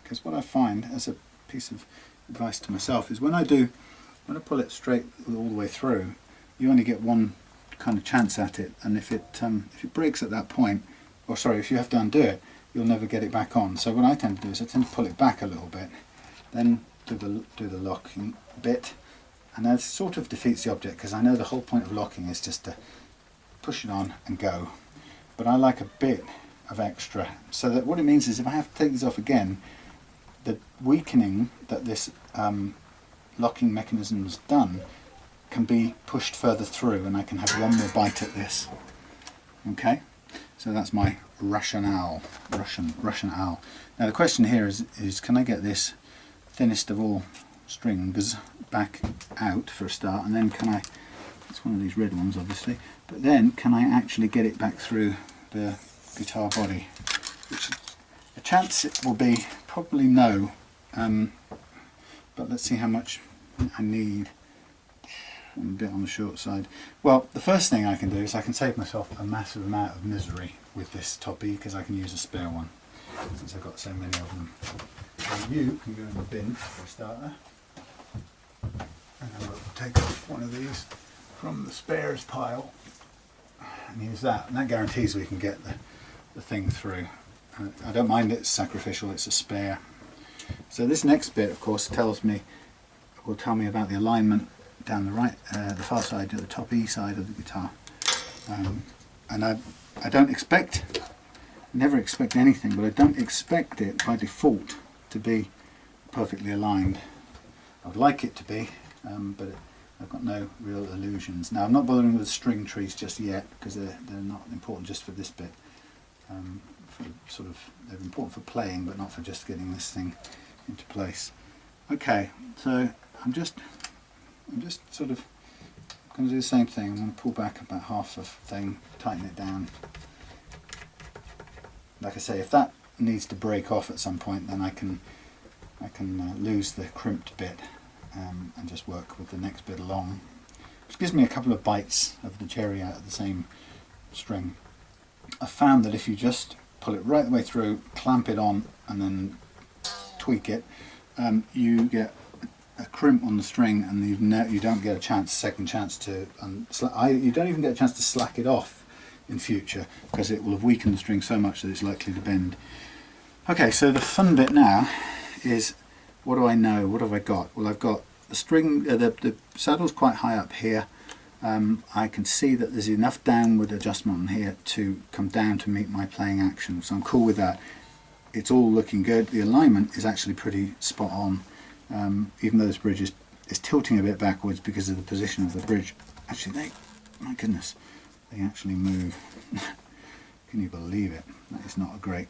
because what I find as a piece of advice to myself is when I pull it straight all the way through, you only get one kind of chance at it, and if it breaks at that point, or sorry, if you have to undo it, you'll never get it back on. So what I tend to do is I tend to pull it back a little bit, then do the locking bit, and that sort of defeats the object, because I know the whole point of locking is just to push it on and go. But I like a bit of extra, so that what it means is if I have to take these off again, the weakening that this locking mechanism has done can be pushed further through, and I can have one more bite at this. Okay, so that's my rationale. Rationale. Now the question here is can I get this thinnest of all strings back out for a start, and then can I, it's one of these red ones obviously, but then can I actually get it back through the guitar body, which a chance it will be probably no, but let's see how much I need. I'm a bit on the short side. Well, the first thing I can do is I can save myself a massive amount of misery with this toppy, because I can use a spare one since I've got so many of them. So you can go in the bin for a starter, and I'll take off one of these from the spares pile and use that, and that guarantees we can get the thing through. I don't mind it's sacrificial, it's a spare. So this next bit of course will tell me about the alignment down the right, the far side, the top E side of the guitar. And I don't expect, never expect anything, but I don't expect it by default to be perfectly aligned. I'd like it to be, but I've got no real illusions. Now I'm not bothering with string trees just yet, because they're not important just for this bit. They're important for playing, but not for just getting this thing into place. Okay, so I'm just sort of going to do the same thing. I'm going to pull back about half the thing, tighten it down. Like I say, if that needs to break off at some point, then I can lose the crimped bit and just work with the next bit along, which gives me a couple of bites of the cherry out of the same string. I found that if you just pull it right the way through, clamp it on, and then tweak it, you get a crimp on the string, and you don't get a second chance to, you don't even get a chance to slack it off in future, because it will have weakened the string so much that it's likely to bend. Okay, so the fun bit now is, what do I know? What have I got? Well, I've got the string, the saddle's quite high up here. I can see that there's enough downward adjustment on here to come down to meet my playing action, so I'm cool with that. It's all looking good. The alignment is actually pretty spot on, even though this bridge is tilting a bit backwards because of the position of the bridge. Actually, my goodness, they actually move. Can you believe it? That is not a great.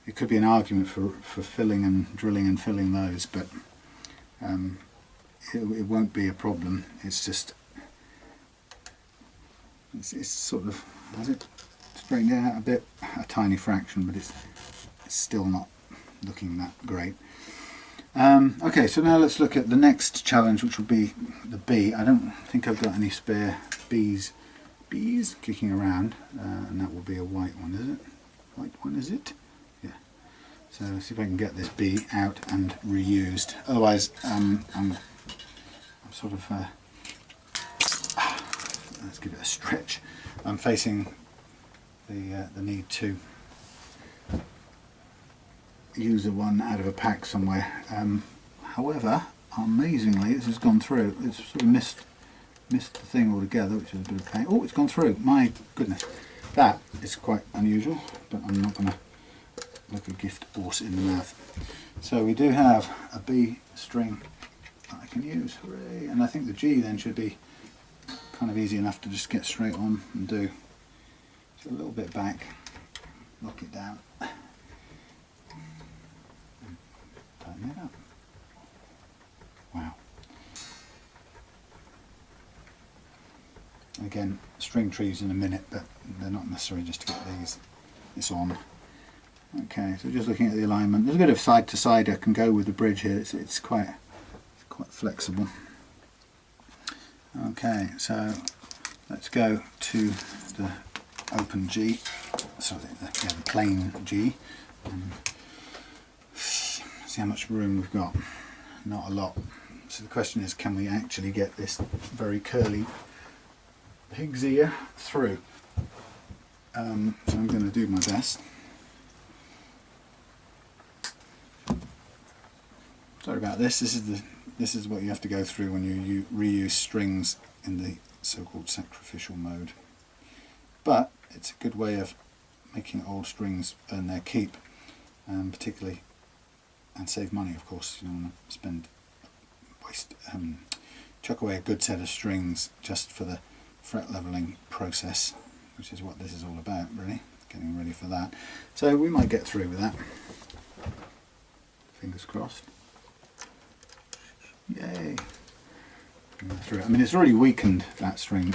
It could be an argument for filling and drilling and filling those, but it won't be a problem. It's just it's sort of, has it straightened out a bit, a tiny fraction, but it's still not looking that great. Okay, so now let's look at the next challenge, which will be the B. I don't think I've got any spare B's kicking around, and that will be a white one, is it? White one, is it? Yeah. So let's see if I can get this B out and reused. Otherwise, I'm sort of, let's give it a stretch. I'm facing the need to use a one out of a pack somewhere. However, amazingly, this has gone through. It's sort of missed the thing altogether, which is a bit of pain. Oh, it's gone through. My goodness, that is quite unusual, but I'm not going to look a gift horse in the mouth. So we do have a B string that I can use. Hooray! And I think the G then should be kind of easy enough to just get straight on and do. So a little bit back, lock it down, and tighten it up. Wow. Again, string trees in a minute, but they're not necessary just to get this on. Okay, so just looking at the alignment, there's a bit of side to side I can go with the bridge here. It's quite flexible. Okay, so let's go to the open G, so the plain G, and see how much room we've got. Not a lot. So the question is, can we actually get this very curly pig's ear through? So I'm going to do my best. Sorry about this. This is what you have to go through when you reuse strings in the so-called sacrificial mode. But it's a good way of making old strings earn their keep, particularly, and save money. Of course, you don't want to chuck away a good set of strings just for the fret leveling process, which is what this is all about, really, getting ready for that. So we might get through with that. Fingers crossed. Yay! Through. I mean, it's already weakened, that string,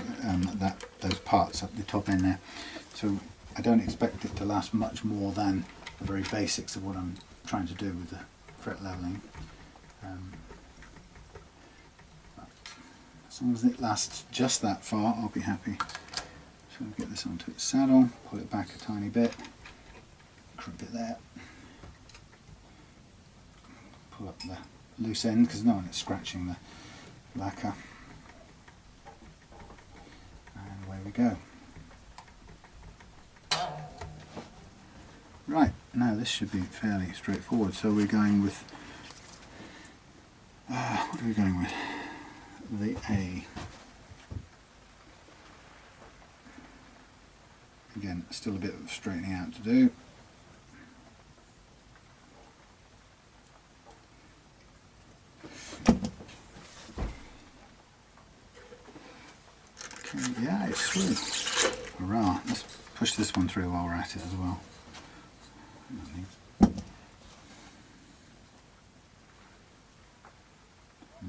those parts up the top end there, so I don't expect it to last much more than the very basics of what I'm trying to do with the fret leveling. As long as it lasts just that far, I'll be happy. So I'll get this onto its saddle, pull it back a tiny bit, crimp it there, pull up the loose end because no one is scratching the lacquer, and away we go. Right, now this should be fairly straightforward. So we're going with what are we going with? The A. Again, still a bit of straightening out to do. Okay, yeah, it's through. Hurrah! Let's push this one through while we're at it as well.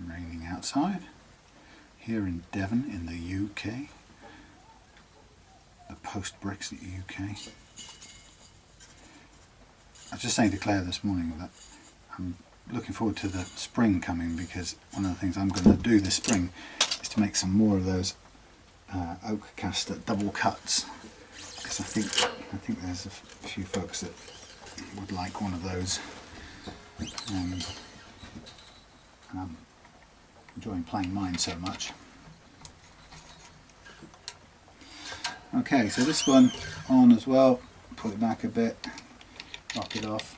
Raining outside here in Devon in the UK, the post-Brexit UK. I was just saying to Claire this morning that I'm looking forward to the spring coming, because one of the things I'm going to do this spring is to make some more of those oak caster double cuts, because I think there's a few folks that would like one of those, and I'm enjoying playing mine so much. Okay, so this one on as well, pull it back a bit, lock it off.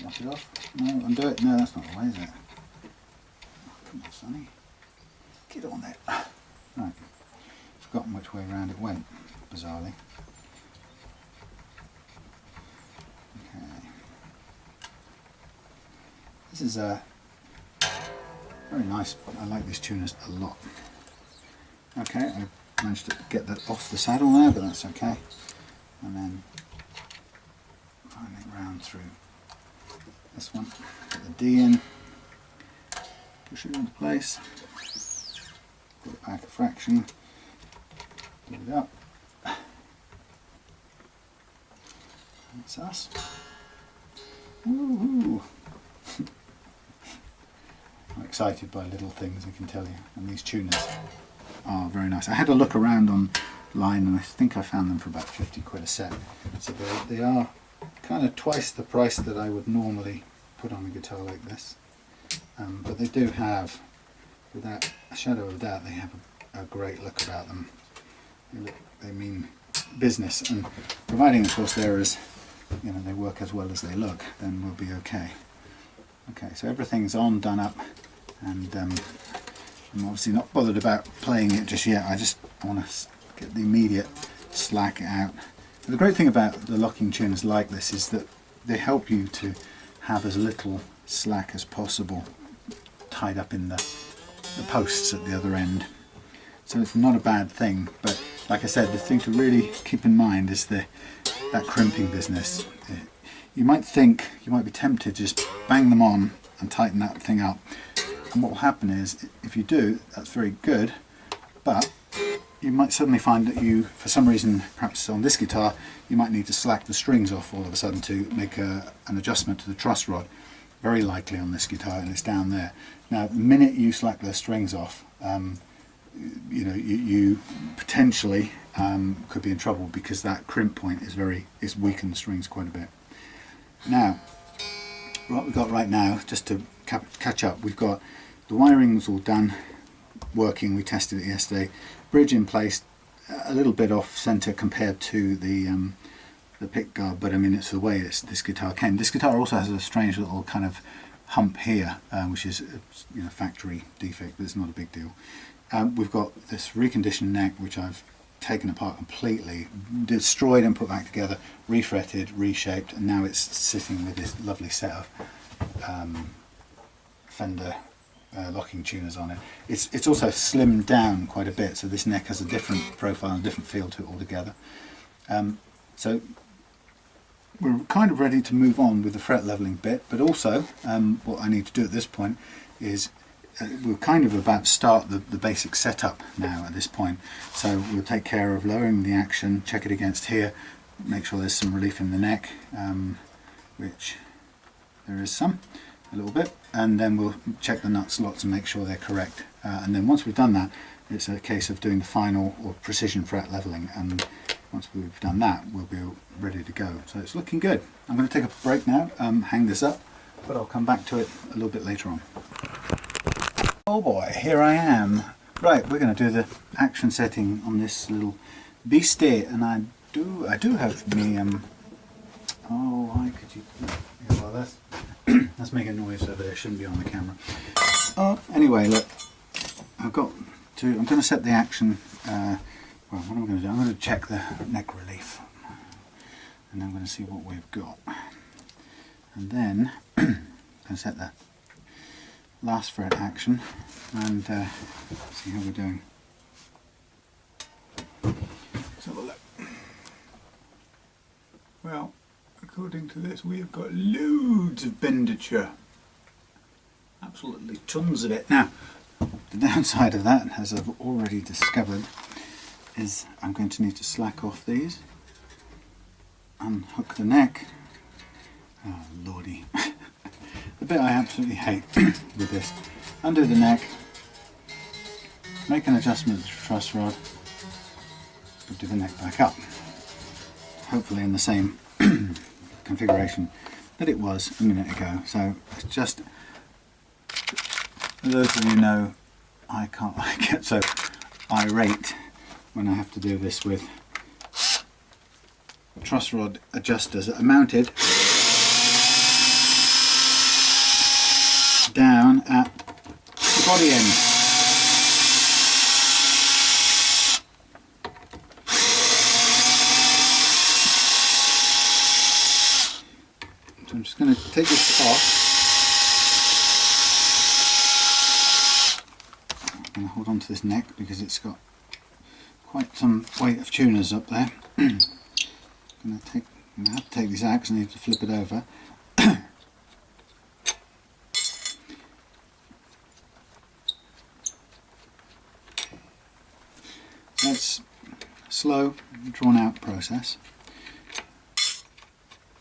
Lock it off? No, undo it? No, that's not the way, is it? Oh, come on, Sonny. Get on there. Right, forgotten which way around it went, bizarrely. Okay. This is very nice. I like these tuners a lot. Okay, I managed to get that off the saddle now, but that's okay. And then finally round through this one, put the D in, push it into place, put it back a fraction, put it up. That's us. Woohoo! I'm excited by little things, I can tell you, and these tuners are very nice. I had a look around online and I think I found them for about 50 quid a set. So they are kind of twice the price that I would normally put on a guitar like this. But they do have, without a shadow of a doubt, they have a great look about them. They mean business, and providing of course they work as well as they look, then we'll be okay. Okay, so everything's on, done up, and I'm obviously not bothered about playing it just yet. I want to get the immediate slack out. And the great thing about the locking tuners like this is that they help you to have as little slack as possible tied up in the posts at the other end. So it's not a bad thing, but like I said, the thing to really keep in mind is that crimping business. You might be tempted to just bang them on and tighten that thing up, and what will happen is, if you do, that's very good, but you might suddenly find that you, for some reason, perhaps on this guitar, you might need to slack the strings off all of a sudden to make an adjustment to the truss rod. Very likely on this guitar, and it's down there. Now, the minute you slack the strings off, you potentially could be in trouble, because that crimp point is weakened the strings quite a bit. Now, what we've got right now, just to catch up, we've got the wiring's all done, working, we tested it yesterday, bridge in place, a little bit off centre compared to the pick guard, but I mean it's the way this guitar came. This guitar also has a strange little kind of hump here, which is factory defect, but it's not a big deal. We've got this reconditioned neck, which I've taken apart completely, destroyed and put back together, refretted, reshaped, and now it's sitting with this lovely set of Fender locking tuners on it. It's also slimmed down quite a bit, so this neck has a different profile and a different feel to it altogether. So we're kind of ready to move on with the fret leveling bit, but also what I need to do at this point is we're kind of about to start the basic setup now at this point. So we'll take care of lowering the action, check it against here, make sure there's some relief in the neck, which there is some, a little bit, and then we'll check the nut slots and make sure they're correct. And then once we've done that, it's a case of doing the final or precision fret leveling, and once we've done that, we'll be ready to go. So it's looking good. I'm going to take a break now, hang this up, but I'll come back to it a little bit later on. Oh boy, here I am. Right, we're going to do the action setting on this little beastie, and I do have me oh, why could you? Yeah, well, that's making noise over there. Shouldn't be on the camera. Anyway, look, I'm going to set the action. Well, what am I going to do? I'm going to check the neck relief, and I'm going to see what we've got, and then I'm going to set the last fret action and see how we're doing. Let's have a look. Well, according to this, we've got loads of benditure, absolutely tons of it. Now, the downside of that, as I've already discovered, is I'm going to need to slack off these, unhook the neck. Oh lordy. The bit I absolutely hate with this: undo the neck, make an adjustment to the truss rod, do the neck back up, hopefully in the same configuration that it was a minute ago. So it's just, for those of you who know, I get so irate when I have to do this with truss rod adjusters that are mounted down at the body end. So I'm just going to take this off. I'm going to hold on to this neck because it's got quite some weight of tuners up there. I'm going to have to take these out because I need to flip it over. That's a slow, drawn out process.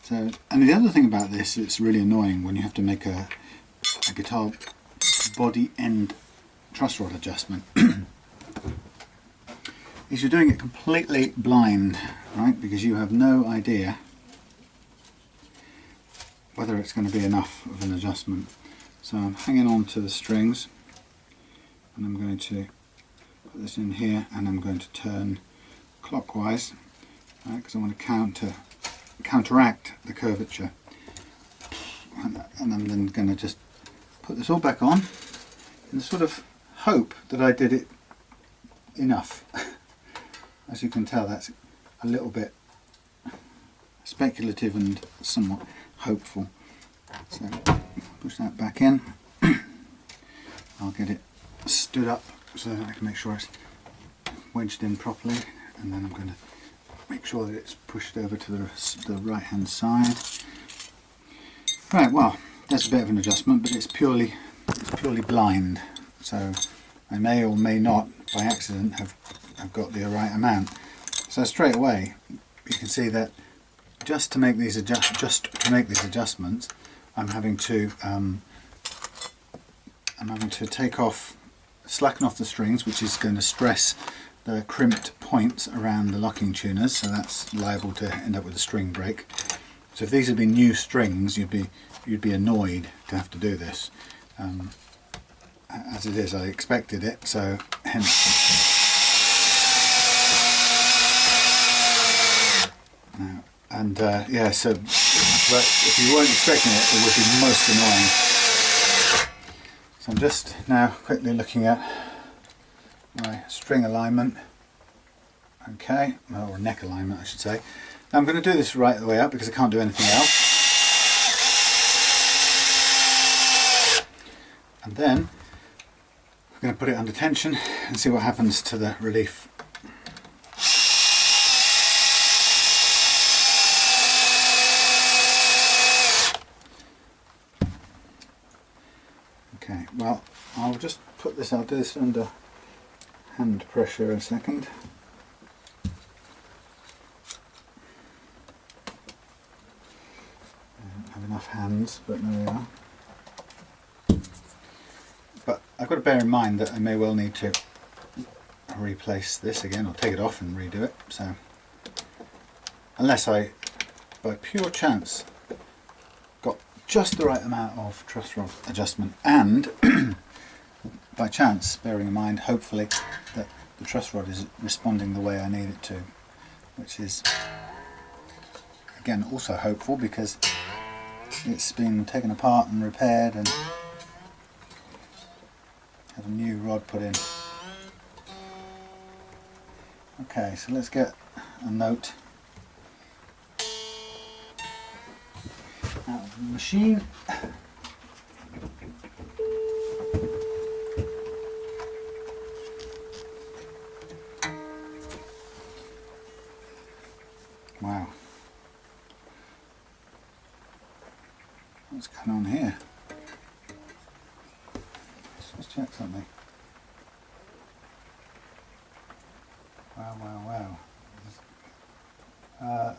So, and the other thing about this, it's really annoying when you have to make a guitar body end truss rod adjustment, is you're doing it completely blind, right? Because you have no idea whether it's going to be enough of an adjustment. So I'm hanging on to the strings, and I'm going to put this in here, and I'm going to turn clockwise, right, because I want to counteract the curvature, and I'm then going to just put this all back on in the sort of hope that I did it enough. As you can tell, that's a little bit speculative and somewhat hopeful. So push that back in. I'll get it stood up so that I can make sure it's wedged in properly, and then I'm going to make sure that it's pushed over to the right hand side. Right, well, that's a bit of an adjustment, but it's purely blind, so I may or may not by accident have got the right amount. So straight away you can see that just to make these adjustments, I'm having to slacken off the strings, which is going to stress the crimped points around the locking tuners, so that's liable to end up with a string break. So if these had been new strings, you'd be you'd be annoyed to have to do this. As it is, I expected it, so hence. And yeah, so but if you weren't expecting it, it would be most annoying. So I'm just now quickly looking at my string alignment, okay, or neck alignment I should say. Now I'm going to do this right the way up because I can't do anything else. And then I'm going to put it under tension and see what happens to the relief. Okay, well, I'll just put this, I'll do this under hand pressure a second. I don't have enough hands, but there we are. But I've got to bear in mind that I may well need to replace this again, or take it off and redo it. So, unless I, by pure chance, got just the right amount of truss rod adjustment, and by chance, bearing in mind hopefully that the truss rod is responding the way I need it to, which is again also hopeful because it's been taken apart and repaired and had a new rod put in. Okay, so let's get a note out of the machine. Wow. What's going on here? Let's check something. Wow, wow, wow.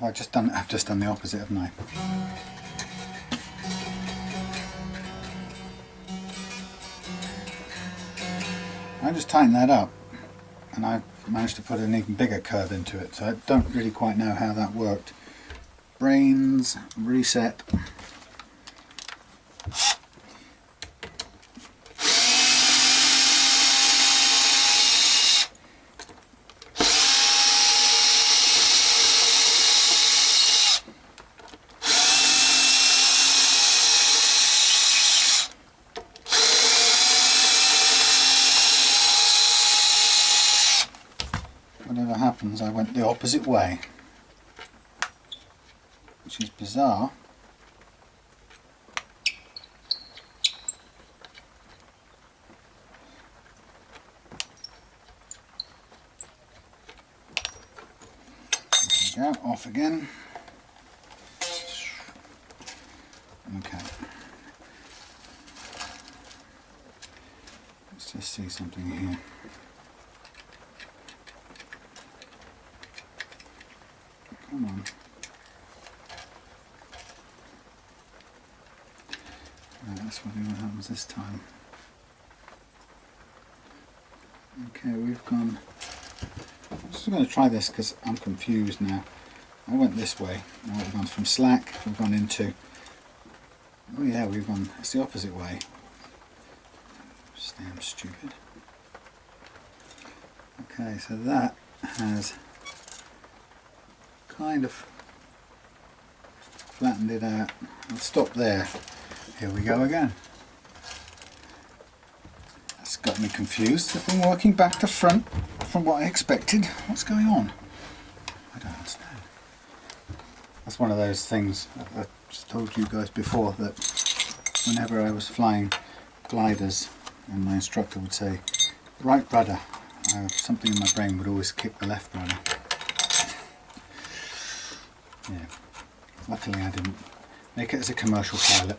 I've just done the opposite, haven't I? I just tightened that up and I've managed to put an even bigger curve into it, so I don't really quite know how that worked. Brains, reset. Whatever happens, I went the opposite way, which is bizarre. There we go, off again. Okay. Let's just see something here. Come on. Right, let's see what happens this time. Okay, we've gone. I'm just going to try this because I'm confused now. I went this way. Now we've gone from slack, we've gone into. Oh yeah, we've gone. It's the opposite way. Damn stupid. Okay, so that has kind of flattened it out. I'll stop there. Here we go again. That's got me confused. I've been working back to front from what I expected. What's going on? I don't understand. That's one of those things I just told you guys before, that whenever I was flying gliders and my instructor would say right rudder, something in my brain would always kick the left rudder. Yeah, luckily I didn't make it as a commercial pilot.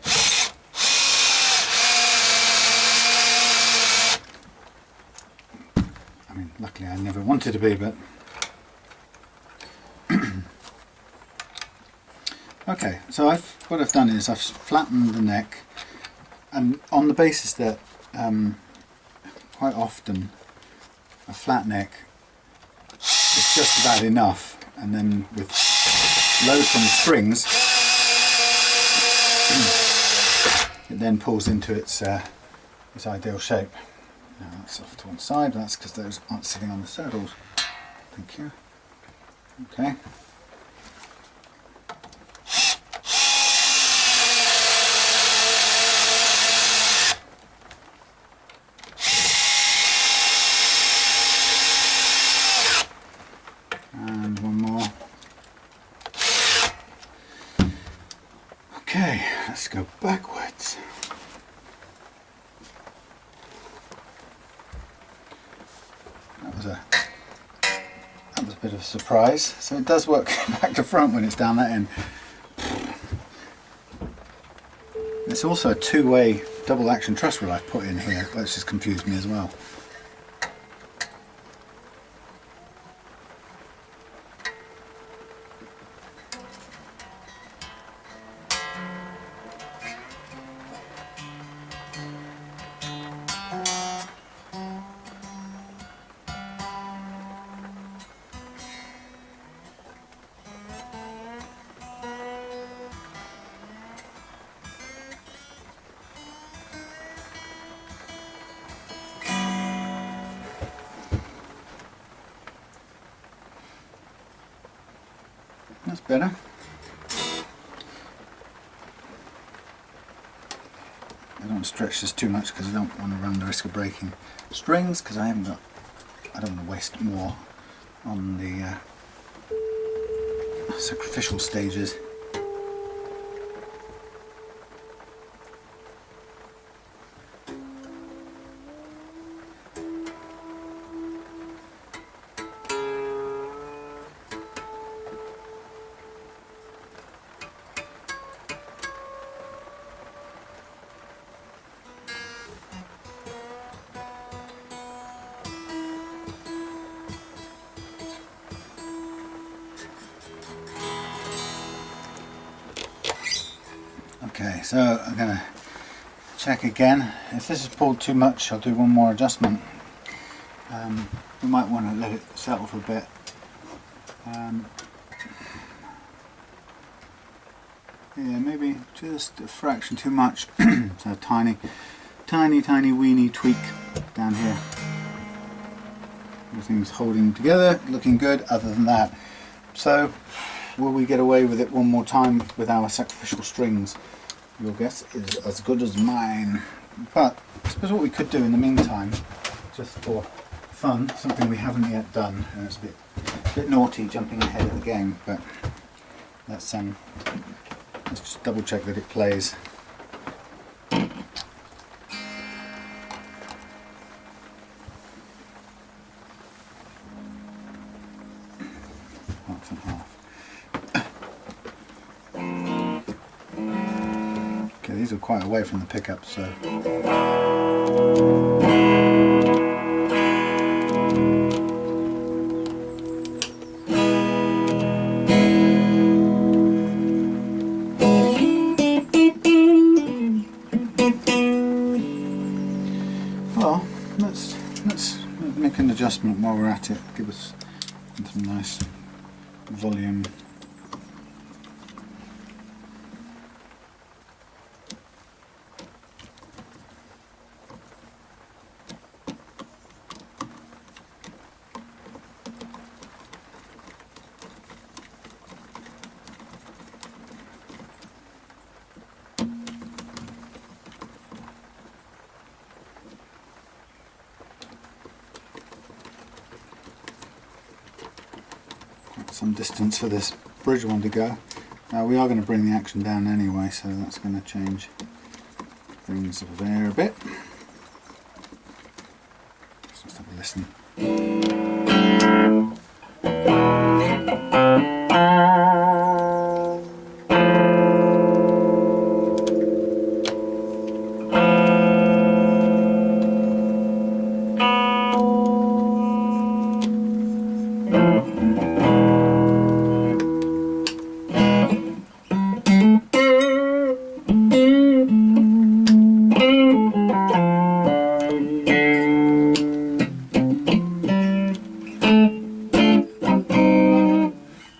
I mean, luckily I never wanted to be, but okay, so what I've done is I've flattened the neck, and on the basis that quite often a flat neck is just about enough, and then with load from the springs it then pulls into its ideal shape. Now that's off to one side, that's because those aren't sitting on the saddles. Thank you. Okay. And one more. Okay, let's go backwards. That was a bit of a surprise. So it does work back to front when it's down that end. It's also a two-way double action truss rod I've put in here, which has confused me as well. That's better. I don't want to stretch this too much because I don't want to run the risk of breaking strings, because I don't want to waste more on the sacrificial stages. Okay, so I'm going to check again. If this is pulled too much, I'll do one more adjustment. We might want to let it settle for a bit. Yeah, maybe just a fraction too much. So a tiny weeny tweak down here. Everything's holding together, looking good other than that. So will we get away with it one more time with our sacrificial strings? Your guess is as good as mine. But I suppose what we could do in the meantime, just for fun, something we haven't yet done, and it's a bit naughty jumping ahead of the game, but let's just double check that it plays. Half and half. Okay, these are quite away from the pickup, so. Well, let's make an adjustment while we're at it. Give us some nice volume. Some distance for this bridge one to go. Now we are going to bring the action down anyway, so that's going to change things there a bit. Let's just have a listen.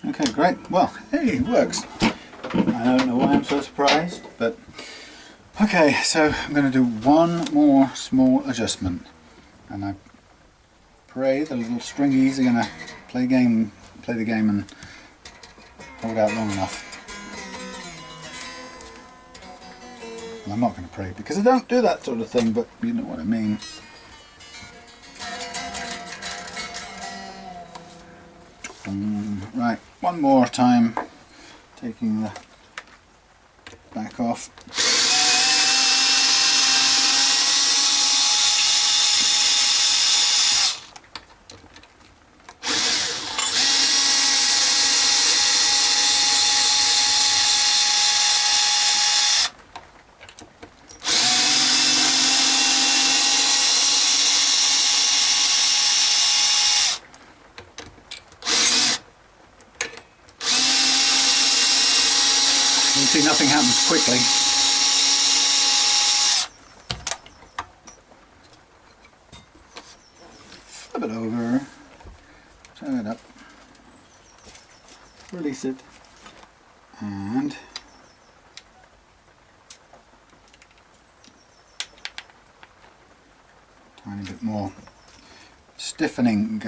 Okay, great. Well, hey, it works. I don't know why I'm so surprised, but okay, so I'm going to do one more small adjustment, and I pray the little stringies are going to play the game and hold out long enough. Well, I'm not going to pray because I don't do that sort of thing, but you know what I mean. Right, one more time, taking the back off. You see, nothing happens quickly. Flip it over, turn it up, release it, and tiny bit more stiffening.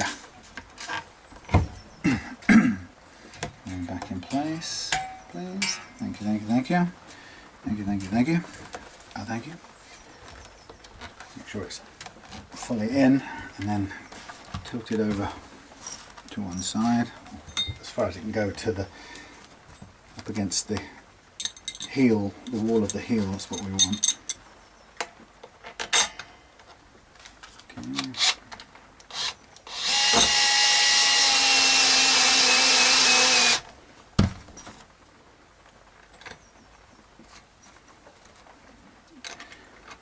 And back in place, please. Thank you, thank you, thank you. Thank you, thank you, thank you. Oh, thank you. Make sure it's fully in, and then tilt it over to one side, as far as it can go to the, up against the heel, the wall of the heel. That's what we want. Okay.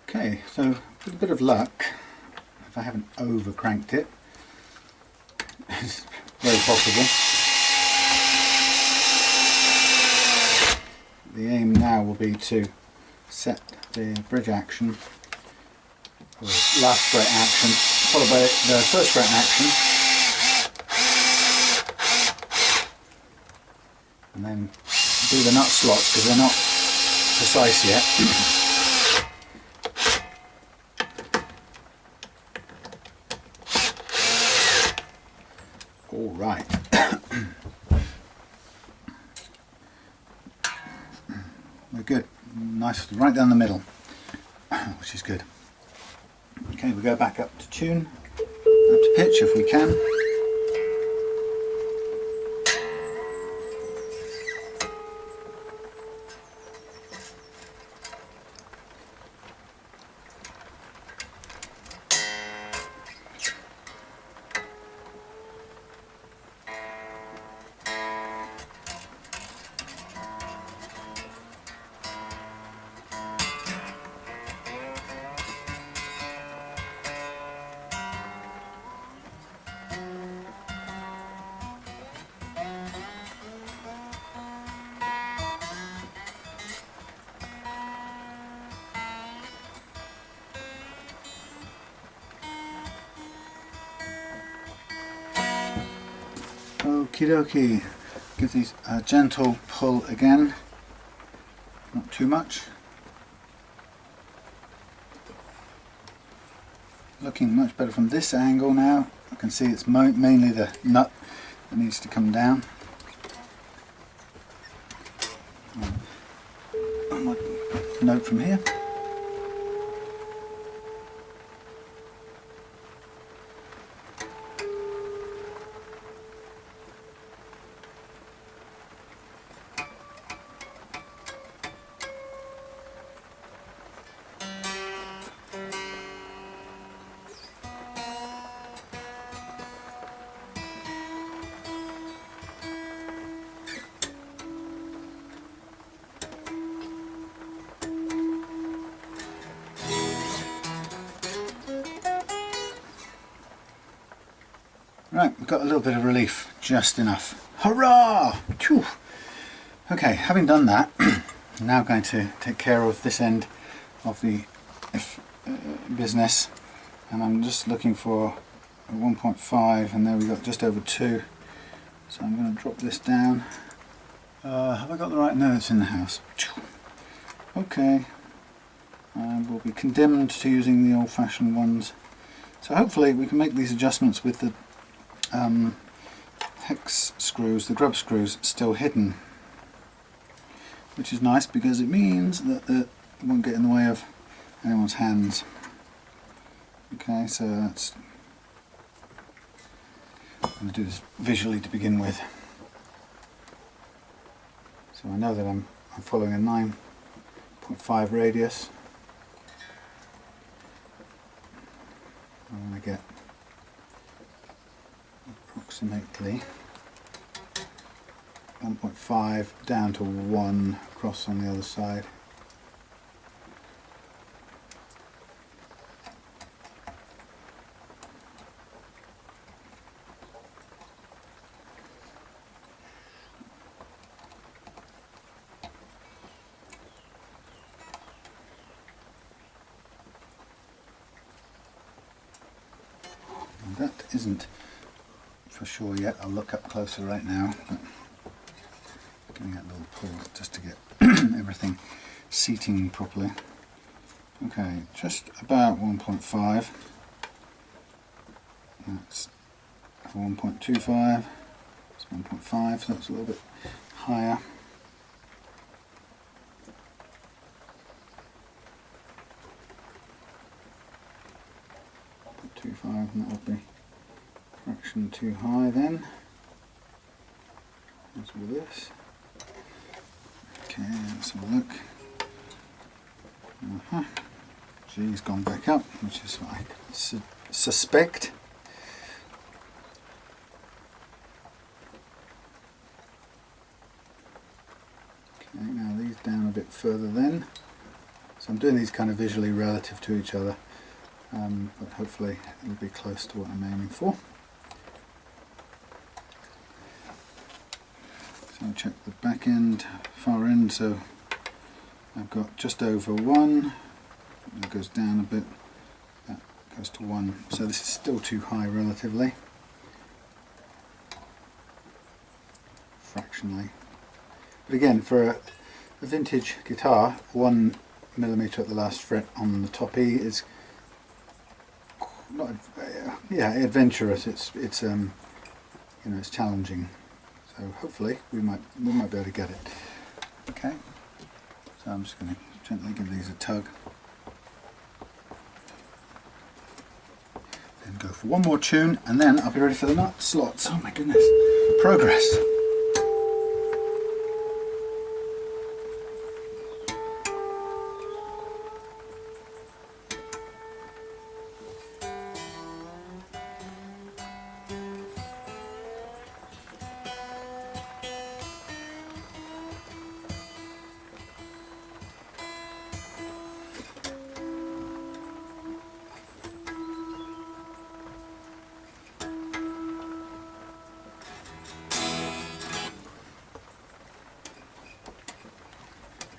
Okay, so with a bit of luck, if I haven't over cranked it, it's very possible. The aim now will be to set the bridge action, or last fret action, followed by the first fret action, and then do the nut slots because they're not precise yet. All right. We're good. Nice, right down the middle, which is good. Okay, we go back up to tune, up to pitch if we can. Okie dokie, give these a gentle pull again, not too much. Looking much better from this angle now. I can see it's mainly the nut that needs to come down. I might note from here. Right, we've got a little bit of relief, just enough. Hurrah! Phew. Okay, having done that, I'm now going to take care of this end of the business, and I'm just looking for a 1.5, and there we got just over 2. So I'm going to drop this down Have I got the right notes in the house? Okay, we'll be condemned to using the old-fashioned ones. So hopefully we can make these adjustments with the hex screws, the grub screws, still hidden. Which is nice because it means that it won't get in the way of anyone's hands. Okay, so that's... I'm going to do this visually to begin with. So I know that I'm following a 9.5 radius. I want to get approximately 1.5 down to 1 across on the other side. And that isn't for sure yet. I'll look up closer right now. But giving that little pull just to get everything seating properly. Okay, just about 1.5. That's 1.25. It's 1.5, so that's a little bit higher. 1.25, and that would be a fraction too high then. As with this. Okay, let's have a look. G's gone back up, which is what I suspect. Okay, now these down a bit further then. So I'm doing these kind of visually relative to each other, but hopefully it'll be close to what I'm aiming for. So I'll check the back end, far end, so I've got just over 1, that goes down a bit, that goes to 1, so this is still too high relatively, fractionally. But again, for a vintage guitar, 1mm at the last fret on the top E is not, adventurous. It's you know, it's challenging. So hopefully we might be able to get it. Okay, so I'm just going to gently give these a tug. Then go for one more tune, and then I'll be ready for the nut slots. Oh my goodness, progress.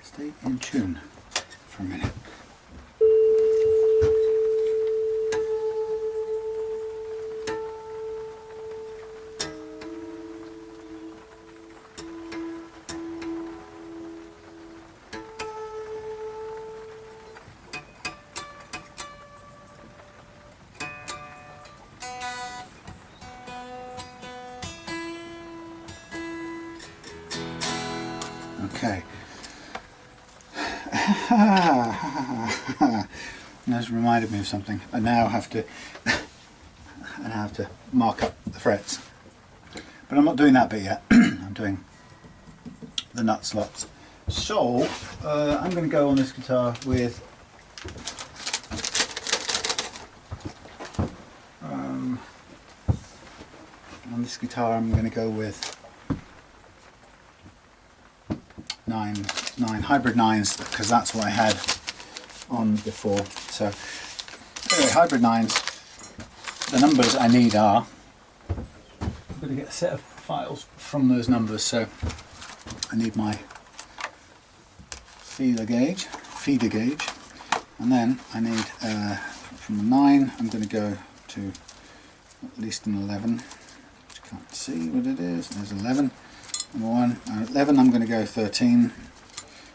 Stay in tune for a minute. Okay. That's reminded me of something. I now have to mark up the frets, but I'm not doing that bit yet. I'm doing the nut slots. So I'm going to go on this guitar with I'm going to go with nine hybrid 9s, because that's what I had on before. So anyway, hybrid 9s, the numbers I need are, I'm going to get a set of files from those numbers, so I need my feeder gauge, and then I need from a 9 I'm going to go to at least an 11, which I can't see what it is. There's 11. number 1. 11 I'm going to go 13.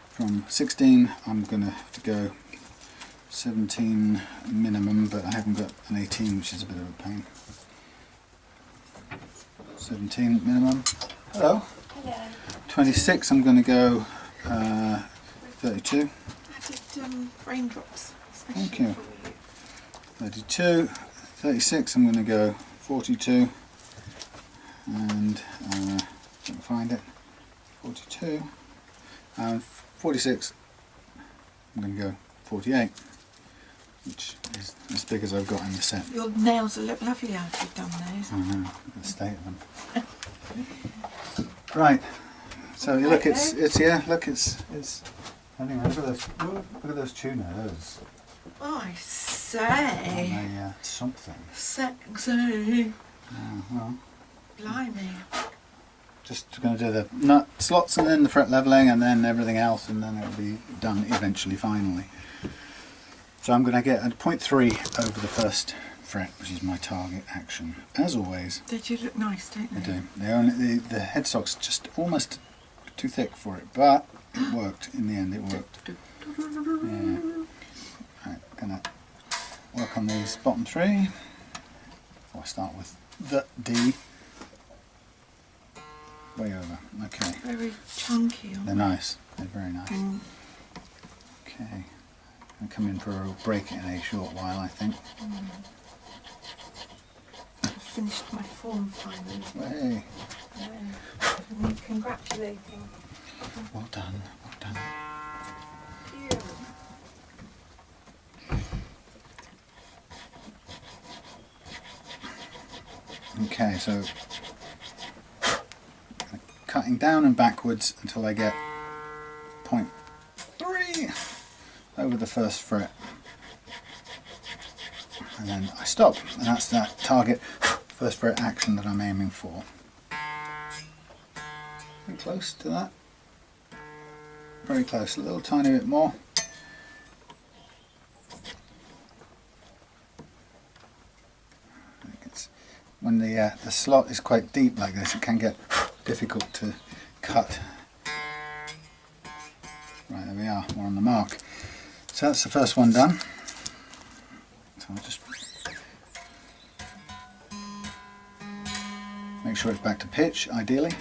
From 16 I'm going to have to go 17 minimum, but I haven't got an 18, which is a bit of a pain. 17 minimum. Hello. Hello. 26 I'm going to go 32. I did raindrops. Thank you. 32. 36 I'm going to go 42. And can't find it. 42. And 46 I'm going to go 48, which is as big as I've got in the set. Your nails look lovely after you've done those. I know, the state of them. Right, so you look, it's yeah, look, it's. Anyway, look at those tuners. Oh, I say. Something. Sexy. Well. Blimey. Just going to do the nut slots and then the fret leveling and then everything else, and then it'll be done eventually, finally. So I'm going to get a 0.3 over the first fret, which is my target action. As always. They do look nice, don't they? They do. The headstock's just almost too thick for it, but it worked. In the end, it worked. Yeah. Right, going to work on these bottom 3. Before I start with the D. Way over. Okay. Very chunky. They're nice. They're very nice. Mm. Okay. I'll come in for a break in a short while, I think. I finished my form finally. Hey. Yeah. Congratulating. Well done. Well done. Yeah. Okay, so cutting down and backwards until I get 0.3 over the first fret, and then I stop, and that's that target first fret action that I'm aiming for. Very close to that, very close, a little tiny bit more. When the slot is quite deep like this, it can get difficult to cut. Right, there we are, we're on the mark. So that's the first one done. So I'll just make sure it's back to pitch, ideally.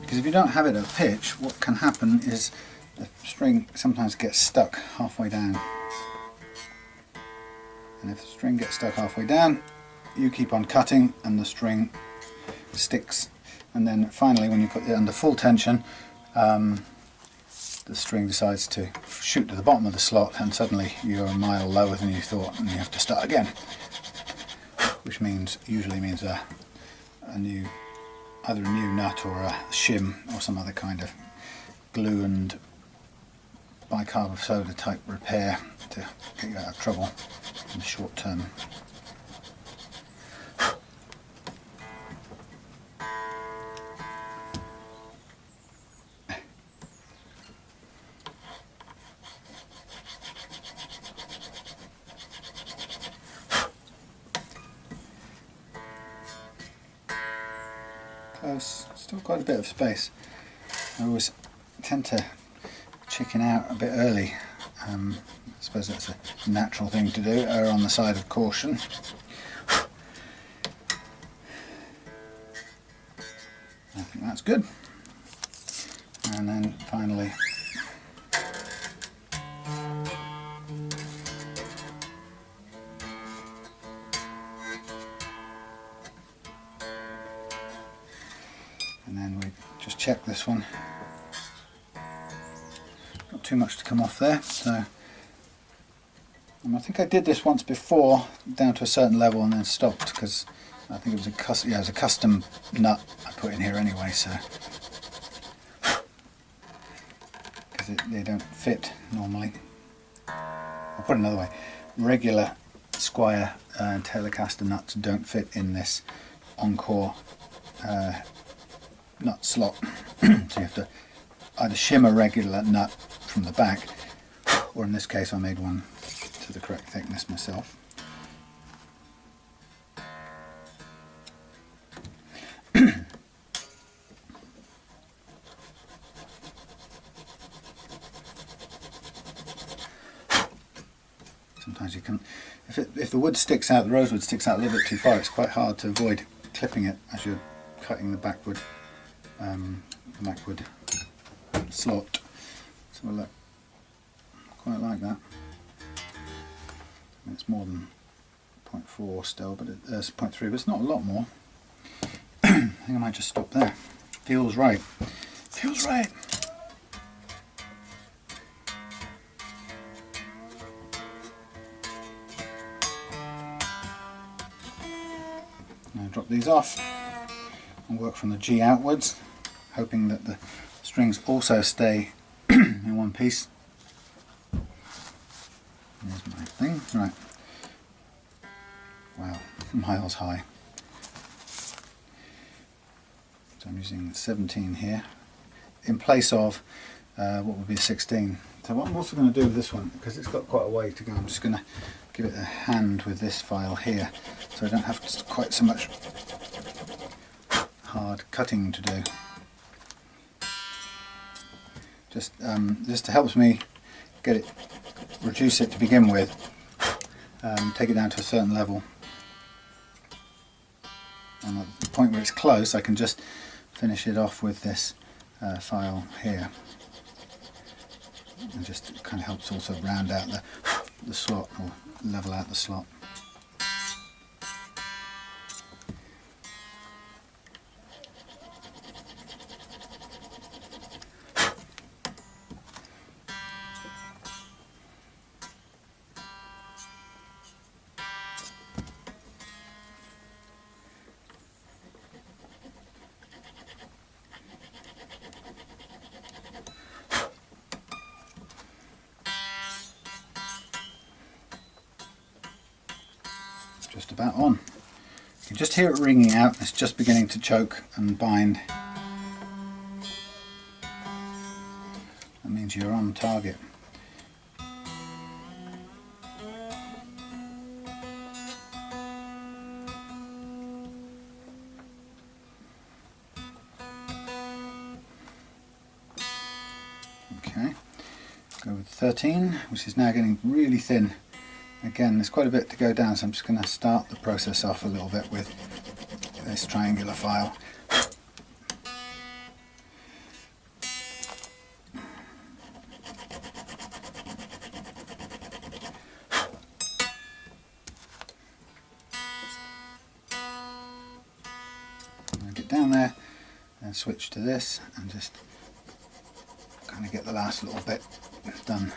Because if you don't have it at pitch, what can happen is the string sometimes gets stuck halfway down. And if the string gets stuck halfway down, you keep on cutting and the string sticks. And then finally, when you put it under full tension, the string decides to shoot to the bottom of the slot, and suddenly you're a mile lower than you thought, and you have to start again. Which usually means either a new nut or a shim or some other kind of glue and bicarb of soda type repair to get you out of trouble in the short term. Close, still quite a bit of space. I always tend to chicken out a bit early. I suppose that's a natural thing to do, err on the side of caution. I think that's good. And then finally we just check this one. Not too much to come off there, so I think I did this once before down to a certain level and then stopped because I think it was a custom nut I put in here anyway, so because they don't fit normally. I'll put it another way, regular Squire and Telecaster nuts don't fit in this Encore nut slot, so you have to either shim a regular nut from the back, or in this case I made one to the correct thickness myself. if the wood sticks out, the rosewood sticks out a little bit too far, it's quite hard to avoid clipping it as you're cutting the backwood slot. So look, quite like that. It's more than 0.4 still, but it's 0.3, but it's not a lot more. I think I might just stop there. Feels right. Feels right. Now drop these off and work from the G outwards, hoping that the strings also stay in one piece. There's my thing. Right. Wow, miles high. So I'm using 17 here in place of what would be a 16. So what I'm also going to do with this one, because it's got quite a way to go, I'm just going to give it a hand with this file here, so I don't have quite so much hard cutting to do. Just helps me get it, reduce it to begin with, take it down to a certain level, and at the point where it's close I can just finish it off with this file here. And just kind of helps also round out the slot, or level out the slot. Just about on. You can just hear it ringing out. It's just beginning to choke and bind. That means you're on target. Okay, go with 13, which is now getting really thin. Again, there's quite a bit to go down, so I'm just going to start the process off a little bit with this triangular file. Get down there and switch to this and just kind of get the last little bit done.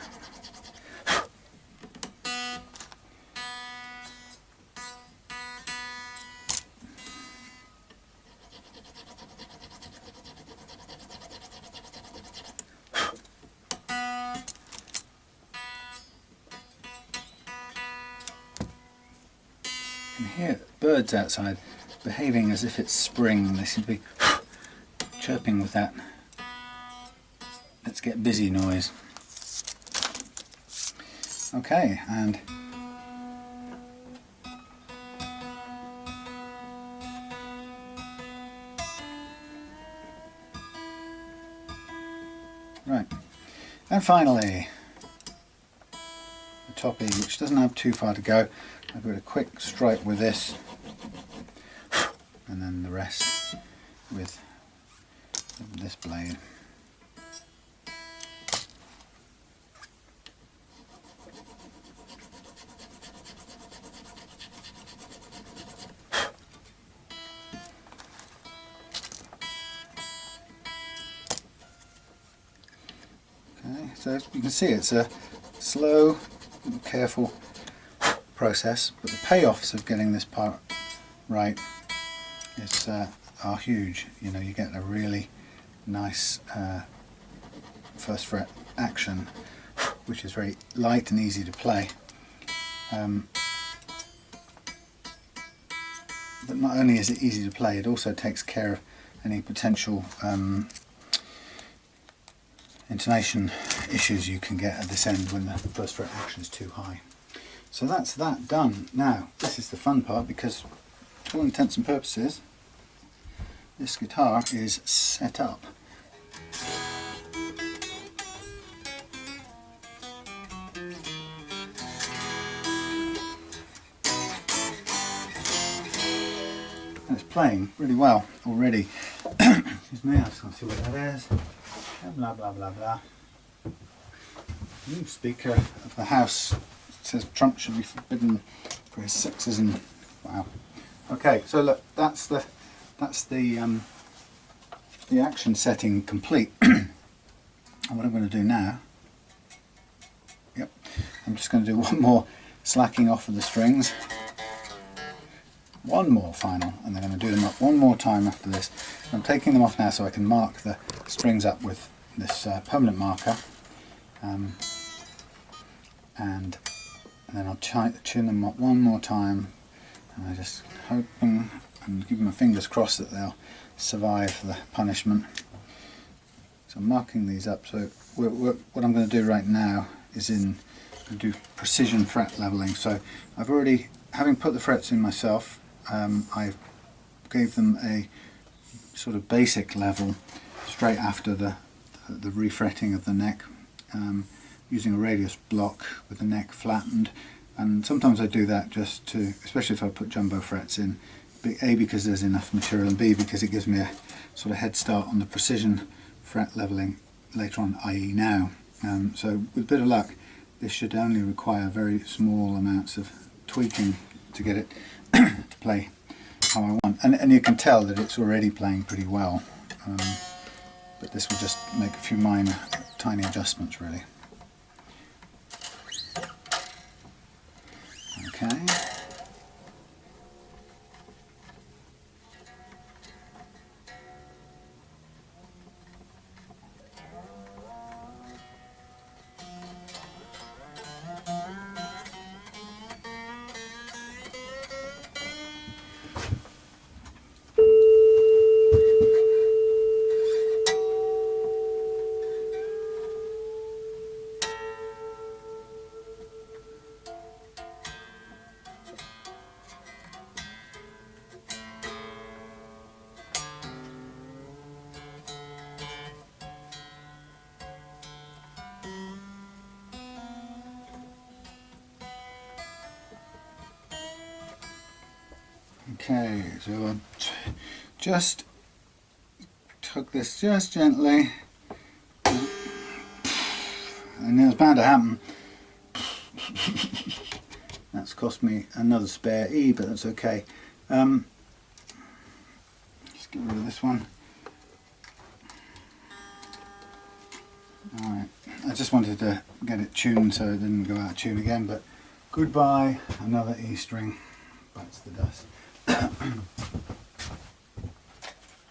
You can hear birds outside behaving as if it's spring. They seem to be chirping with that "let's get busy" noise. Okay, and right, and finally the toppy, which doesn't have too far to go. I've got a quick stripe with this, and then the rest with this blade. Okay, so as you can see, it's a slow, careful process, but the payoffs of getting this part right are huge. You know, you get a really nice first fret action, which is very light and easy to play. But not only is it easy to play, it also takes care of any potential intonation issues you can get at this end when the first fret action is too high. So that's that done. Now this is the fun part, because to all intents and purposes this guitar is set up. and it's playing really well already. Excuse me, I just want to see what that is. Blah blah blah blah. New speaker of the house. It says Trump should be forbidden for his sexism. Wow. Okay, so look, that's the action setting complete. And what I'm going to do now, yep, I'm just going to do one more slacking off of the strings, one more final, and then I'm going to do them up one more time after this. I'm taking them off now so I can mark the strings up with this permanent marker, and then I'll tune them up one more time, and I just hoping and keeping my fingers crossed that they'll survive the punishment. So I'm marking these up. So what I'm going to do right now is do precision fret leveling. So I've already, having put the frets in myself, I gave them a sort of basic level straight after the refretting of the neck, using a radius block with the neck flattened. And sometimes I do that just to, especially if I put jumbo frets in, A, because there's enough material, and B, because it gives me a sort of head start on the precision fret leveling later on, i.e. now. So with a bit of luck, this should only require very small amounts of tweaking to get it to play how I want. And you can tell that it's already playing pretty well, but this will just make a few minor, tiny adjustments really. Okay. Okay, so I'll just tug this just gently, and it's bound to happen. That's cost me another spare E, but that's okay. Just get rid of this one. Alright, I just wanted to get it tuned so it didn't go out of tune again, but goodbye, another E string bites the dust.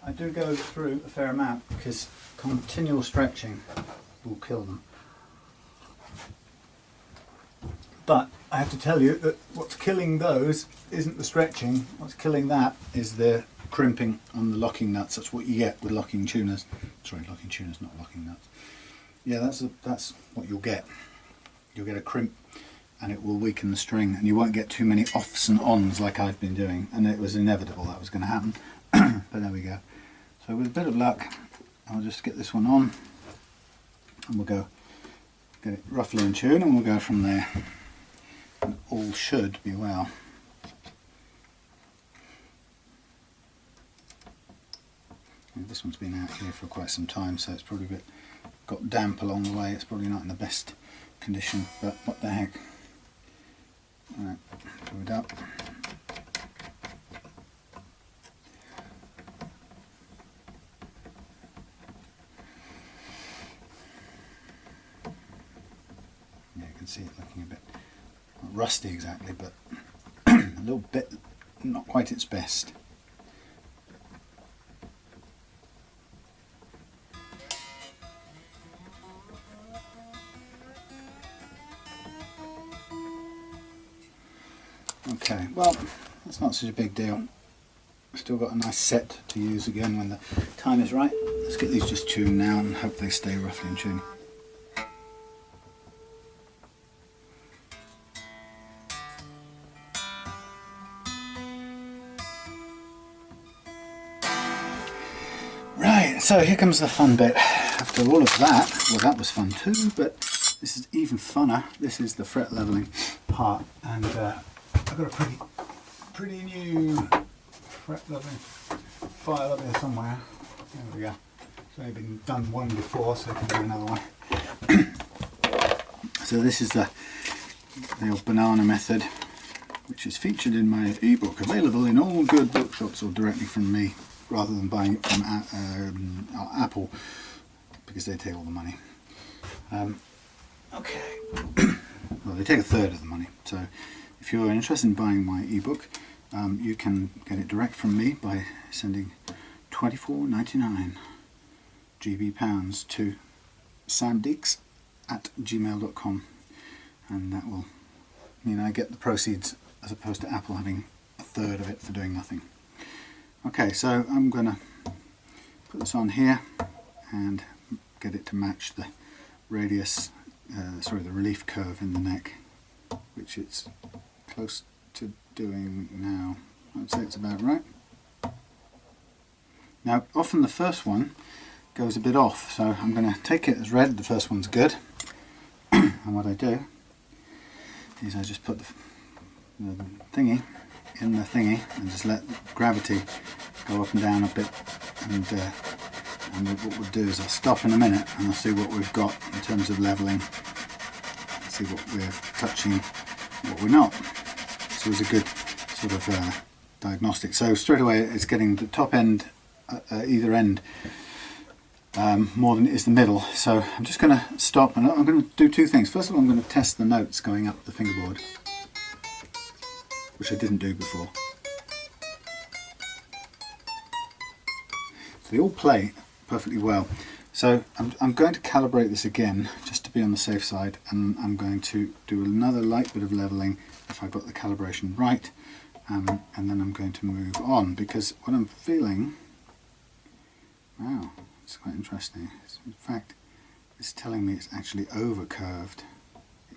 I do go through a fair amount because continual stretching will kill them. But I have to tell you that what's killing those isn't the stretching. What's killing that is the crimping on the locking nuts. That's what you get with locking tuners. Sorry, locking tuners, not locking nuts. Yeah, that's what you'll get. You'll get a crimp, and it will weaken the string, and you won't get too many offs and ons like I've been doing, and it was inevitable that was going to happen. But there we go. So with a bit of luck, I'll just get this one on, and we'll go get it roughly in tune, and we'll go from there. And all should be well. And this one's been out here for quite some time, so it's probably a bit got damp along the way. It's probably not in the best condition, but what the heck. Alright, pull it up. Yeah, you can see it looking a bit not rusty exactly, but a little bit not quite its best. Okay, well, that's not such a big deal. Still got a nice set to use again when the time is right. Let's get these just tuned now and hope they stay roughly in tune. Right, so here comes the fun bit. After all of that, well, that was fun too, but this is even funner. This is the fret leveling part, and I've got a pretty new fret leveling file up there somewhere. There we go. So I've been done one before, so I can do another one. So this is the old banana method, which is featured in my ebook, available in all good bookshops or directly from me, rather than buying it from Apple, because they take all the money. Okay. Well, they take a third of the money. So if you're interested in buying my ebook, you can get it direct from me by sending £24.99 GB pounds to samdeeks@gmail.com, and that will mean I get the proceeds as opposed to Apple having a third of it for doing nothing. Okay, so I'm going to put this on here and get it to match the radius, the relief curve in the neck, which it's close to doing now. I'd say it's about right. Now, often the first one goes a bit off, so I'm going to take it as read. The first one's good. And what I do is I just put the thingy in the thingy and just let gravity go up and down a bit, and what we'll do is I'll stop in a minute and I'll see what we've got in terms of leveling, see what we're touching, what we're not. So it's a good sort of diagnostic. So straight away it's getting the top end, either end, more than it is the middle. So I'm just going to stop and I'm going to do two things. First of all, I'm going to test the notes going up the fingerboard, which I didn't do before. So they all play perfectly well. So I'm going to calibrate this again just to be on the safe side, and I'm going to do another light bit of leveling if I've got the calibration right, and then I'm going to move on, because what I'm feeling, wow, it's quite interesting. In fact, it's telling me it's actually over curved.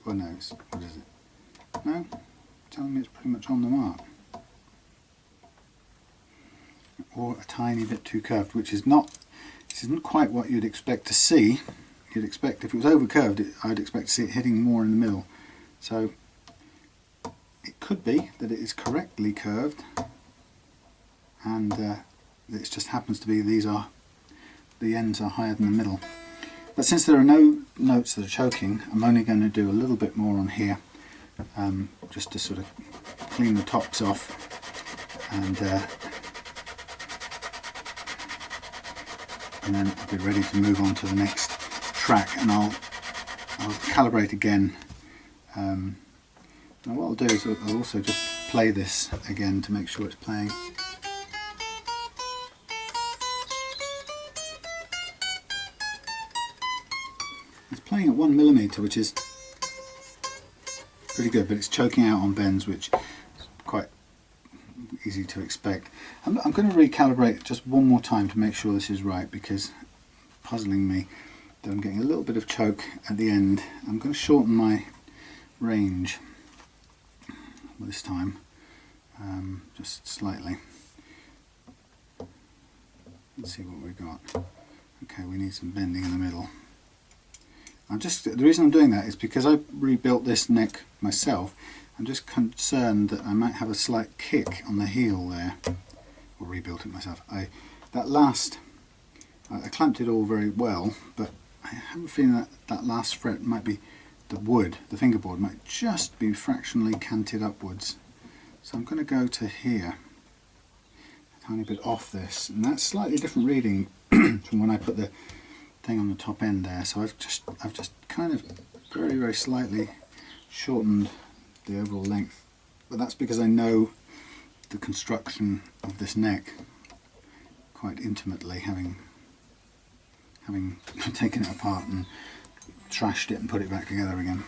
Well, no, what is it? No, it's telling me it's pretty much on the mark, or a tiny bit too curved, which is not. This isn't quite what you'd expect to see. You'd expect, if it was over curved, I'd expect to see it hitting more in the middle. So it could be that it is correctly curved, and it just happens to be the ends are higher than the middle. But since there are no notes that are choking, I'm only going to do a little bit more on here, just to sort of clean the tops off, and then I'll be ready to move on to the next track, and I'll calibrate again. Now what I'll do is I'll also just play this again to make sure it's playing. It's playing at 1mm, which is pretty good, but it's choking out on bends, which is quite easy to expect. I'm going to recalibrate just one more time to make sure this is right, because it's puzzling me that I'm getting a little bit of choke at the end. I'm going to shorten my range this time, just slightly. Let's see what we've got. Okay, we need some bending in the middle. The reason I'm doing that is because I rebuilt this neck myself. I'm just concerned that I might have a slight kick on the heel there, or rebuilt it myself. I clamped it all very well, but I have a feeling that last fret might be the fingerboard might just be fractionally canted upwards. So I'm going to go to here, a tiny bit off this, and that's slightly different reading from when I put the thing on the top end there. So I've just kind of very, very slightly shortened the overall length, but that's because I know the construction of this neck quite intimately, having taken it apart and trashed it and put it back together again.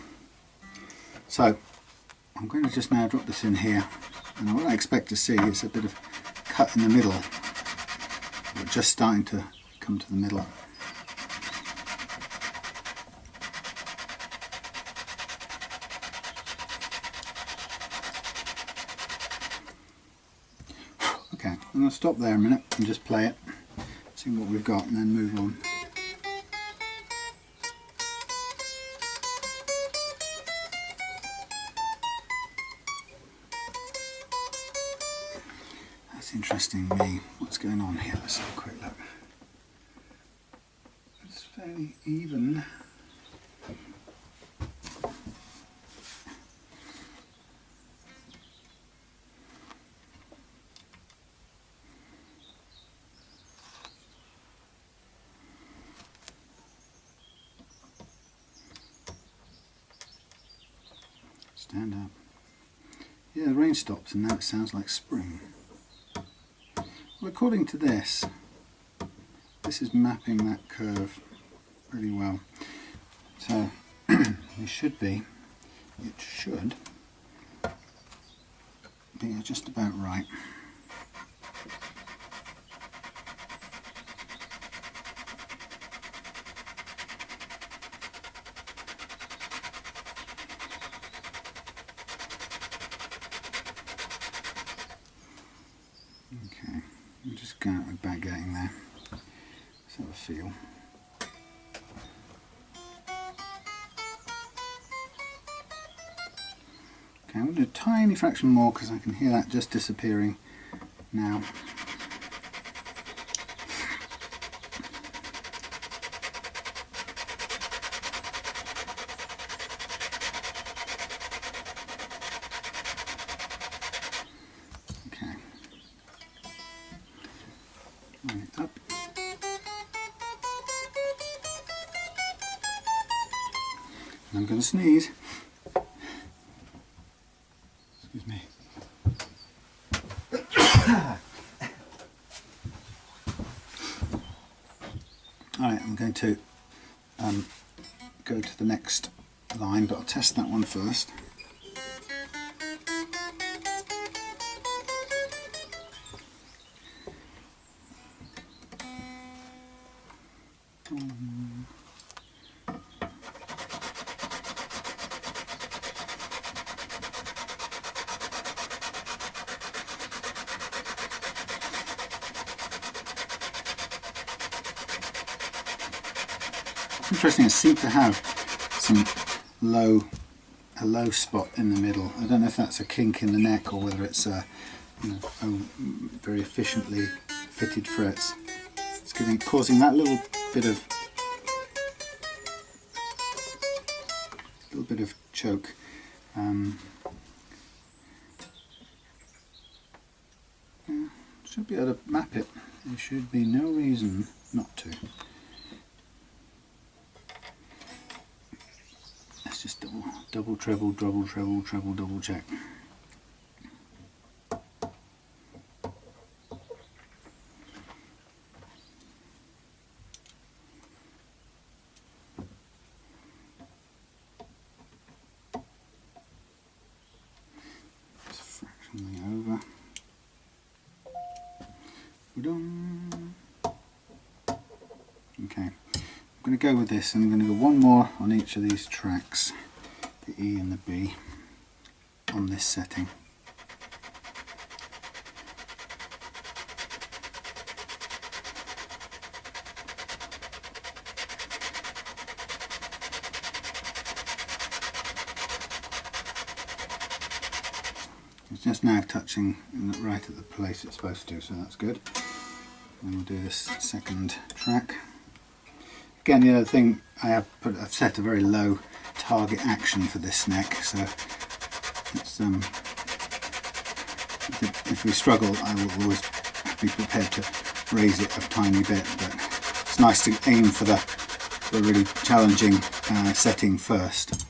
So I'm going to just now drop this in here, and what I expect to see is a bit of cut in the middle, but just starting to come to the middle. Okay, I'm going to stop there a minute and just play it, see what we've got, and then move on. interesting me what's going on here. Let's have a quick look. It's fairly even. Stand up. Yeah, the rain stops and now it sounds like spring. Well, according to this is mapping that curve really well. So it should be just about right. Okay, I'm just going out with backgating there. Let's have a feel. Okay, I'm going to do a tiny fraction more because I can hear that just disappearing now. Okay. Line it up. And I'm going to sneeze. Excuse me. Alright, I'm going to go to the next line, but I'll test that one first. Interesting, it seems to have some a low spot in the middle. I don't know if that's a kink in the neck or whether it's very efficiently fitted frets. It's causing that little bit of choke. Yeah, should be able to map it. There should be no reason not to. Let's just double, treble, double check. Just fractionally over. Okay, I'm going to go with this, and I'm going to go one more on each of these tracks, the E and the B, on this setting. It's just now touching right at the place it's supposed to, so that's good. And we'll do this second track. Again, the other thing, I've set a very low target action for this neck, so it's, if we struggle, I will always be prepared to raise it a tiny bit, but it's nice to aim for the really challenging setting first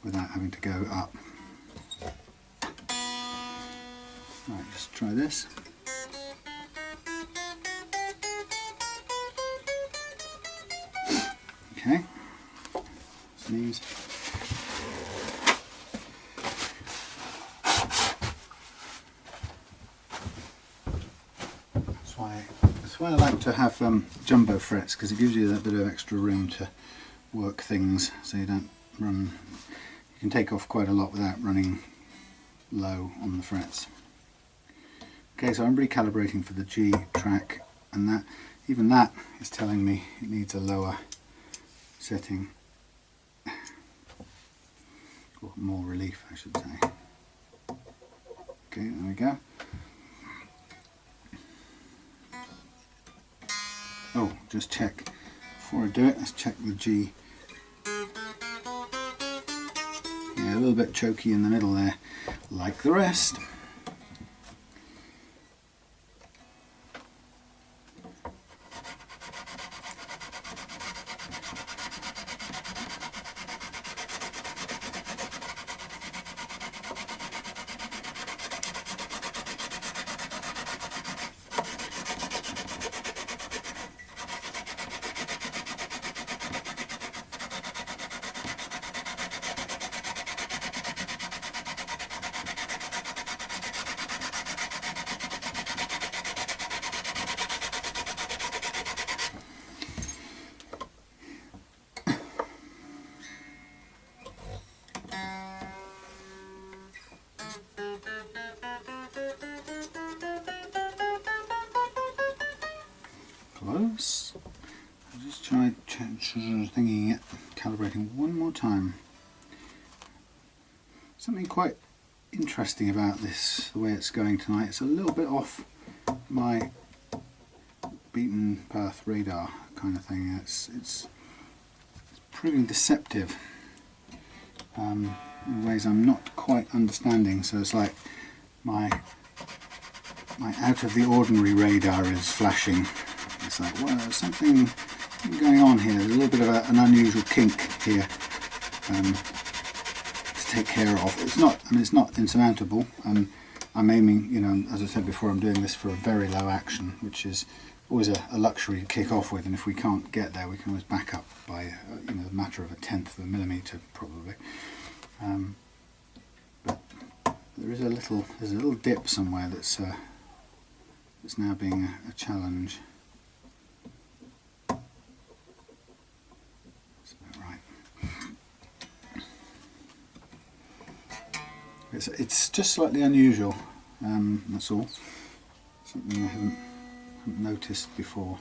without having to go up. Right, let's try this. Okay, sneeze. That's why I like to have jumbo frets, because it gives you that bit of extra room to work things, so you don't run. You can take off quite a lot without running low on the frets. Okay, so I'm recalibrating for the G track, and even that is telling me it needs a lower setting, or more relief I should say. Okay, there we go. oh, just check, before I do it, let's check the G. Yeah, a little bit choky in the middle there, like the rest. Close. I'll just try thinking it, calibrating one more time. Something quite interesting about this, the way it's going tonight. It's a little bit off my beaten path radar kind of thing. It's proving deceptive in ways I'm not quite understanding. So it's like my out of the ordinary radar is flashing. It's like, well, there's something going on here. There's a little bit of an unusual kink here to take care of. It's not, I mean, it's not insurmountable. I'm aiming, you know, as I said before, I'm doing this for a very low action, which is always a luxury to kick off with. And if we can't get there, we can always back up by, you know, a matter of a tenth of a millimetre probably. But there's a little dip somewhere that's now being a challenge. It's just slightly unusual, that's all. Something I haven't noticed before.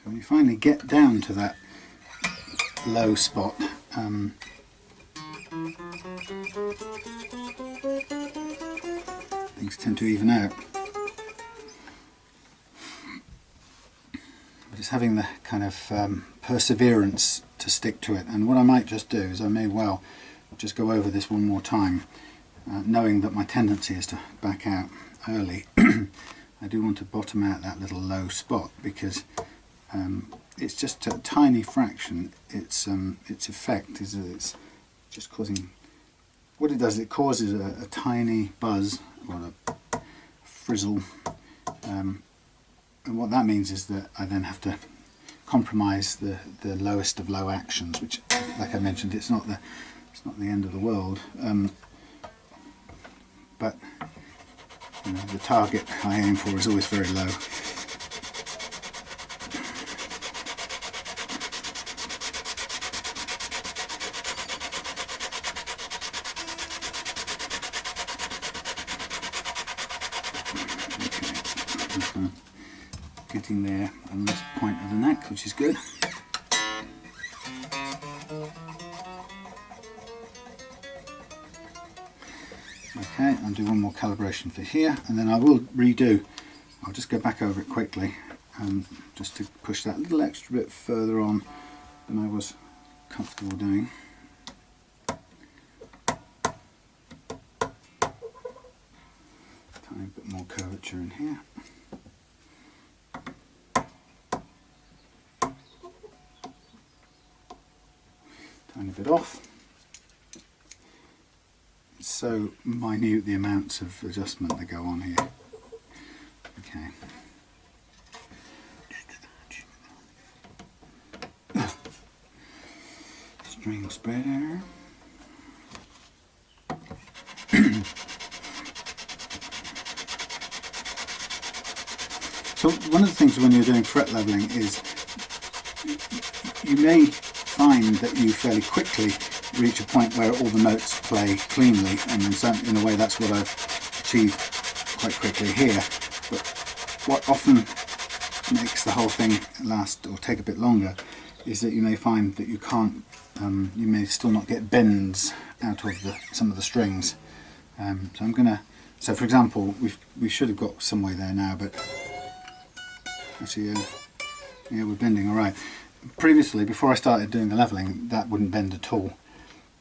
When you finally get down to that low spot, things tend to even out. But it's having the kind of perseverance to stick to it. And what I might just do is I may well just go over this one more time, knowing that my tendency is to back out early. I do want to bottom out that little low spot because it's just a tiny fraction. Its effect is that it's just causing, what it does, it causes a tiny buzz or a frizzle, and what that means is that I then have to compromise the lowest of low actions, which, like I mentioned, it's not the end of the world, but you know, the target I aim for is always very low. Getting there on this point of the neck, which is good. Okay, I'll do one more calibration for here, and then I will redo. I'll just go back over it quickly, just to push that little extra bit further on than I was comfortable doing. Tiny bit more curvature in here. Tiny bit off. It's so minute the amounts of adjustment that go on here. Okay. String spreader. So one of the things when you're doing fret leveling is you may find that you fairly quickly reach a point where all the notes play cleanly, and in a way that's what I've achieved quite quickly here. But what often makes the whole thing last or take a bit longer is that you may find that you can't, you may still not get bends out of some of the strings. So for example, we should have got some way there now, but actually yeah, we're bending all right. Previously, before I started doing the leveling, that wouldn't bend at all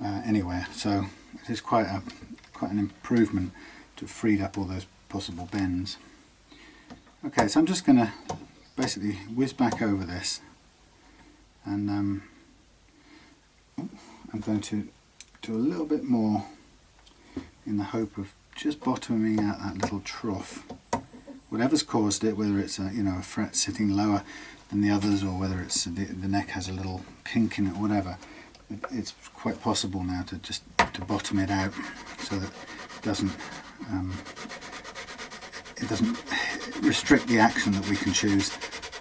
anywhere, so it is quite an improvement to have freed up all those possible bends. Okay, so I'm just going to basically whiz back over this, and I'm going to do a little bit more in the hope of just bottoming out that little trough. Whatever's caused it, whether it's a fret sitting lower than the others, or whether it's the neck has a little kink in it, or whatever, it's quite possible now to just bottom it out so that it doesn't restrict the action that we can choose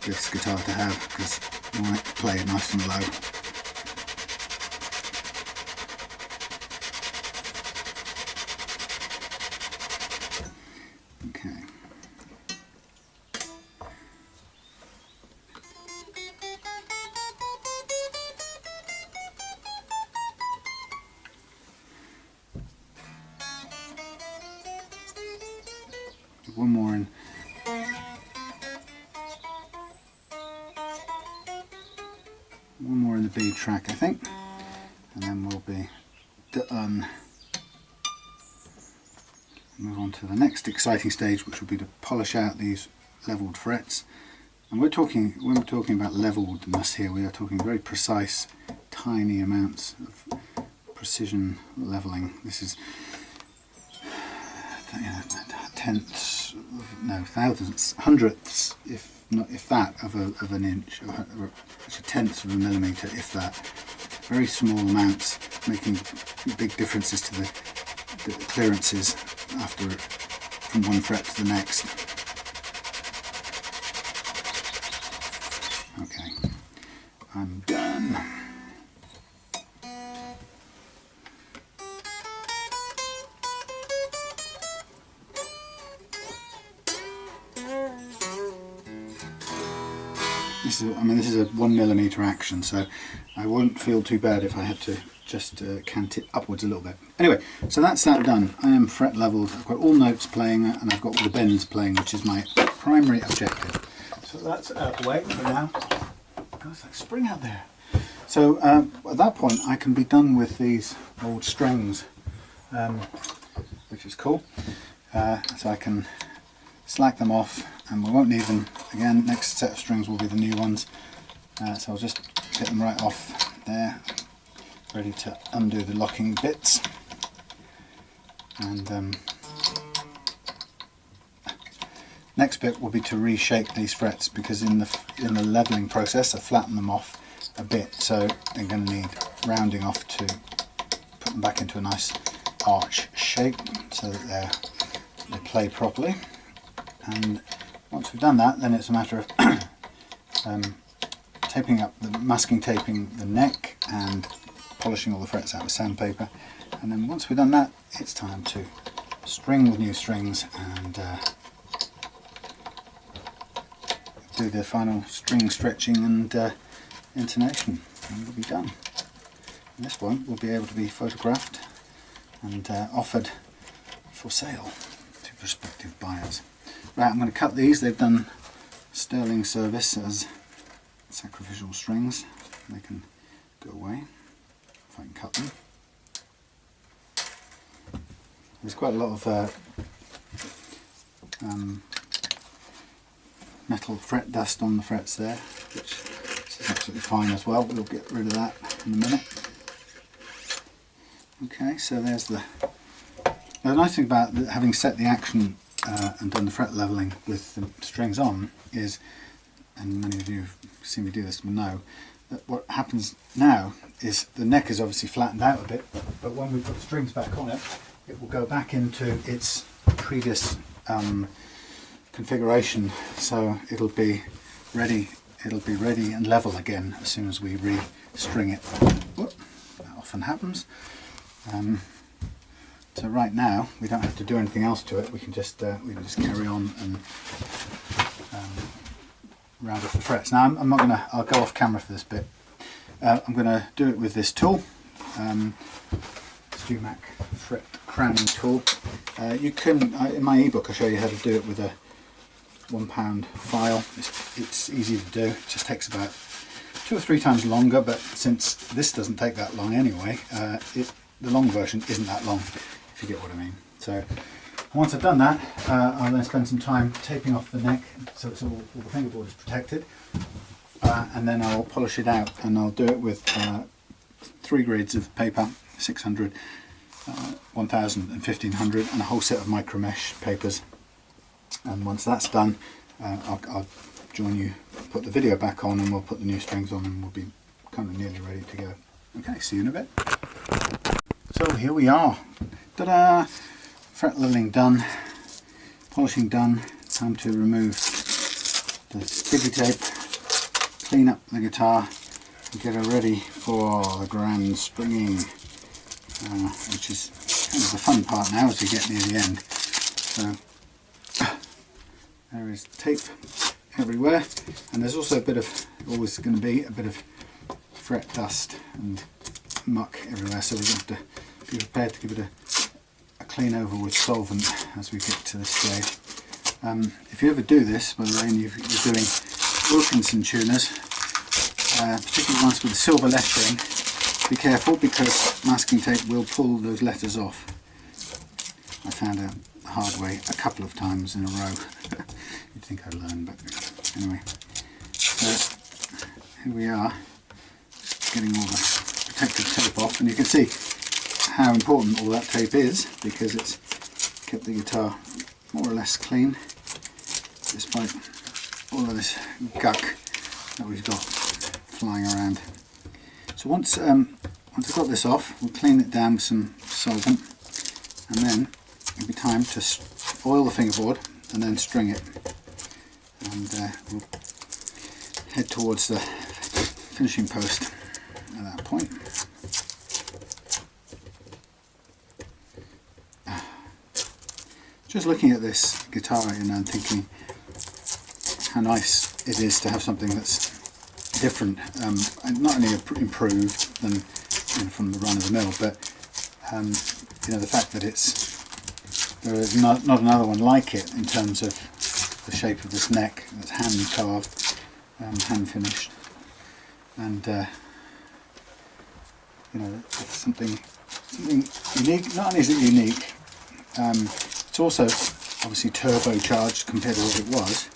this guitar to have, because we want it to play nice and low. Okay. One more in. One more in the B track, I think, and then we'll be done. Move on to the next exciting stage, which will be to polish out these levelled frets. And when we're talking about levelledness here, we are talking very precise, tiny amounts of precision levelling. This is tenths, no, thousandths, hundredths, if that, of an inch, or tenths of a millimetre, if that. Very small amounts, making big differences to the clearances after from one fret to the next. Okay, I'm done. This is a 1mm action, so I won't feel too bad if I had to just cant it upwards a little bit. Anyway, so that's that done. I am fret leveled, I've got all notes playing, and I've got all the bends playing, which is my primary objective. So that's out of the way for now. Oh, it's like spring out there. So at that point I can be done with these old strings, which is cool. So I can slack them off, and we won't need them again. Next set of strings will be the new ones, so I'll just get them right off there, ready to undo the locking bits. And next bit will be to reshape these frets, because in the leveling process I flatten them off a bit, so they're going to need rounding off to put them back into a nice arch shape so that they play properly. And once we've done that, then it's a matter of masking taping the neck and polishing all the frets out with sandpaper. And then once we've done that, it's time to string with new strings and do the final string stretching and intonation, and we'll be done. And this one will be able to be photographed and offered for sale to prospective buyers. Right, I'm going to cut these. They've done sterling service as sacrificial strings. They can go away if I can cut them. There's quite a lot of metal fret dust on the frets there, which is absolutely fine as well. We'll get rid of that in a minute. Okay, so there's the nice thing about having set the action and done the fret leveling with the strings on is, and many of you who've seen me do this will know, that what happens now is the neck is obviously flattened out a bit, but when we put the strings back on it, it will go back into its previous configuration, so it'll be ready and level again as soon as we re-string it. Whoop, that often happens. So right now we don't have to do anything else to it. We can just carry on and round off the frets. Now I'll go off camera for this bit. I'm going to do it with this tool, StewMac fret crowning tool. You can, in my ebook I show you how to do it with a £1 file. It's easy to do. It just takes about 2 or 3 times longer, but since this doesn't take that long anyway, the long version isn't that long, if you get what I mean. So once I've done that, I'll then spend some time taping off the neck so it's all the fingerboard is protected, and then I'll polish it out, and I'll do it with 3 grades of paper, 600, 1000 and 1500, and a whole set of micro mesh papers. And once that's done, I'll join you, put the video back on, and we'll put the new strings on, and we'll be kind of nearly ready to go. Okay, see you in a bit. So here we are. Ta-da! Fret leveling done, polishing done. Time to remove the sticky tape, clean up the guitar, and get her ready for the grand stringing, which is kind of the fun part now as we get near the end. So there is tape everywhere, and there's also always going to be a bit of fret dust and muck everywhere, so we're going to have to be prepared to give it a clean over with solvent as we get to this stage. If you ever do this, by the way, and you're doing Wilkinson tuners, particularly ones with silver lettering, be careful because masking tape will pull those letters off. I found out the hard way a couple of times in a row. You'd think I'd learn, but anyway. So here we are, getting all the protective tape off, and you can see how important all that tape is because it's kept the guitar more or less clean despite all of this gunk that we've got flying around. So once I've got this off, we'll clean it down with some solvent, and then it'll be time to oil the fingerboard and then string it, and we'll head towards the finishing post at that point. Just looking at this guitar, and thinking how nice it is to have something that's different, and not only improved than from the run of the mill, but the fact that there is not another one like it in terms of the shape of this neck. That's hand carved, hand finished, and it's something unique. Not only is it unique, it's also obviously turbocharged compared to what it was,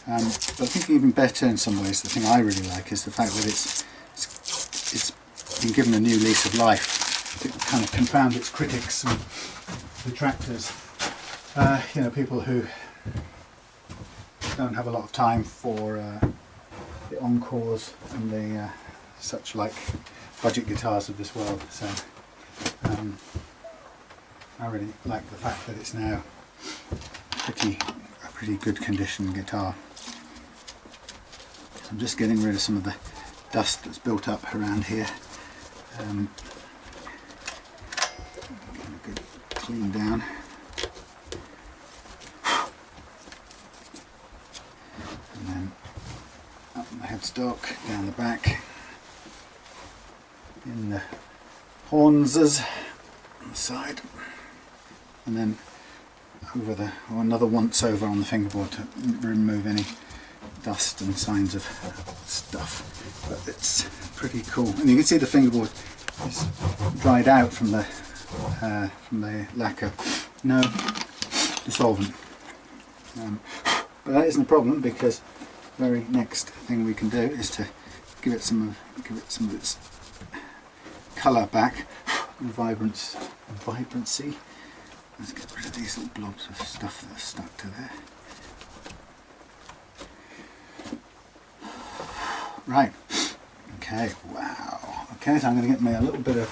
but I think even better in some ways, the thing I really like is the fact that it's been given a new lease of life to kind of confound its critics and detractors. People who don't have a lot of time for the Encores and the such like budget guitars of this world. So I really like the fact that it's now a pretty good condition guitar. So I'm just getting rid of some of the dust that's built up around here. Getting a good clean down. And then up the headstock, down the back, in the hornses on the side, and then over another once over on the fingerboard to remove any dust and signs of stuff. But it's pretty cool, and you can see the fingerboard is dried out from the lacquer. No dissolvent, but that isn't a problem because the very next thing we can do is to give it some of its colour back and vibrancy. Let's get rid of these little blobs of stuff that are stuck to there. Right, okay, wow. Okay, so I'm going to get me a little bit of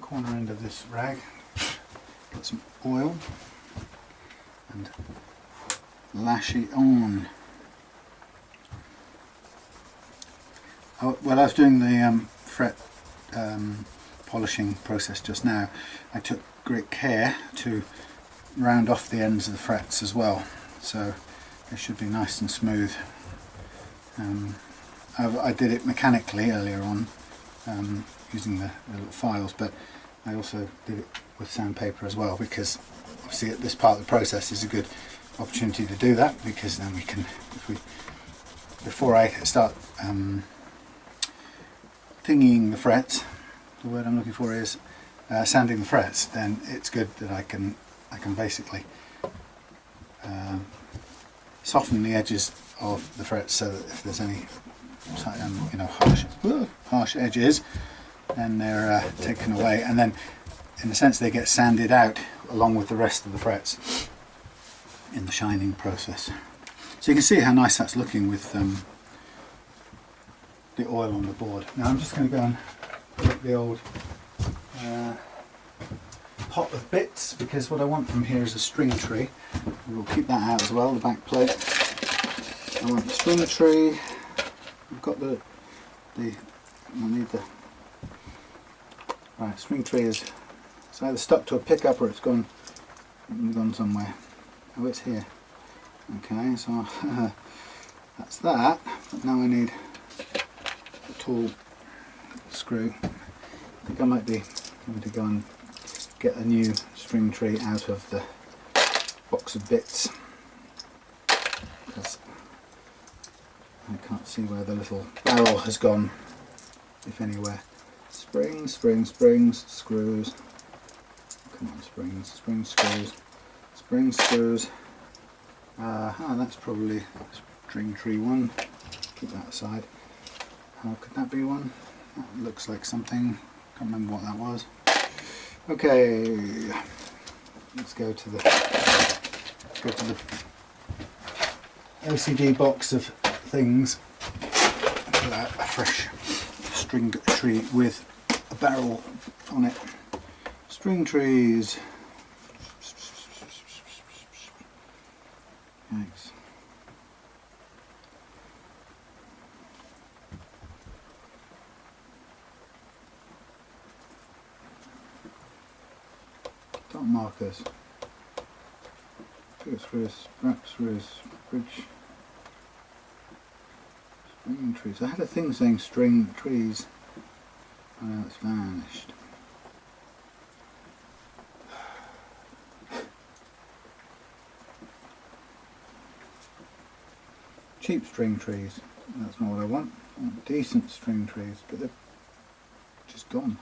corner end of this rag, get some oil, and lash it on. While I was doing the fret polishing process just now, I took great care to round off the ends of the frets as well, so they should be nice and smooth. I did it mechanically earlier on using the little files, but I also did it with sandpaper as well, because obviously at this part of the process is a good opportunity to do that, because then we can, before I start thingying the frets, the word I'm looking for is sanding the frets, then it's good that I can basically soften the edges of the frets, so that if there's any you know, harsh edges, then they're taken away, and then in a sense they get sanded out along with the rest of the frets in the shining process. So you can see how nice that's looking with the oil on the board. Now I'm just going to go and get the old pot of bits, because what I want from here is a string tree. We'll keep that out as well, the back plate. I want the string tree. I've got I need the right string tree is it's either stuck to a pickup or it's gone somewhere. Oh, it's here. Okay, so that's that. But now I need a tall screw. I think I might be going to go and get a new string tree out of the box of bits, because I can't see where the little barrel has gone, if anywhere. Springs, springs, springs, screws. Come on, springs, springs, screws, springs, screws. That's probably string tree one. Keep that aside. Could that be one? That looks like something. Can't remember what that was. Okay, let's go to the OCD box of things. Pull out a fresh string tree with a barrel on it. String trees. Thanks. Dot markers. Pivot screws, strap screws, bridge. String trees. I had a thing saying string trees. Oh, now it's vanished. Cheap string trees. That's not what I want. I want decent string trees, but they're just gone.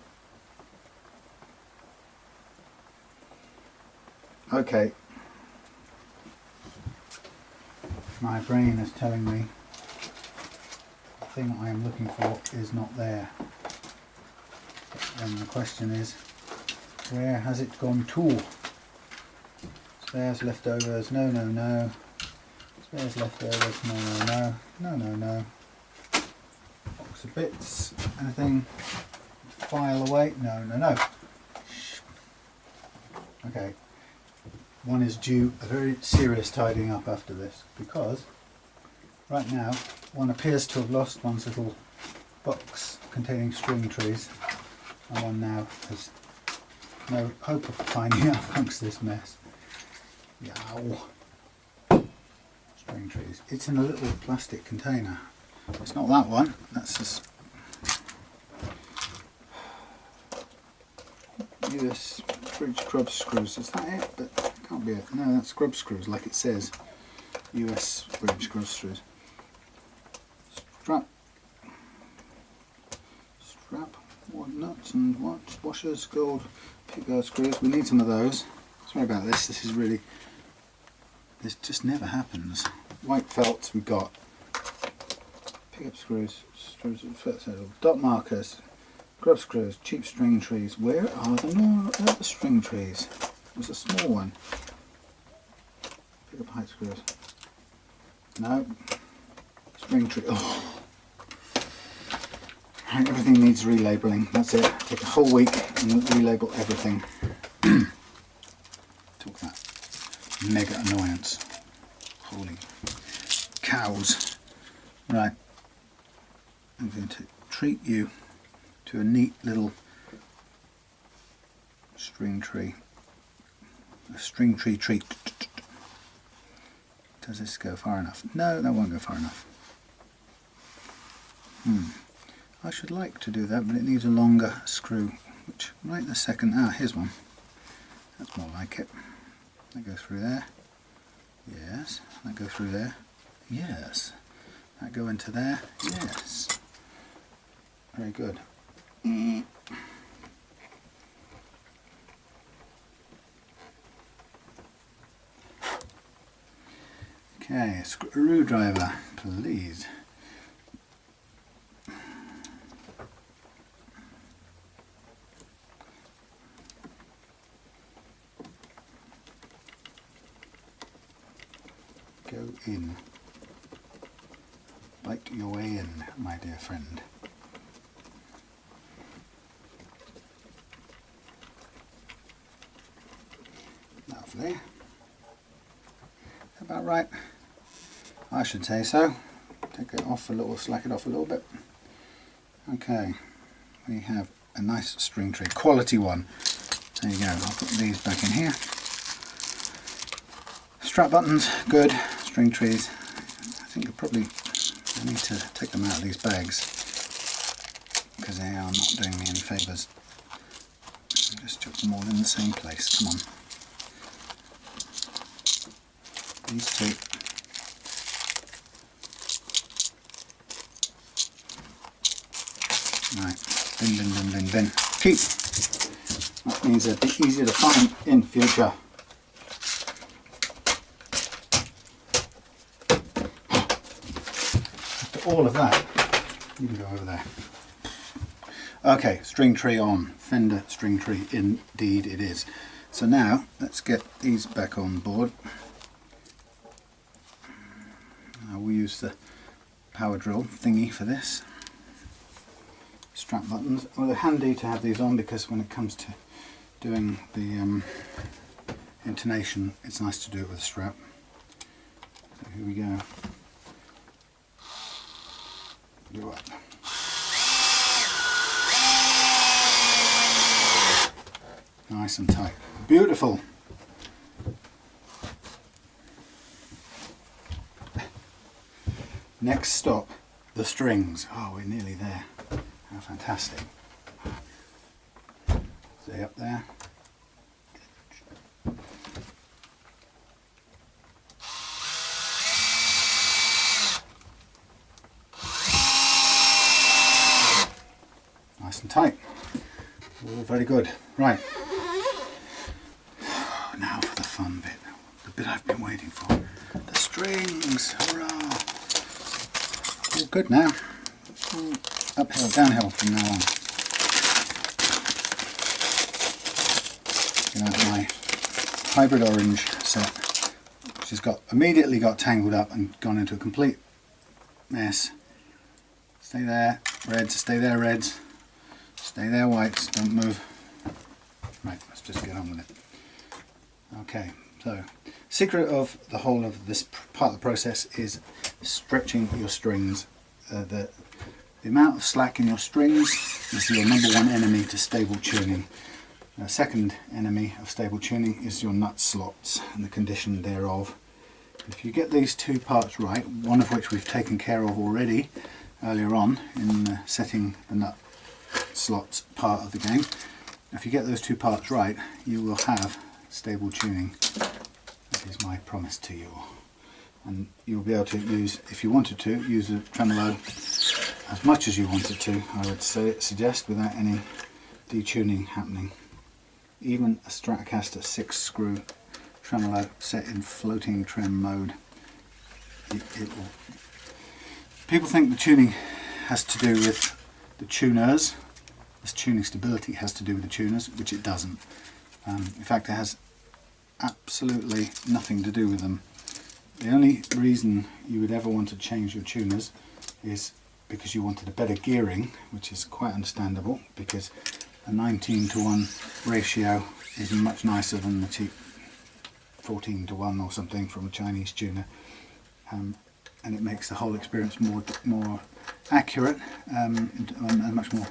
Okay. My brain is telling me the thing I am looking for is not there. And the question is, where has it gone to? Spares, leftovers, no, no, no. Spares, leftovers, no, no, no. No, no, no. Box of bits, anything? File away, no, no, no. Shh. Okay. One is due a very serious tidying up after this, because right now one appears to have lost one's little box containing string trees, and one now has no hope of finding out amongst this mess. Yow. String trees. It's in a little plastic container. It's not that one. That's just US bridge grub screws. Is that it? But can't be it. No, that's grub screws, like it says. US bridge grub screws. Strap. What nuts and what washers, gold pick-guard screws. We need some of those. Sorry about this. This is really. This just never happens. White felts we got. Pick-up screws, dot markers, grub screws, cheap string trees. Where are the string trees? There's a small one. Pick up height screws. No. String tree. Oh. Right, everything needs relabeling. That's it. Take a whole week and relabel everything. Talk that mega annoyance. Holy cows. Right, I'm going to treat you to a neat little string tree. A string tree treat. Does this go far enough? No, that won't go far enough. I should like to do that, but it needs a longer screw, which right in a second, here's one. That's more like it. That goes through there. Yes. That go through there. Yes. That go into there. Yes. Very good. Okay, screwdriver, please. Go in. Bite your way in, my dear friend. Lovely. Is that about right? I should say so. Take it off a little, slack it off a little bit. Okay, we have a nice string tree, quality one. There you go, I'll put these back in here. Strap buttons, good. String trees, I think I need to take them out of these bags because they are not doing me any favours. Just chuck them all in the same place, come on. These two. Right, bin, bin, bin, bin, bin. Keep. That means they'll be easier to find in future. After all of that, you can go over there. Okay, string tree on. Fender string tree, indeed it is. So now, let's get these back on board. We'll use the power drill thingy for this. Strap buttons. Well, they're handy to have these on because when it comes to doing the intonation, it's nice to do it with a strap. So here we go. Do up. Nice and tight. Beautiful. Next stop, the strings. Oh, we're nearly there. How fantastic. Stay up there. Nice and tight. All very good. Right. Now for the fun bit. The bit I've been waiting for. The strings. Hurrah! All good now. Uphill, downhill from now on. You know, my hybrid orange set, which has immediately got tangled up and gone into a complete mess. Stay there, reds, stay there, reds. Stay there, whites, don't move. Right, let's just get on with it. Okay, so secret of the whole of this part of the process is stretching your strings. The amount of slack in your strings is your #1 enemy to stable tuning. The second enemy of stable tuning is your nut slots and the condition thereof. If you get these two parts right, one of which we've taken care of already earlier on in setting the nut slots part of the game, if you get those two parts right, you will have stable tuning. That is my promise to you. And you'll be able to use, if you wanted to, use a tremolo as much as you wanted to, I would suggest, without any detuning happening. Even a Stratocaster 6-screw tremolo set in floating trem mode, it will. People think the tuning has to do with the tuners. This tuning stability has to do with the tuners, which it doesn't. In fact, it has absolutely nothing to do with them. The only reason you would ever want to change your tuners is because you wanted a better gearing, which is quite understandable, because a 19:1 ratio is much nicer than the cheap 14:1 or something from a Chinese tuner, and it makes the whole experience more accurate and much more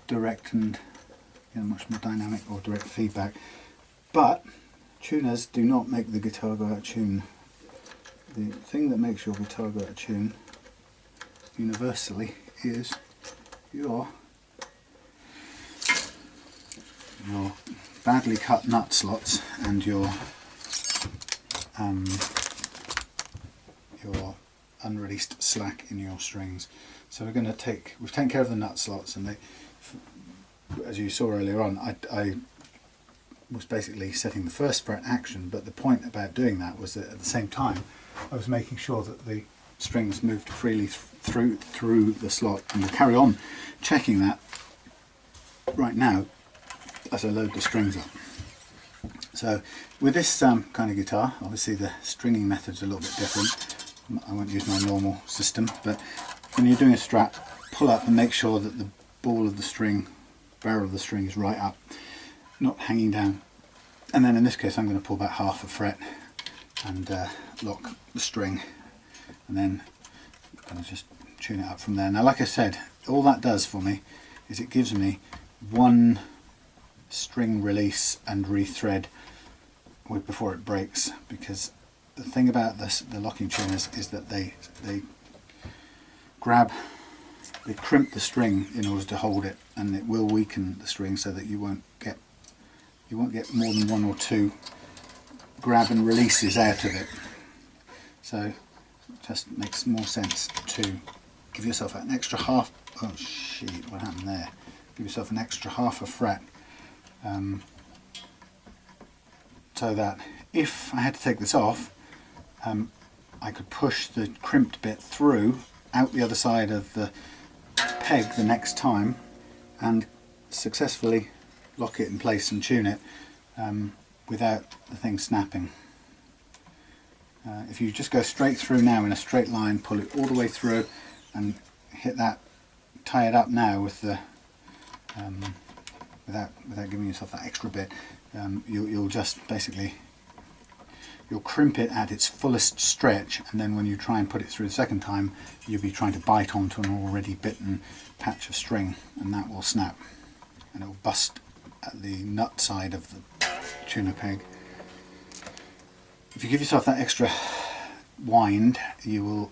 direct and much more dynamic, or direct feedback. But tuners do not make the guitar go out of tune. The thing that makes your guitar go out of tune universally is your badly cut nut slots and your unreleased slack in your strings. So we've taken care of the nut slots, and as you saw earlier on, I was basically setting the first fret action, but the point about doing that was that at the same time I was making sure that the strings moved freely through the slot, and we'll carry on checking that right now as I load the strings up. So with this kind of guitar, obviously the stringing method's a little bit different. I won't use my normal system, but when you're doing a Strat, pull up and make sure that the ball of the string, barrel of the string, is right up, not hanging down. And then in this case I'm going to pull back half a fret and lock the string, and then I'm going to just tune it up from there. Now, like I said, all that does for me is it gives me one string release and rethread before it breaks, because the thing about the locking tuners is that they crimp the string in order to hold it, and it will weaken the string so that you won't get more than one or two grab and releases out of it. So it just makes more sense to give yourself an extra half. Oh shit! What happened there? Give yourself an extra half a fret, so that if I had to take this off, I could push the crimped bit through out the other side of the peg the next time and successfully lock it in place and tune it without the thing snapping. If you just go straight through now in a straight line, pull it all the way through and hit that, tie it up now with the without giving yourself that extra bit, you'll just basically you'll crimp it at its fullest stretch, and then when you try and put it through the second time, you'll be trying to bite onto an already bitten patch of string, and that will snap and it will bust at the nut side of the tuner peg. If you give yourself that extra wind, you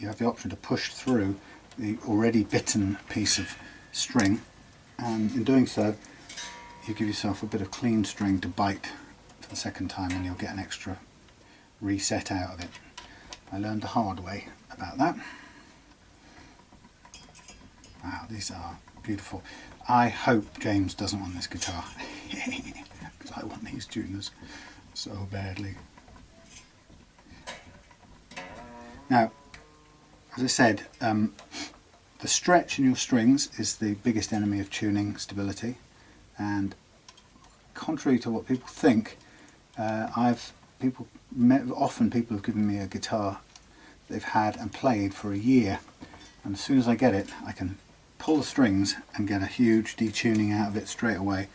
have the option to push through the already bitten piece of string, and in doing so you give yourself a bit of clean string to bite for the second time, and you'll get an extra reset out of it. I learned the hard way about that. Wow, these are beautiful. I hope James doesn't want this guitar, because I want these tuners so badly. Now, as I said, the stretch in your strings is the biggest enemy of tuning stability, and contrary to what people think, often people have given me a guitar they've had and played for a year, and as soon as I get it, I can pull the strings and get a huge detuning out of it straight away.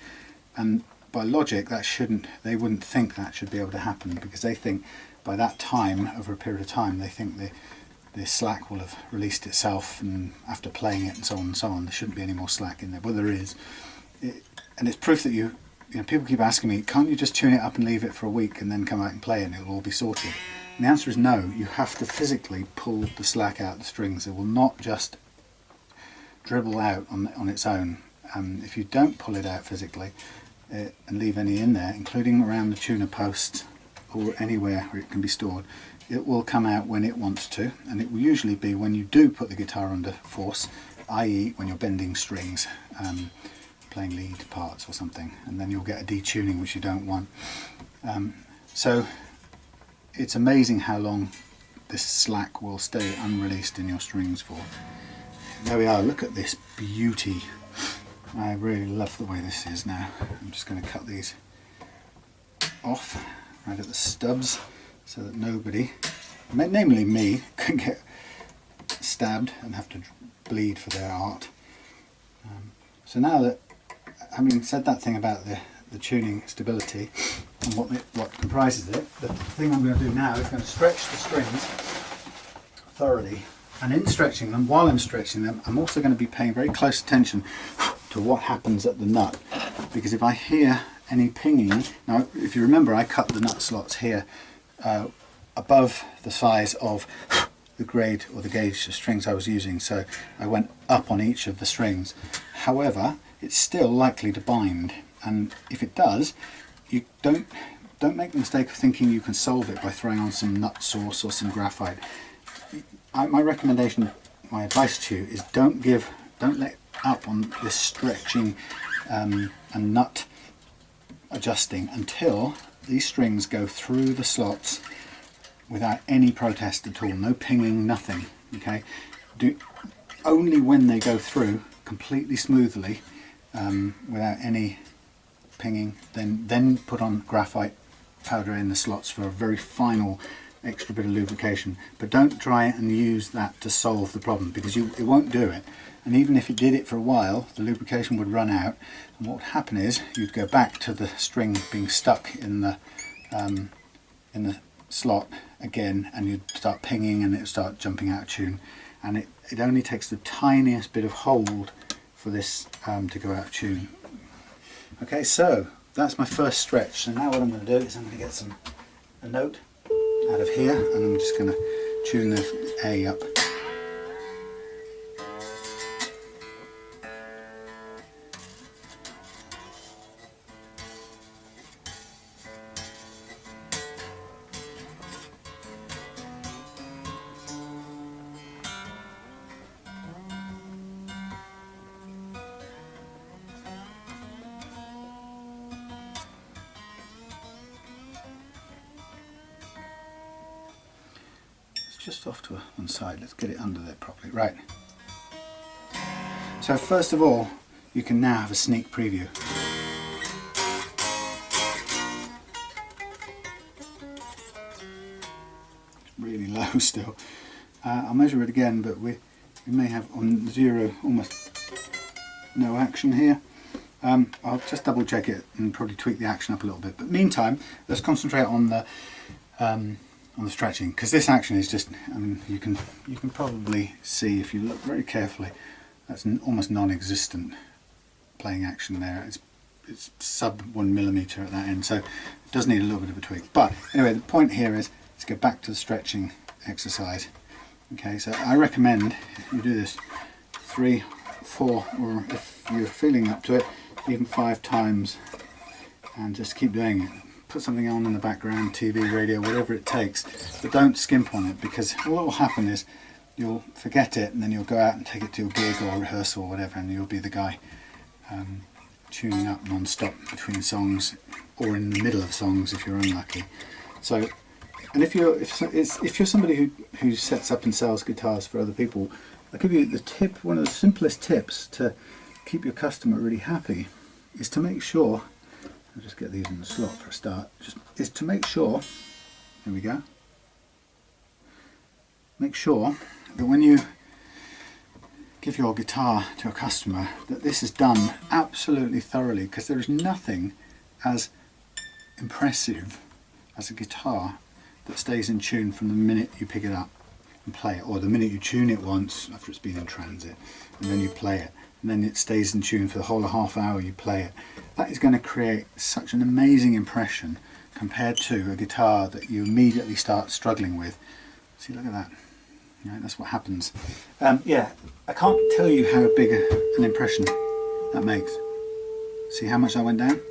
And by logic, they wouldn't think that should be able to happen, because they think by that time, over a period of time, they think the slack will have released itself, and after playing it and so on, there shouldn't be any more slack in there. But there is, and it's proof that you know, people keep asking me, can't you just tune it up and leave it for a week and then come out and play it and it'll all be sorted? And the answer is no. You have to physically pull the slack out of the strings. It will not just dribble out on its own. If you don't pull it out physically and leave any in there, including around the tuner post or anywhere where it can be stored, it will come out when it wants to, and it will usually be when you do put the guitar under force, i.e. when you're bending strings, playing lead parts or something, and then you'll get a detuning which you don't want. So it's amazing how long this slack will stay unreleased in your strings for. There we are, look at this beauty. I really love the way this is now. I'm just going to cut these off right at the stubs so that nobody, namely me, can get stabbed and have to bleed for their art. So now that, having said that thing about the tuning stability and what comprises it. The thing I'm going to do now is going to stretch the strings thoroughly, and in stretching them, while I'm stretching them, I'm also going to be paying very close attention to what happens at the nut, because if I hear any pinging, now if you remember I cut the nut slots here above the size of the grade or the gauge of strings I was using, so I went up on each of the strings. However, it's still likely to bind, and if it does, you don't make the mistake of thinking you can solve it by throwing on some nut sauce or some graphite. My recommendation, my advice to you is don't let up on this stretching and nut adjusting until these strings go through the slots without any protest at all, no pinging, nothing. Okay, only when they go through completely smoothly without any pinging, then put on graphite powder in the slots for a very final extra bit of lubrication. But don't try and use that to solve the problem, because it won't do it. And even if it did it for a while, the lubrication would run out, and what would happen is you'd go back to the string being stuck in the slot again, and you'd start pinging and it would start jumping out of tune. And it only takes the tiniest bit of hold for this to go out of tune. Okay, so that's my first stretch. So now what I'm going to do is I'm going to get a note out of here, and I'm just going to tune the A up. Just off to one side, let's get it under there properly. Right, so first of all, you can now have a sneak preview. It's really low still. I'll measure it again, but we may have on 0 almost no action here. I'll just double check it and probably tweak the action up a little bit, but meantime let's concentrate on the stretching, because this action is just, I mean, you can probably see if you look very carefully, that's an almost non-existent playing action there. It's sub 1 millimeter at that end, so it does need a little bit of a tweak. But anyway, the point here is to get back to the stretching exercise. Okay, so I recommend you do this 3, 4, or if you're feeling up to it, even 5 times, and just keep doing it. Put something on in the background, TV, radio, whatever it takes, but don't skimp on it, because what will happen is you'll forget it, and then you'll go out and take it to your gig or rehearsal or whatever, and you'll be the guy tuning up non-stop between songs, or in the middle of songs if you're unlucky. So, and if you're somebody who sets up and sells guitars for other people, I'll give you the tip. One of the simplest tips to keep your customer really happy is to make sure, I'll just get these in the slot for a start, is to make sure, here we go, make sure that when you give your guitar to a customer, that this is done absolutely thoroughly, because there is nothing as impressive as a guitar that stays in tune from the minute you pick it up and play it, or the minute you tune it once after it's been in transit, and then you play it, and then it stays in tune for the whole half hour you play it. That is going to create such an amazing impression compared to a guitar that you immediately start struggling with. See, look at that. Right, that's what happens. Yeah, I can't tell you how big an impression that makes. See how much I went down?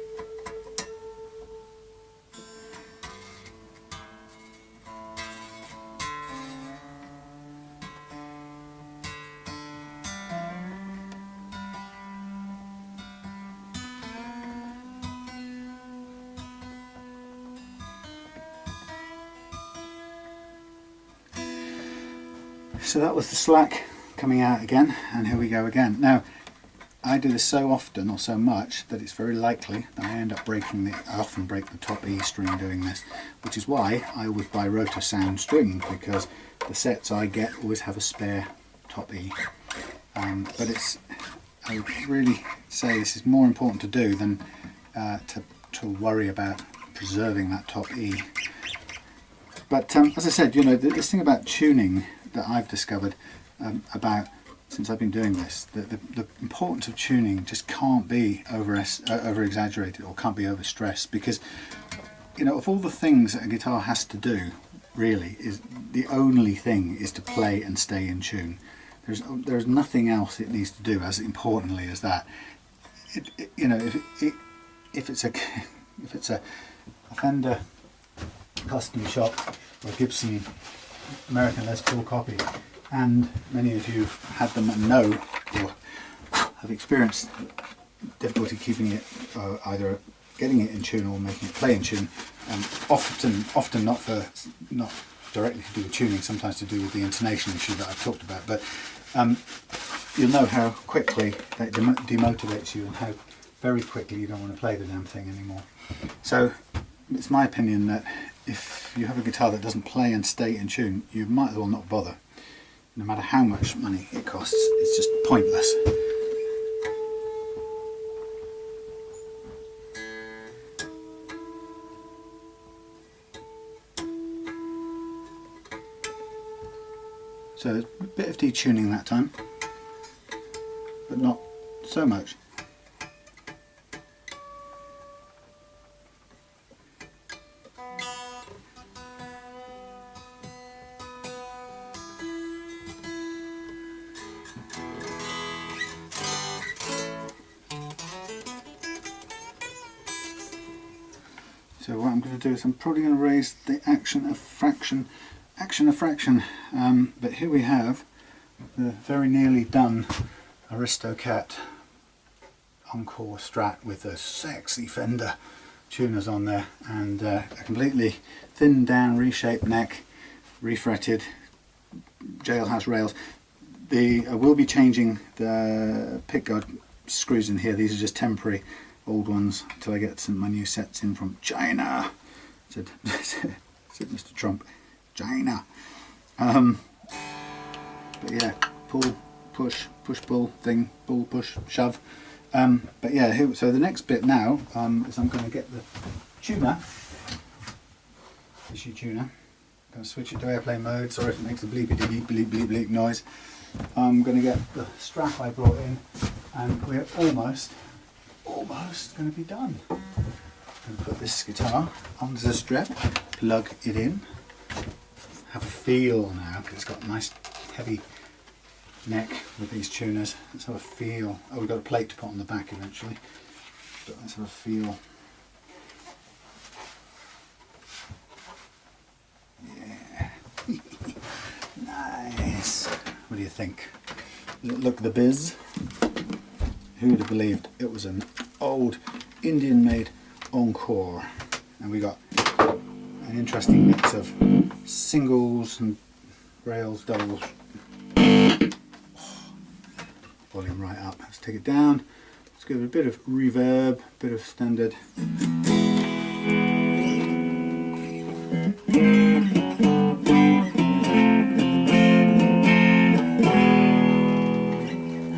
So that was the slack coming out again, and here we go again. Now, I do this so often or so much that it's very likely that I end up breaking I often break the top E string doing this, which is why I always buy rotor sound string, because the sets I get always have a spare top E. But I would really say this is more important to do than to worry about preserving that top E. But as I said, you know, this thing about tuning that I've discovered about since I've been doing this, the importance of tuning just can't be over exaggerated, or can't be overstressed, because, you know, of all the things that a guitar has to do, really, is the only thing is to play and stay in tune. There's nothing else it needs to do as importantly as that. You know, if it's a Fender custom shop or a Gibson American Les Paul copy, and many of you have had them and know or have experienced difficulty keeping it, either getting it in tune or making it play in tune, often not directly to do with tuning, sometimes to do with the intonation issue that I've talked about, but you'll know how quickly that demotivates you and how very quickly you don't want to play the damn thing anymore. So it's my opinion that if you have a guitar that doesn't play and stay in tune, you might as well not bother. No matter how much money it costs, it's just pointless. So a bit of detuning that time, but not so much. So what I'm going to do is I'm probably going to raise the action a fraction, but here we have the very nearly done AristoCat Encore Strat with those sexy Fender tuners on there, and a completely thinned down, reshaped neck, refretted jailhouse rails. I will be changing the pickguard screws in here. These are just temporary old ones until I get my new sets in from China, said Mr. Trump. China. But yeah, pull, push, pull thing, pull, push, shove. But yeah, so the next bit now is I'm going to get the tuner, issue tuner. I'm going to switch it to airplane mode. Sorry if it makes a bleepy bleep bleep bleep bleep noise. I'm going to get the strap I brought in, and we're almost going to be done. I'm going to put this guitar onto the strap, plug it in, have a feel now, because it's got a nice heavy neck with these tuners. Let's have a feel. Oh, we've got a plate to put on the back eventually, but let's have a feel. Yeah. Nice. What do you think? Does it look the biz? Who would have believed it was an old Indian-made Encore, and we got an interesting mix of singles and rails, doubles. Volume right up. Let's take it down. Let's give it a bit of reverb, bit of standard.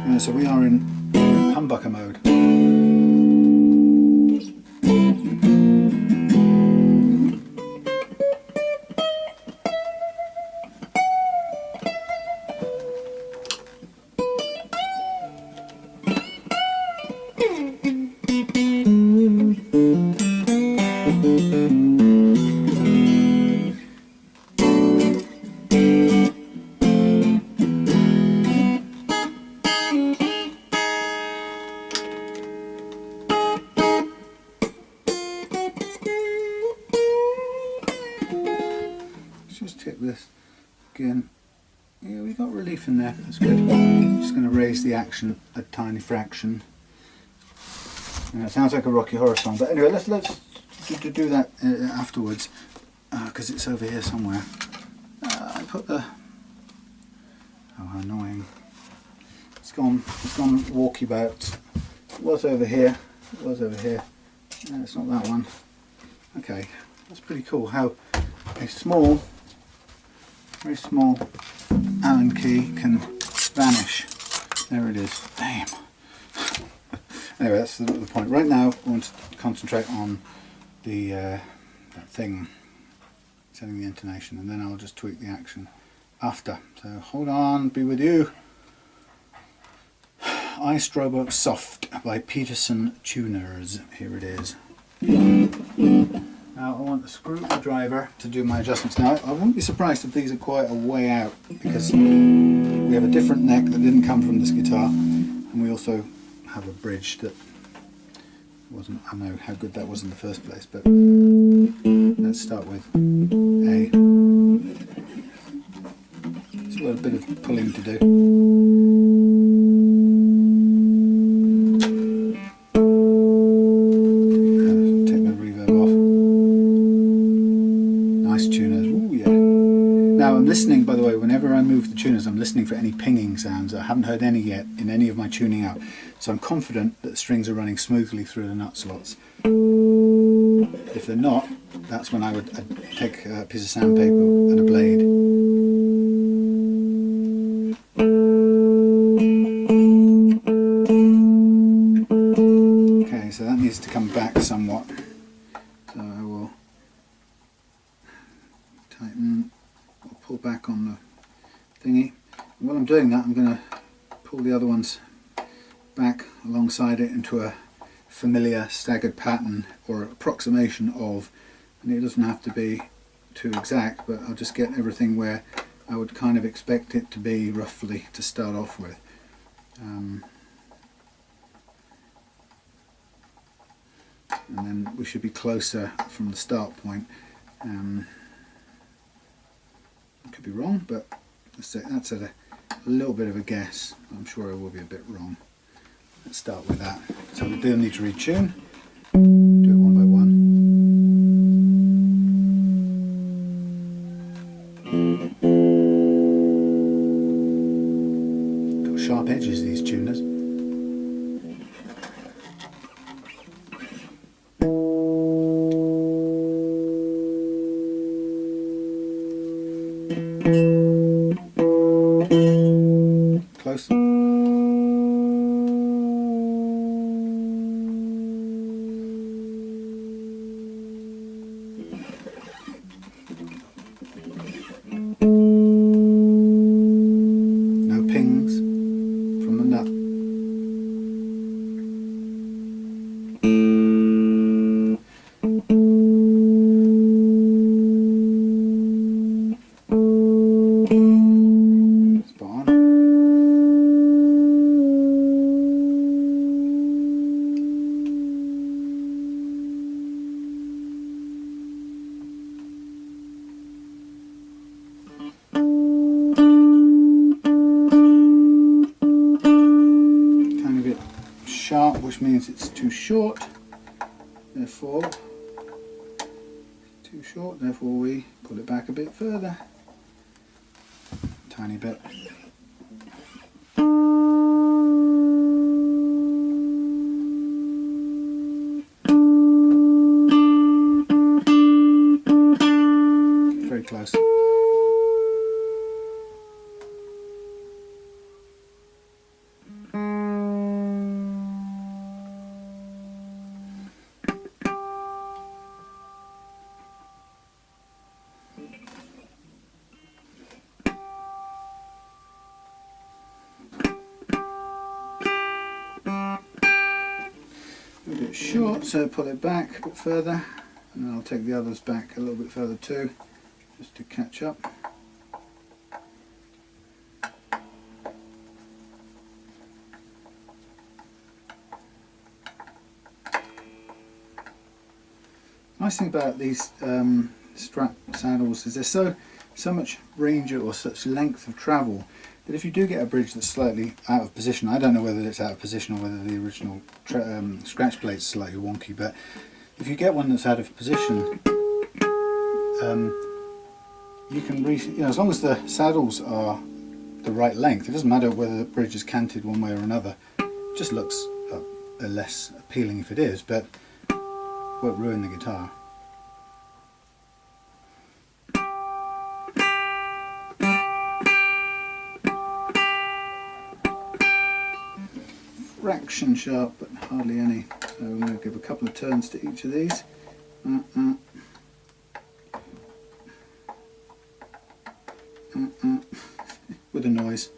And so we are in humbucker mode. Just check this again. Yeah, we got relief in there. That's good. Just going to raise the action a tiny fraction. And it sounds like a Rocky Horror song, but anyway, let's do that afterwards, because it's over here somewhere. I put the. Oh, how annoying! It's gone walkabout. It was over here. It was over here. No, it's not that one. Okay, that's pretty cool. How a small. Very small Allen key can vanish. There it is. Damn. Anyway, that's the point. Right now I want to concentrate on the that thing, setting the intonation, and then I'll just tweak the action after. So hold on, be with you. iStrobo Soft by Peterson Tuners. Here it is. Now I want the screwdriver to do my adjustments. Now I wouldn't be surprised if these are quite a way out, because we have a different neck that didn't come from this guitar, and we also have a bridge that wasn't, I know how good that was in the first place, but let's start with A. It's got a bit of pulling to do. Take the reverb off. Nice tuners. Ooh, yeah. Now I'm listening, by the way, whenever I move the tuners, I'm listening for any pinging sounds. I haven't heard any yet in any of my tuning out, so I'm confident that the strings are running smoothly through the nut slots. If they're not, that's when I'd take a piece of sandpaper and a blade. Okay, so that needs to come back somewhat. So I will tighten, or pull back on the thingy. And while I'm doing that, I'm going to pull the other ones back alongside it into a familiar staggered pattern, or approximation of, and it doesn't have to be too exact, but I'll just get everything where I would kind of expect it to be roughly to start off with. And then we should be closer from the start point. I could be wrong, but that's at a little bit of a guess. I'm sure I will be a bit wrong. Let's start with that. So we do need to retune. Do it one by one. Got sharp edges, these tuners. Close. No pings from the nut. Spot on. Tiny bit sharp, which means it's too short, therefore we pull it back a bit further, tiny bit. Very close. A bit short, so pull it back a bit further, and then I'll take the others back a little bit further too, just to catch up. Nice thing about these Strat saddles is there's so much range or such length of travel that if you do get a bridge that's slightly out of position, I don't know whether it's out of position or whether the original scratch plate's slightly wonky, but if you get one that's out of position, you can as long as the saddles are the right length, it doesn't matter whether the bridge is canted one way or another. It just looks less appealing if it is, but won't ruin the guitar. Fraction sharp, but hardly any. So I'm going to give a couple of turns to each of these. With a noise.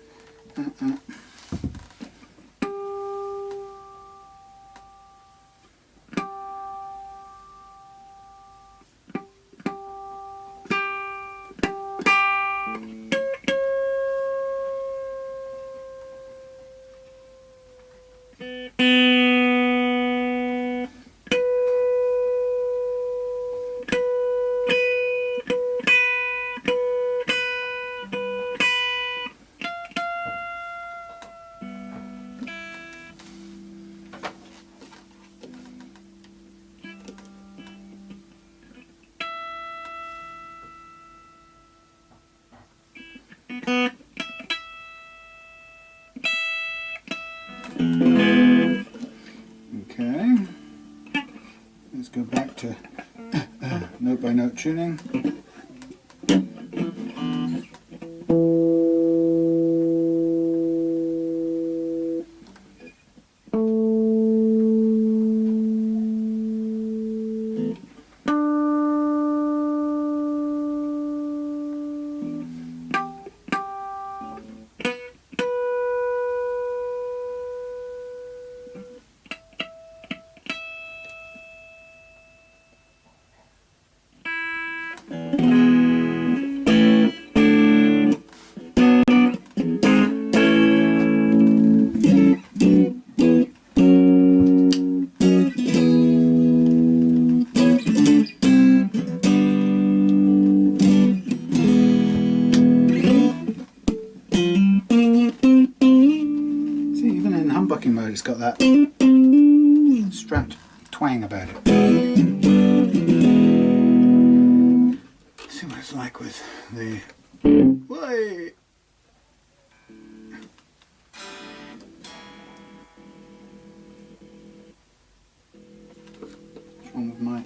Okay, let's go back to note by note tuning. It's got that Strat twang about it. See what it's like with the way. What's wrong with my?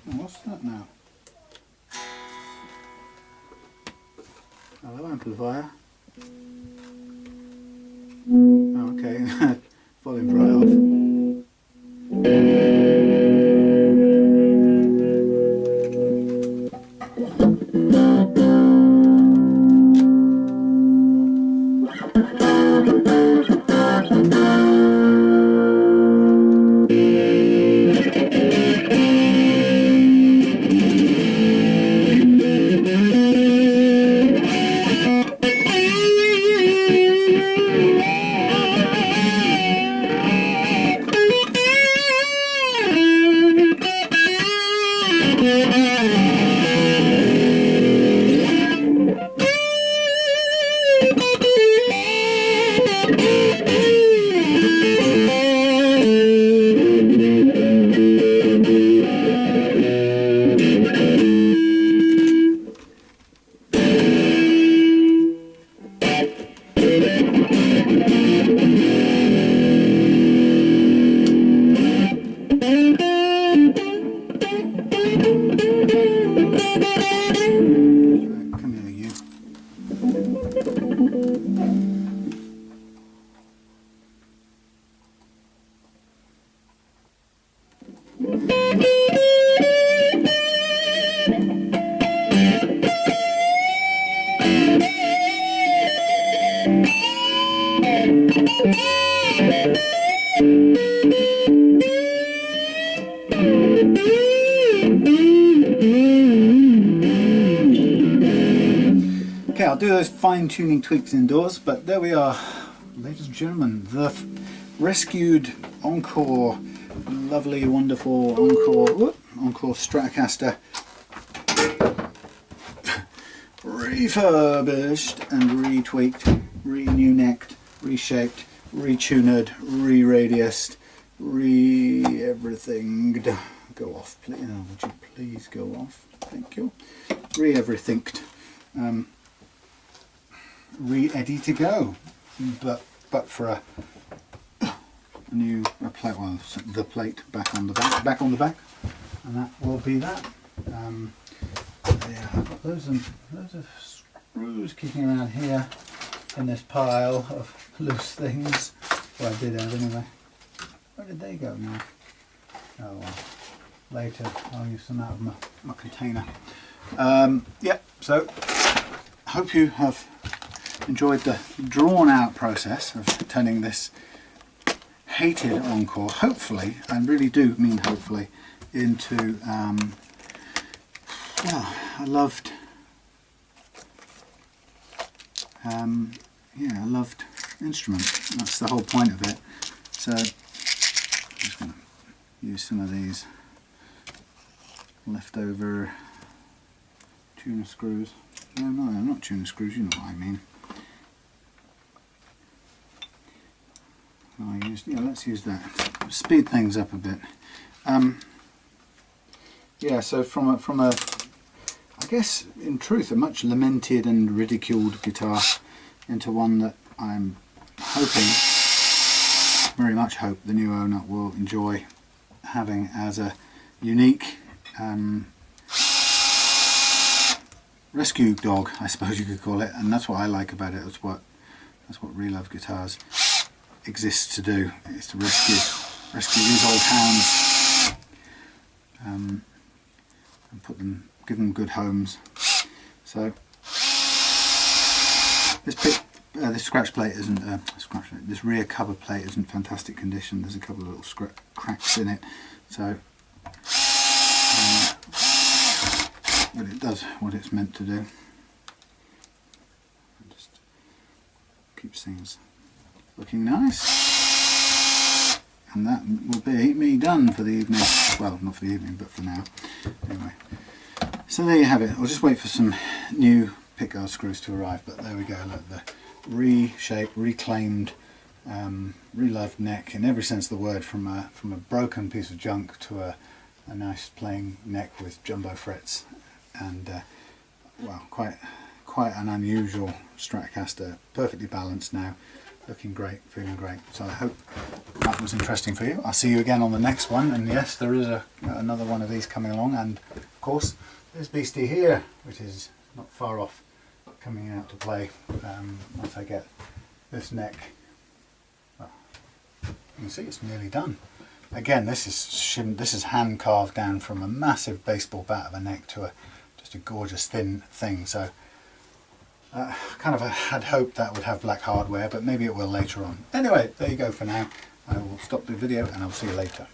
Oh, what's that now? Hello, amplifier. Oh, okay, volume right off. Okay, I'll do those fine-tuning tweaks indoors, but there we are, ladies and gentlemen, the rescued Encore, lovely, wonderful Encore Stratocaster, refurbished and retweaked, re-new-necked, reshaped, retuned, re-radiused, re-everything. Go off, please. Oh, would you please go off? Thank you. Re-everythinged. Ready to go, but for a new plate, well, the plate back on the back, and that will be that. Yeah, I've got loads of screws kicking around here in this pile of loose things. Well, I did have anyway. Where did they go now? Oh well. Later I'll use some out of my container. Yeah, so I hope you have enjoyed the drawn out process of turning this hated Encore, hopefully, I really do mean hopefully, into well, a loved yeah, a loved instrument. That's the whole point of it. So I'm just going to use some of these leftover tuner screws. No, not tuner screws, you know what I mean. Yeah, let's use that. Speed things up a bit. Yeah, so from a I guess in truth a much lamented and ridiculed guitar into one that I'm hoping, very much hope, the new owner will enjoy having as a unique rescue dog, I suppose you could call it, and that's what I like about it. That's what Reloved guitars exists to do. It's to rescue these old hounds and give them good homes. So this scratch plate isn't this rear cover plate isn't fantastic condition. There's a couple of little cracks in it, so but it does what it's meant to do. It just keeps things looking nice, and that will be me done for the evening. Well, not for the evening, but for now. Anyway, so there you have it. I'll just wait for some new pickguard screws to arrive, but there we go. Look, the reshaped, reclaimed, reloved neck in every sense of the word, from a broken piece of junk to a nice playing neck with jumbo frets, and well, quite an unusual Stratocaster, perfectly balanced now, looking great, feeling great. So I hope that was interesting for you. I'll see you again on the next one, and yes, there is another one of these coming along, and of course there's Beastie here, which is not far off coming out to play once I get this neck. Well, you can see it's nearly done. Again, this is hand carved down from a massive baseball bat of a neck to just a gorgeous thin thing. So kind of had hoped that would have black hardware, but maybe it will later on. Anyway, there you go for now. I will stop the video and I'll see you later.